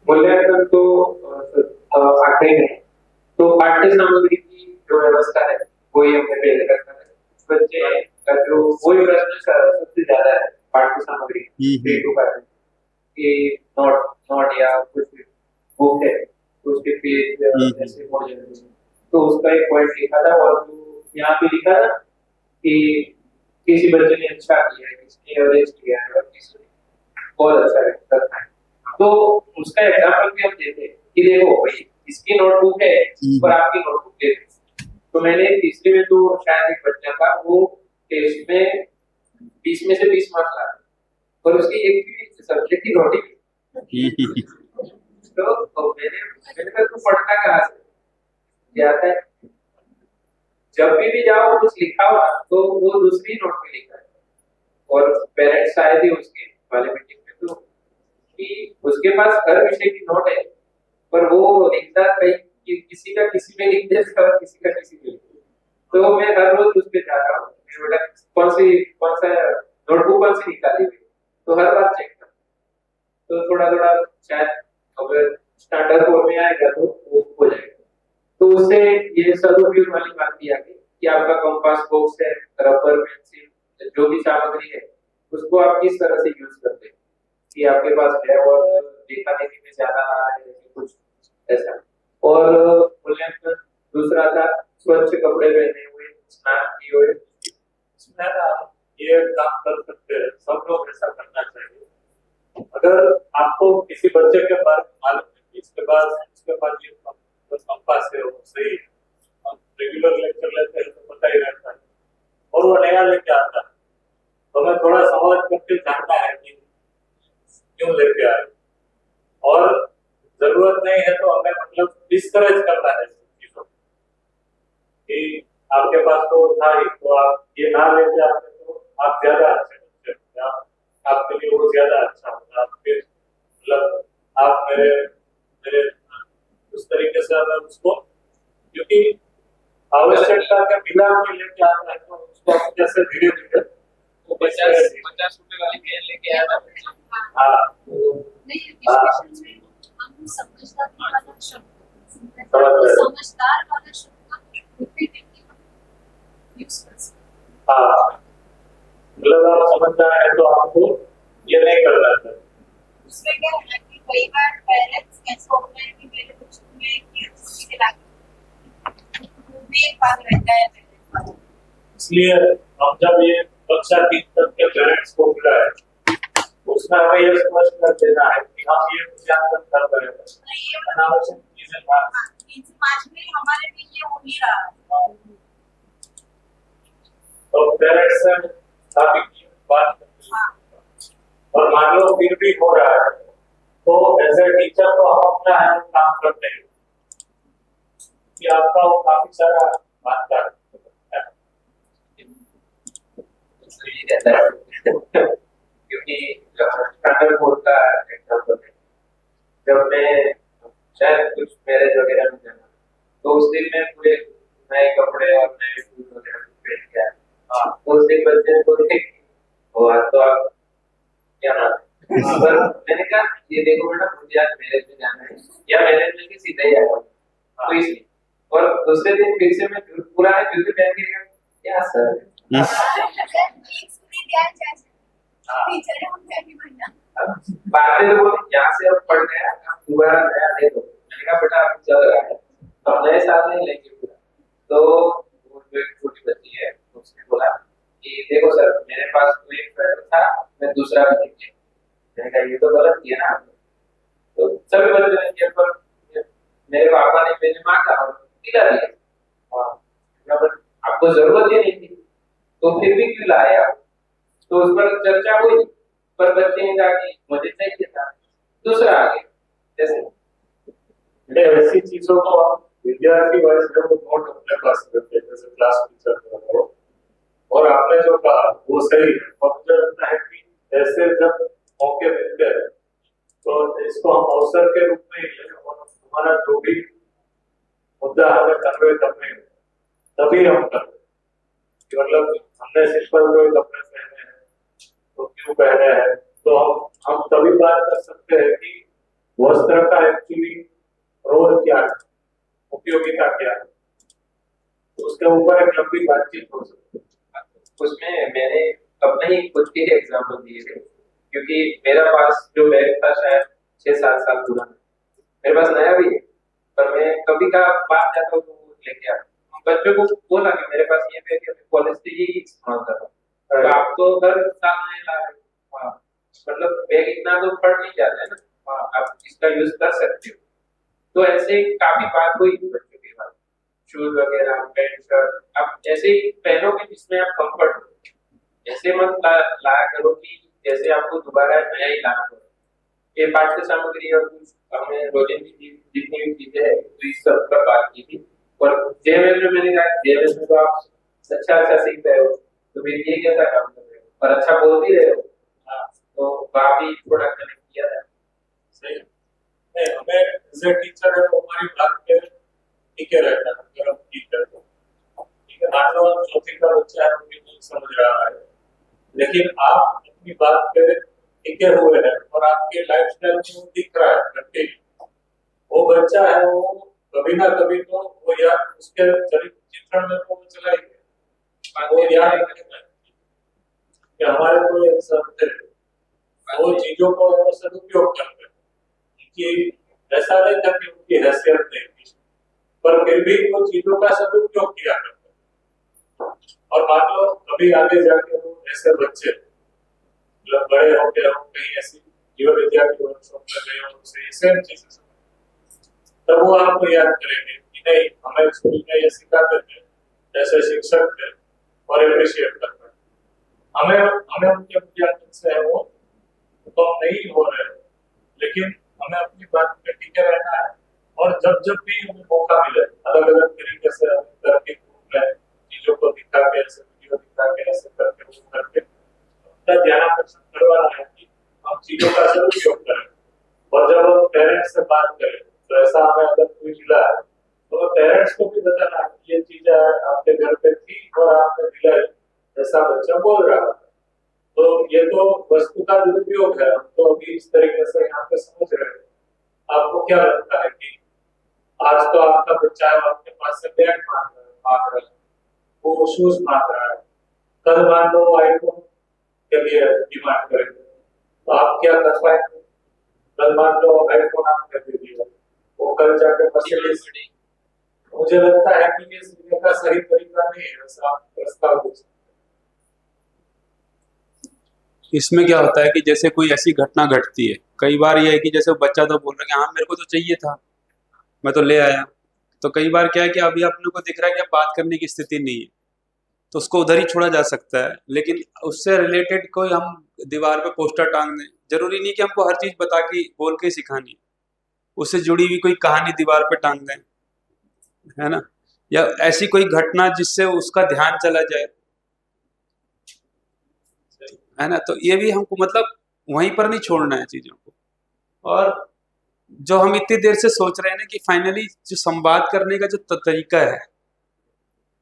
मूल्यांकन तो आखिरी में तो पाठ्य सामग्री की जो व्यवस्था है वही हमने पहले रखा है। बच्चे का जो वही प्रश्न सबसे ज्यादा है पाठ्य सामग्री कि नोट या कुछ बुक है तो उसके पेज ऐसे मुड़ जाते हैं। तो उसका एक पॉइंट लिखा था, और जो यहाँ पे लिखा था कि किसी बच्चे ने अच्छा किया है, किसी ने एवरेज किया है, और किसी ने बहुत अच्छा करता है। तो उसका एग्जाम्पल भी हम देते हैं कि देखो भाई, इसकी नोटबुक है और आपकी नोटबुक है। तो मैंने तीसरे में तो शायद एक बच्चा था, वो टेस्ट में 20 में से 20 मार्क्स लाया, और उसकी एक भी सब्जेक्ट की नोट ही तो मैंने कहा तू पढ़ता कहाँ से, क्या आता है? जब भी जाओ कुछ लिखा हो ना, तो वो दूसरी नोट पे लिखा है। और पेरेंट्स आए थे उसके वाले मीटिंग में, तो कि उसके पास हर विषय की नोट है, पर वो लिखता कहीं किसी का किसी में लिख देता और किसी का किसी में लिख देता। तो मैं हर रोज उस पे जाता हूँ, बेटा कौन सा नोटबुक कौन सी निकाली हुई, तो हर बार चेक करता। तो थोड़ा थोड़ा शायद अगर स्टैंडर्ड फॉर्म में आएगा तो वो हो जाएगा। तो उससे ये सदुपयोग वाली बात भी आ गई कि आपका कंपास बॉक्स है, रबर, पेंसिल, जो भी सामग्री है, उसको आप किस तरह से यूज करते हैं, कि आपके पास है और देखा देखी में ज्यादा आ रहा है कुछ ऐसा। और मूल्यांकन दूसरा था स्वच्छ कपड़े पहने हुए, स्नान किए हुए। इसमें ना ये काम कर सकते हैं, सब लोग ऐसा करना चाहिए। अगर आपको किसी बच्चे के बारे में मालूम है कि इसके पास ये कंपास है, वो सही है, रेगुलर लेक्चर लेते हैं तो पता ही रहता है, और वो नया लेके आता है, तो हमें थोड़ा समझ करके जानना है कि क्यों लेके आए, और जरूरत नहीं है तो हमें मतलब डिस्करेज करना है चीजों कि आपके पास तो था ही, तो आप ये ना लेके आते तो आप ज्यादा अच्छे बच्चे होते, आपके लिए वो ज्यादा अच्छा होता, फिर मतलब आप मेरे उस तरीके से अगर उसको, क्योंकि आवश्यकता के बिना कोई लेके आता है तो उसको जैसे धीरे धीरे वो 50 रुपए वाली पेन लेके आया था। हाँ नहीं, डिस्कशन में हम समझदार वाला शब्द, समझदार वाला शब्द रिपीटेडली यूज कर सकते। हाँ, मतलब आप समझदार है तो आपको ये नहीं करना है। उसमें क्या है कि कई बार पेरेंट्स ऐसा होता है कि मेरे बच्चों में ये चीजें लाके वो भी एक बात रहता है parents का। इसलिए हम जब ये कक्षा 3 तक के पेरेंट्स को मिला है, उसमें हमें ये स्पष्ट कर देना है कि हम ये मूल्यांकन कर रहे हैं, अनावश्यक चीजें ना। 3 से 5 में हमारे में ये हो नहीं रहा है। तो पेरेंट्स से काफी बात करते हैं, और मान लो फिर भी हो रहा है तो एज ए टीचर तो हम अपना है काम करते हैं कि आपका वो काफी सारा मानता है। रहता है क्योंकि स्टैंडर्ड बोर्ड का एग्जाम्पल है, जब मैं शायद कुछ मैरिज वगैरह में जाना, तो उस दिन मैं पूरे नए कपड़े और नए शूज वगैरह पहन के आया। तो उस दिन बच्चे को देख, वो आज तो आप क्या नाम है, पर मैंने कहा ये देखो बेटा, मुझे आज मैरिज में जाना है, या मैरिज में सीधा ही आया तो इसलिए। और दूसरे दिन फिर से मैं पूरा है फिर से पहन के गया, क्या सर टीचर हम क्या ही बनना। बाद में वो यहाँ से अब पढ़ गया, दोबारा नया ले लो। मैंने कहा बेटा आप चल रहा है तो नए साल नहीं लेंगे पूरा। तो वो जो एक छोटी बच्ची है उसने बोला कि देखो सर, मेरे पास तो एक फ्रेंड था, मैं दूसरा भी देख लिया। मैंने कहा ये तो गलत किया ना। तो सभी बच्चों ने किया, पर मेरे पापा ने मेरी माँ का दिला दिया, और आपको जरूरत ही नहीं थी तो फिर भी क्यों लाए आप। तो उस पर चर्चा हुई, पर बच्चे ने कहा कि मुझे चाहिए था, दूसरा आ गया। जैसे ऐसी चीजों को हम विद्यार्थी वर्ष में नोट अपने पास रखते हैं, जैसे क्लास टीचर को, और आपने जो कहा वो सही है। और मुझे लगता है कि ऐसे जब मौके मिलते हैं तो इसको हम अवसर के रूप में ही लें, और हमारा जो भी मुद्दा हमें कन्वे करने हैं तभी हम करें। मतलब हमने सिंपल कोई कपड़े पहने हैं तो क्यों पहने हैं, तो हम तभी बात कर सकते हैं कि वस्त्र का एक्चुअली रोल क्या है, उपयोगिता क्या है, तो उसके ऊपर एक लंबी बातचीत हो सकती है। उसमें मैंने अपने ही खुद के एग्जाम्पल दिए थे, क्योंकि मेरा पास जो बैग था शायद 6-7 साल पुराना, मेरे पास नया भी है, पर मैं कभी का बात जाता हूँ तो वो लेके आता हूँ। बच्चों को बोला कि मेरे पास ये बैग है, मैं कॉलेज से यही इस्तेमाल कर रहा हूँ। और आप तो हर साल नए ला रहे हो। हाँ, मतलब बैग इतना तो फट नहीं जाता है ना। हाँ, आप इसका यूज कर सकते हो। तो ऐसे काफी बात हुई बच्चों के बाद, शूज वगैरह, पैंट शर्ट आप ऐसे ही पहनोगे जिसमें आप कंफर्ट हो। ऐसे मत लाया करो कि जैसे आपको दोबारा नया ही लाना पड़े। ये पाठ्य सामग्री और कुछ हमने रोजिंदी की जितनी भी चीजें हैं तो इस सब पर बात की थी। और जेएमएस में मैंने कहा जेएमएस में तो आप अच्छा सीख रहे हो, तो फिर ये कैसा काम कर रहे हो और अच्छा बोल भी रहे हो। हाँ, तो काफी थोड़ा कनेक्ट किया था। सही है। नहीं, हमें एज ए टीचर है तो हमारी बात पे ठीक है रहता है, अगर हम टीचर तो ठीक है। मान लो चौथी का बच्चा है, वो नहीं समझ रहा है, लेकिन आप अपनी बात पे टिके हुए हैं और आपके लाइफस्टाइल में वो दिख रहा है करके, वो बच्चा है वो कभी ना कभी तो वो यार उसके चरित्र चित्रण में तो वो चला ही गया, वो याद रखेगा कि हमारे को ये सब थे, वो चीजों को सदुपयोग करते हैं कि ऐसा नहीं था कि उनकी हैसियत नहीं थी, पर फिर भी वो चीजों का सदुपयोग किया करते हैं। और मान लो कभी आगे जाके वो ऐसे बच्चे मतलब बड़े हो गए हो, कहीं ऐसी जीवन विद्यार्थी वर्कशॉप में गए हो, उसे सेम चीजें तब वो आपको याद करेंगे कि नहीं हमें स्कूल में ये सिखाते थे, ऐसे शिक्षक थे और अप्रिशिएट करते हैं। हमें उनके मूल्यांकन से है वो तो हम नहीं हो रहे, लेकिन हमें अपनी बात पे टिके रहना है। और जब जब भी हमें मौका मिले अलग अलग तरीके से करके चीजों को दिखा के, ऐसे वीडियो दिखा के, ऐसे करके वो करके अपना ध्यान आकर्षण करवाना है कि हम चीजों का सदुपयोग करें। और जब हम पेरेंट्स से बात करें तो ऐसा हमें अगर कोई मिला है तो पेरेंट्स को भी बताना है ये चीज आपके घर पे थी और आपने दिलाई, ऐसा बच्चा बोल रहा है। तो ये तो वस्तु का दुरुपयोग है, तो अभी इस तरीके से यहाँ पे समझ रहे हैं। आपको क्या लगता है कि आज तो आपका बच्चा है, आपके पास से बैग मांग रहा है, वो शूज मांग रहा है, कल मान लो आईफोन के लिए डिमांड करेंगे तो आप क्या कर पाएंगे? कल मान लो आईफोन आपने दे दिया, वो कल जाकर मर्सिडीज। मुझे लगता है कि ये सीखने का सही तरीका नहीं है, ऐसा प्रस्ताव हो सकता है। इसमें क्या होता है कि जैसे कोई ऐसी घटना घटती है, कई बार ये है कि जैसे बच्चा तो बोल रहा है कि हाँ मेरे को तो चाहिए था, मैं तो ले आया। तो कई बार क्या है कि अभी अपने को दिख रहा है कि अब बात करने की स्थिति नहीं है, तो उसको उधर ही छोड़ा जा सकता है। लेकिन उससे रिलेटेड कोई हम दीवार पे पोस्टर टांग दें, जरूरी नहीं कि हमको हर चीज बता के बोल के सिखानी, उससे जुड़ी हुई कोई कहानी दीवार पे टांग दें, है ना, या ऐसी कोई घटना जिससे उसका ध्यान चला जाए, है ना। तो ये भी हमको मतलब वहीं पर नहीं छोड़ना है चीजों को। और जो हम इतनी देर से सोच रहे हैं ना कि फाइनली जो संवाद करने का जो तरीका है,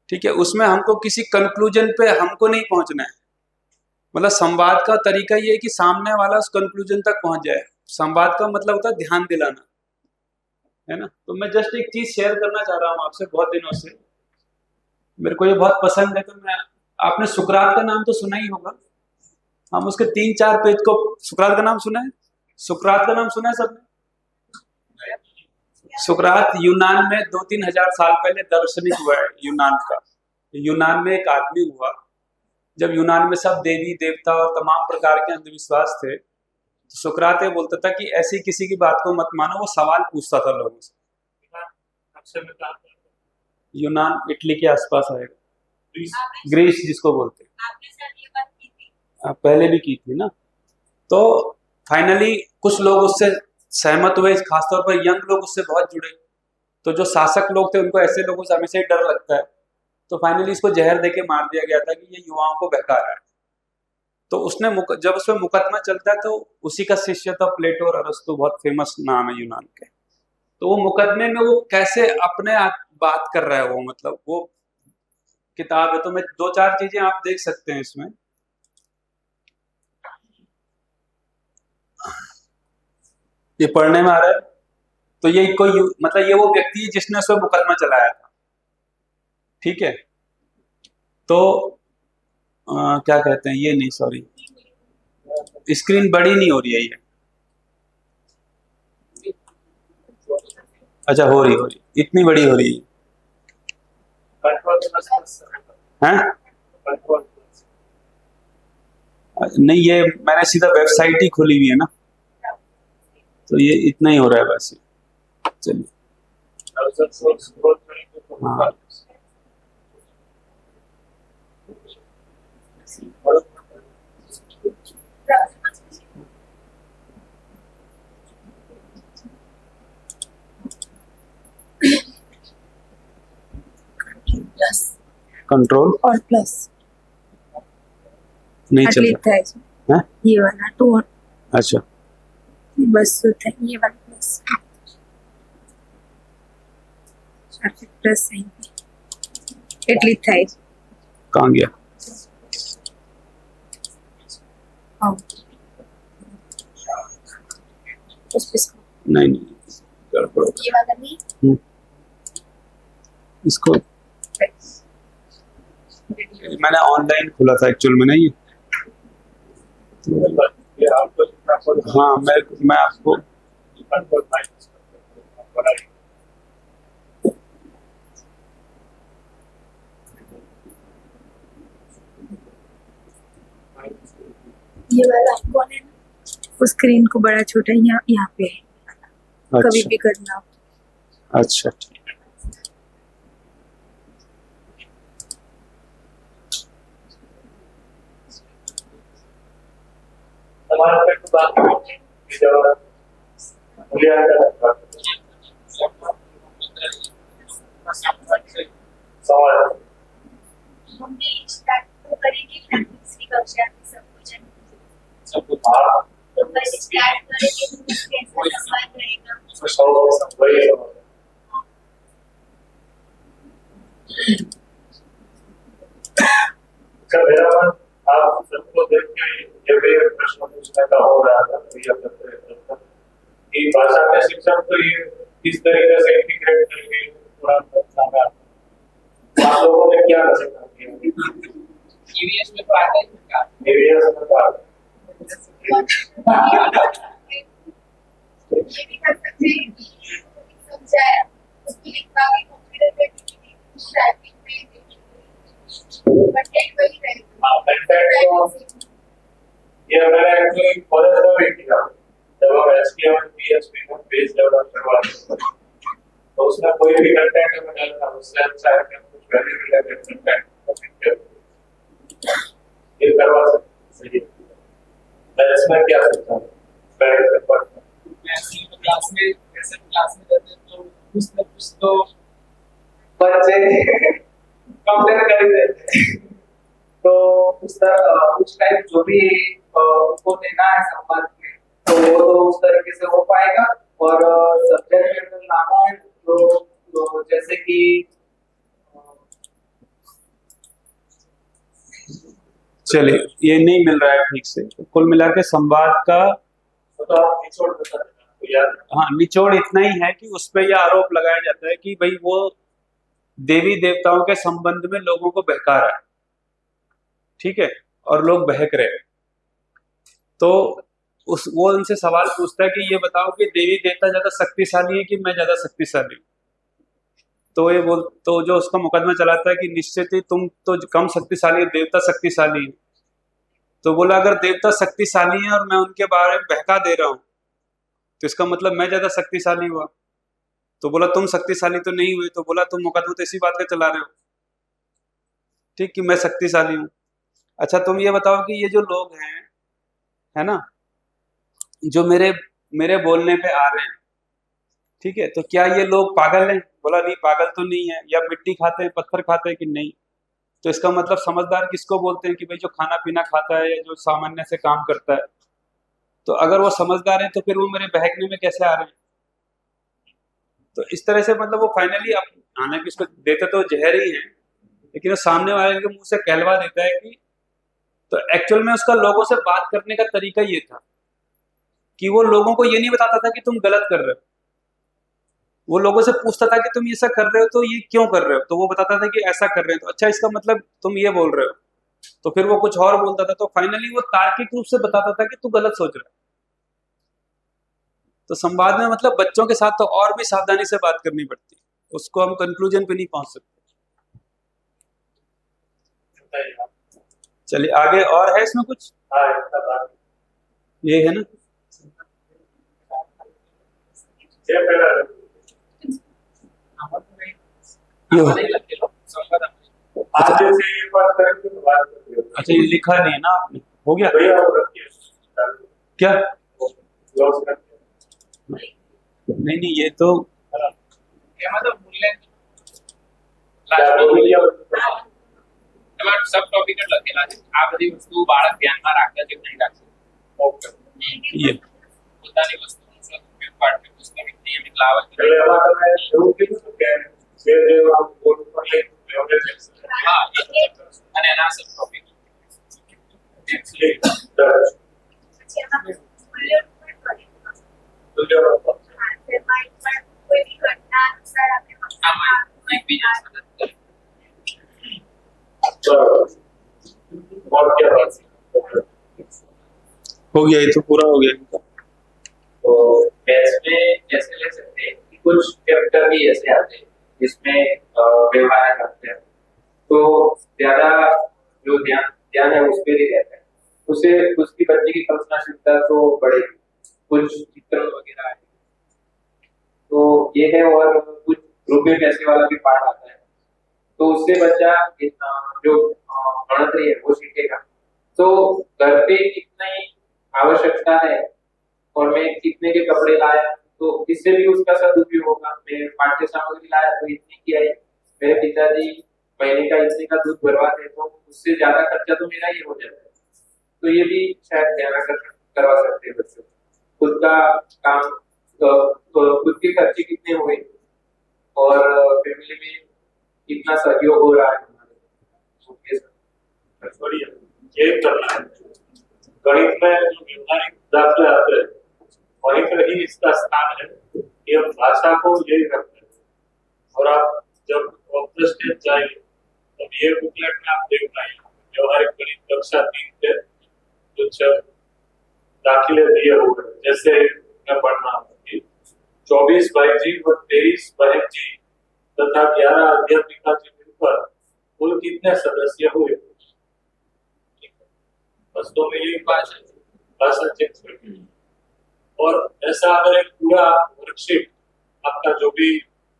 ठीक है, उसमें हमको किसी कंक्लूजन पे हमको नहीं पहुंचना है। मतलब संवाद का तरीका ये है कि सामने वाला उस कंक्लूजन तक पहुंच जाए। संवाद का मतलब होता है ध्यान दिलाना, है ना। तो मैं जस्ट एक चीज शेयर करना चाह रहा हूँ आपसे, बहुत दिनों से मेरे को ये बहुत पसंद है। तो मैं, आपने सुकरात का नाम तो सुना ही होगा, हम उसके 3-4 पेज को, सुकरात का नाम सुना है? सुकरात का नाम सुना है सबने? सुकरात यूनान में 2-3 हजार साल पहले दार्शनिक हुआ है यूनान का। यूनान में एक आदमी हुआ, जब यूनान में सब देवी देवता और तमाम प्रकार के अंधविश्वास थे, तो सुकरात ये बोलता था कि ऐसी किसी की बात को मत मानो। वो सवाल पूछता था लोगों से। यूनान इटली के आसपास आएगा, ग्रीस जिसको बोलते हैं। आपके साथ ये बात की थी? पहले भी की थी ना। तो फाइनली कुछ लोग उससे सहमत हुए, खासतौर पर यंग लोग उससे बहुत जुड़े। तो जो शासक लोग थे उनको ऐसे लोगों से हमेशा ही डर लगता है, तो फाइनली इसको जहर देके मार दिया गया था कि ये युवाओं को बहका रहा है। तो उसने जब उस पर मुकदमा चलता है, तो उसी का शिष्य था प्लेटो और अरस्तु, बहुत फेमस नाम है यूनान के। तो वो मुकदमे में वो कैसे अपने आप बात कर रहा है, वो मतलब वो किताब है। तो मैं 2-4 चीजें आप देख सकते हैं इसमें। ये पढ़ने में आ रहा है। तो ये कोई मतलब ये वो व्यक्ति है जिसने उस पर मुकदमा चलाया था, ठीक है। तो क्या कहते हैं, ये नहीं, सॉरी स्क्रीन बड़ी नहीं हो रही है ये। अच्छा, हो रही, इतनी बड़ी हो रही कंट्रोल प्लस है हैं? कंट्रोल नहीं, ये मैंने सीधा वेबसाइट ही खोली हुई है ना, तो ये इतना ही हो रहा है बस। चलिए, ब्राउज़र से स्क्रॉल करेंगे तो हाँ। प्लस कंट्रोल और प्लस नहीं चल लिखता है रहा है। ये वाला टू अच्छा, बस होता है ये वाला प्लस प्लस साइन एटली था कहाँ गया? नहीं, गड़बड़ हो ये वाला नहीं गया। इसको मैंने ऑनलाइन खोला था एक्चुअल में, नहीं। ये आपको हाँ, मैं आपको कंट्रोल माइनस बनाइए। ये वाला कौन है ना स्क्रीन को बड़ा छोटा यहाँ पे है, कभी अच्छा भी करना हो। अच्छा, ठीक। हमारा तक तो बात करेंगे जब मूल्यांकन का सवाल हमने स्टार्ट तो करेंगे ना तीसरी कक्षा में सब कुछ सब कुछ बात तो बस स्टार्ट करेंगे तो कैसा सवाल रहेगा सब वही अच्छा, मेरा मन आप सबको देख के ये भी एक प्रश्न पूछने का हो रहा था भैया कि भाषा के शिक्षक तो ये किस तरीके से इंटीग्रेट करके थोड़ा सामने आता है। आप लोगों ने क्या रचना किया? ईवीएस में तो आता है क्या? ईवीएस में तो आता है। ये भी कर सकते हैं कि समझाया उसकी लिखा भी कॉम्प्यूटर पे टाइपिंग में कंटेंट वही रहेगा। हाँ, कंटेंट ये मैंने एक्चुअली कॉलेज में भी किया जब हम एचटीएम और पीएचपी में पेज डेवलप करवा रहे थे, तो उसमें कोई भी कंटेंट हमें डालना उससे अच्छा है कि कुछ वैल्यू रिलेटेड कंटेंट ये करवा सकते हैं। मैं इसमें क्या सकता हूँ पहले से पढ़ना क्लास में जैसे क्लास में जाते हैं तो कुछ न कुछ तो बच्चे कंपेयर कर ही देते हैं। तो उस तरह कुछ टाइप जो भी उनको देना है संवाद में तो वो तो उस तरीके से हो पाएगा। और सब्जेक्ट मैटर लाना है तो जैसे कि चलिए, ये नहीं मिल रहा है ठीक से, तो कुल मिला के संवाद का तो आप निचोड़ बता देना तो यार हाँ, निचोड़ इतना ही है कि उस पे यह आरोप लगाया जाता है कि भाई वो देवी देवताओं के संबंध में लोगों को बहका रहा है, ठीक है, और लोग बहक रहे हैं। तो वो उनसे सवाल पूछता है कि ये बताओ कि देवी देवता ज्यादा शक्तिशाली है कि मैं ज्यादा शक्तिशाली हूँ? तो जो उसका मुकदमा चलाता है कि निश्चित ही तुम तो कम शक्तिशाली है, देवता शक्तिशाली है। तो बोला अगर देवता शक्तिशाली है और मैं उनके बारे में बहका दे रहा हूँ तो इसका मतलब मैं ज्यादा शक्तिशाली हुआ। तो बोला तुम शक्तिशाली तो नहीं हुए। तो बोला तुम मुकदमा तो इसी बात का चला रहे हो, ठीक, कि मैं शक्तिशाली हूँ। अच्छा, तुम ये बताओ कि ये जो लोग हैं, है ना, जो मेरे बोलने पे आ रहे हैं, ठीक है, तो क्या ये लोग पागल हैं? बोला नहीं, पागल तो नहीं है। या मिट्टी खाते हैं, पत्थर खाते हैं कि नहीं? तो इसका मतलब समझदार किसको बोलते हैं? कि भाई जो खाना पीना खाता है या जो सामान्य से काम करता है। तो अगर वो समझदार है तो फिर वो मेरे बहकने में कैसे आ रहे हैं? तो इस तरह से मतलब वो फाइनली, अब हालांकि उसको देते तो जहर ही है, लेकिन वो सामने वाले के मुंह से कहलवा देता है कि, तो एक्चुअल में उसका लोगों से बात करने का तरीका ये था कि वो लोगों को ये नहीं बताता था कि तुम गलत कर रहे हो। वो लोगों से पूछता था कि तुम ये ऐसा कर रहे हो तो ये क्यों कर रहे हो? तो वो बताता था कि ऐसा कर रहे हो। तो अच्छा, इसका मतलब तुम ये बोल रहे हो। तो फिर वो कुछ और बोलता था। तो फाइनली वो तार्किक रूप से बताता था कि तू गलत सोच रहा है। तो संवाद में मतलब बच्चों के साथ तो और भी सावधानी से बात करनी पड़ती है, उसको हम कंक्लूजन पे नहीं पहुंच सकते। चलिए आगे, और है इसमें कुछ? ये है ना, ये हो। अच्छा, ये लिखा नहीं है ना आपने, हो गया क्या? नहीं नहीं, ये तो सब टॉपिक લખેલા છે આ બધી વસ્તુ બાળક ધ્યાનમાં રાખે છે કે નહીં રાખે ये પોતાની વસ્તુનો ઉપયોગ પાઠ્યપુસ્તક નિયમિત લાવવા હા અને એના સબ ટોપિક પછી એમાં મૂલ્ય પણ કરે હા તે માઇન્ડ પણ કોઈ બી ઘટના અનુસાર આપણે એકબીજા મદદ કરે और क्या बात हो गया, ये तो पूरा हो गया इनका। तो मैथ्स में कैसे ले सकते हैं कि कुछ चैप्टर भी ऐसे आते हैं जिसमें व्यवहार करते हैं, तो ज्यादा जो ध्यान है उस पर ही रहता है, उससे उसकी बच्चे की कल्पनाशीलता तो बढ़ेगी, कुछ चित्र वगैरह है तो ये है। और कुछ ग्रुप में पैसे वाला भी पार्ट आता है, तो उससे बच्चा जो गणतरी है वो सीखेगा। तो घर पे कितनी आवश्यकता है और मैं कितने के कपड़े लाया, तो इससे भी उसका सदुपयोग होगा। मैं पाठ्य सामग्री लाया तो इतनी की आई, मेरे पिताजी महीने का इतने का दूध भरवाते तो उससे ज्यादा खर्चा तो मेरा ही हो जाता है। तो ये भी शायद ध्यान करवा सकते हैं बच्चों। खुद का काम तो खुद के खर्चे कितने हुए और फैमिली में कितना सहयोग हो रहा है बढ़िया, ये करना है। गणित में जो व्यवहारिक दाखले आते हैं वहीं पर ही इसका स्थान है कि हम भाषा को यही रखते हैं। और आप जब ऑफिस स्टेज जाइए तब ये बुकलेट में आप देख पाएंगे व्यवहारिक गणित कक्षा 3 के कुछ दाखिले दिए हुए हैं। जैसे मैं पढ़ रहा हूँ कि 24 भाई जी व 23 बहन जी तथा 11 अध्यापिका जी मिलकर कुल कितने सदस्य हुए। बस्तों में ये भाषा चेंज करके, और ऐसा अगर एक पूरा वर्कशीट आपका जो भी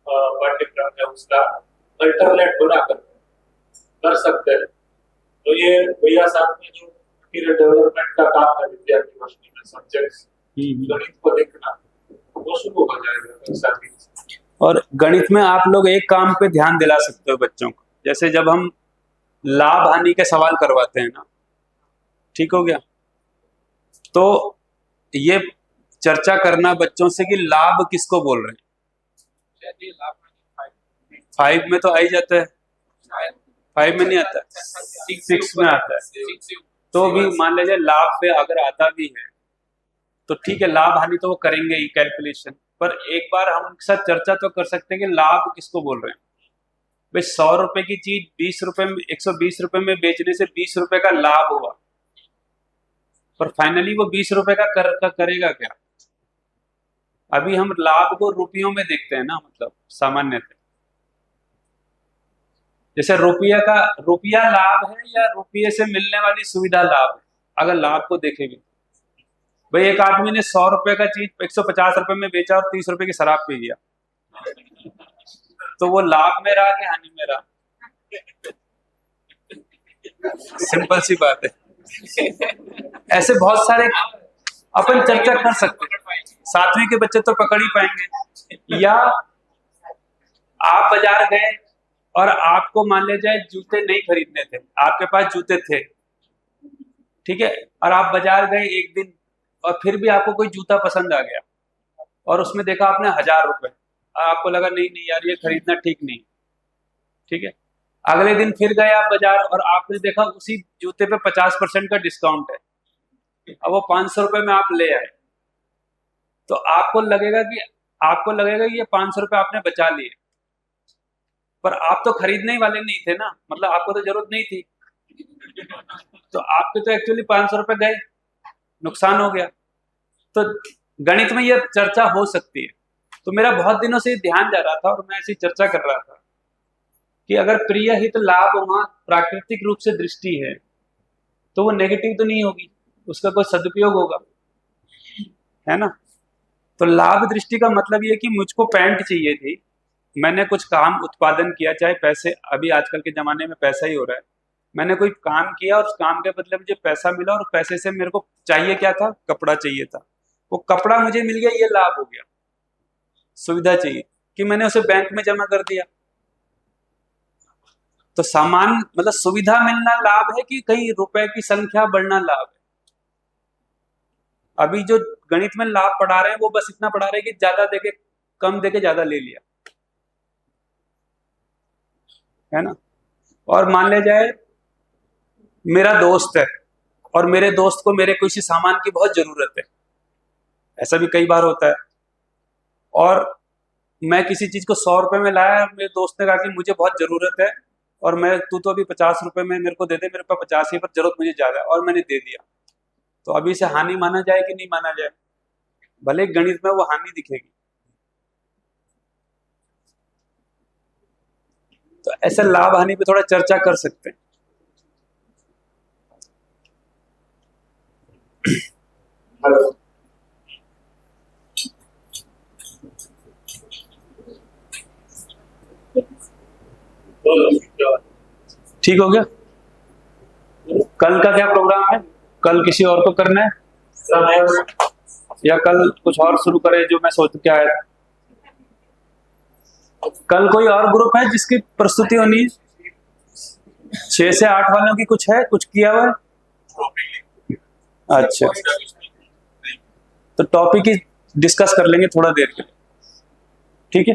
पाठ्यक्रम है उसका अल्टरनेट बना कर सकते हैं, तो ये भैया साथ में जो मटेरियल डेवलपमेंट का काम है विद्यार्थी वर्षनी में सब्जेक्ट्स गणित को देखना वो शुरू हो जाएगा कक्षा 3 से। और गणित में आप लोग एक काम पे ध्यान दिला सकते हो बच्चों को, जैसे जब हम लाभ हानि के सवाल करवाते हैं ना, ठीक हो गया, तो ये चर्चा करना बच्चों से कि लाभ किसको बोल रहे हैं। 5 में तो आ ही जाता है, 5 में नहीं आता, 6 में आता है। तो भी मान लीजिए लाभ पे अगर आता भी है तो ठीक है, लाभ हानि तो वो करेंगे ही कैलकुलेशन, पर एक बार हम उनके साथ चर्चा तो कर सकते हैं कि लाभ किसको बोल रहे हैं। भाई 100 रुपए की चीज 20 रुपए में 120 रुपए में बेचने से 20 रुपए का लाभ हुआ, पर फाइनली वो 20 रुपए का करेगा क्या। अभी हम लाभ को रुपयों में देखते हैं ना, मतलब सामान्यतः जैसे रुपया लाभ है या रुपये से मिलने वाली सुविधा लाभ है। अगर लाभ को देखेंगे भाई एक आदमी ने 100 रुपए का चीज 150 रुपए में बेचा और 30 रुपए की शराब पी लिया, तो वो लाभ में रहा कि हानि में रहा। सिंपल सी बात है। ऐसे बहुत सारे अपन चर्चा कर सकते हैं। 7वीं के बच्चे तो पकड़ ही पाएंगे। या आप बाजार गए और आपको मान ले जाए जूते नहीं खरीदने थे, आपके पास जूते थे, ठीक है, और आप बाजार गए एक दिन और फिर भी आपको कोई जूता पसंद आ गया और उसमें देखा आपने 1000 रुपए, आपको लगा नहीं नहीं यार ये खरीदना ठीक नहीं, ठीक है। अगले दिन फिर गए आप बाजार और आपने देखा उसी जूते पे 50% का डिस्काउंट है, अब वो 500 रुपए में आप ले आए, तो आपको लगेगा कि ये 500 रुपए आपने बचा लिए, पर आप तो खरीदने ही वाले नहीं थे ना, मतलब आपको तो जरूरत नहीं थी, तो आपके तो एक्चुअली 500 रुपए गए, नुकसान हो गया। तो गणित में ये चर्चा हो सकती है। तो मेरा बहुत दिनों से ध्यान जा रहा था और मैं ऐसी चर्चा कर रहा था कि अगर प्रिय हित लाभ वहां प्राकृतिक रूप से दृष्टि है तो वो नेगेटिव तो नहीं होगी, उसका कोई सदुपयोग होगा, है ना। तो लाभ दृष्टि का मतलब ये कि मुझको पैंट चाहिए थी, मैंने कुछ काम उत्पादन किया, चाहे पैसे, अभी आजकल के जमाने में पैसा ही हो रहा है, मैंने कोई काम किया और उस काम के बदले मुझे पैसा मिला और पैसे से मेरे को चाहिए क्या था, कपड़ा चाहिए था, वो कपड़ा मुझे मिल गया, ये लाभ हो गया। सुविधा चाहिए कि मैंने उसे बैंक में जमा कर दिया, तो सामान मतलब सुविधा मिलना लाभ है कि कहीं रुपए की संख्या बढ़ना लाभ है। अभी जो गणित में लाभ पढ़ा रहे हैं वो बस इतना पढ़ा रहे हैं कि ज्यादा देके कम देके ज्यादा ले लिया, है ना। और मान ले जाए मेरा दोस्त है और मेरे दोस्त को मेरे किसी सामान की बहुत जरूरत है, ऐसा भी कई बार होता है, और मैं किसी चीज को 100 रुपए में लाया और मेरे दोस्त ने कहा कि मुझे बहुत जरूरत है और मैं तू तो अभी 50 रुपए में मेरे को दे दे, मेरे पास 50 ही पर जरूरत मुझे ज्यादा है, और मैंने दे दिया, तो अभी इसे हानि माना जाए कि नहीं माना जाए? भले गणित में वो हानि दिखेगी। तो ऐसे लाभ हानि पे थोड़ा चर्चा कर सकते हैं। हेलो, ठीक हो गया। कल का क्या प्रोग्राम है? कल किसी और को करना है या कल कुछ और शुरू करें जो मैं सोच के आया था? कल कोई और ग्रुप है जिसकी प्रस्तुति होनी है? 6 से 8 वालों की कुछ है, कुछ किया हुआ है? अच्छा, तो टॉपिक ही डिस्कस कर लेंगे थोड़ा देर के लिए, ठीक है।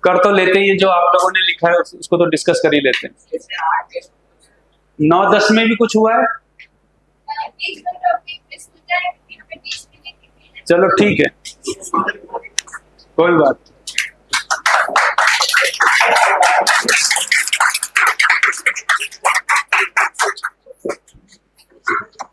कर तो लेते हैं, जो आप लोगों ने लिखा है उसको तो डिस्कस कर ही लेते हैं। 9-10 में भी कुछ हुआ है? चलो ठीक है, कोई बात।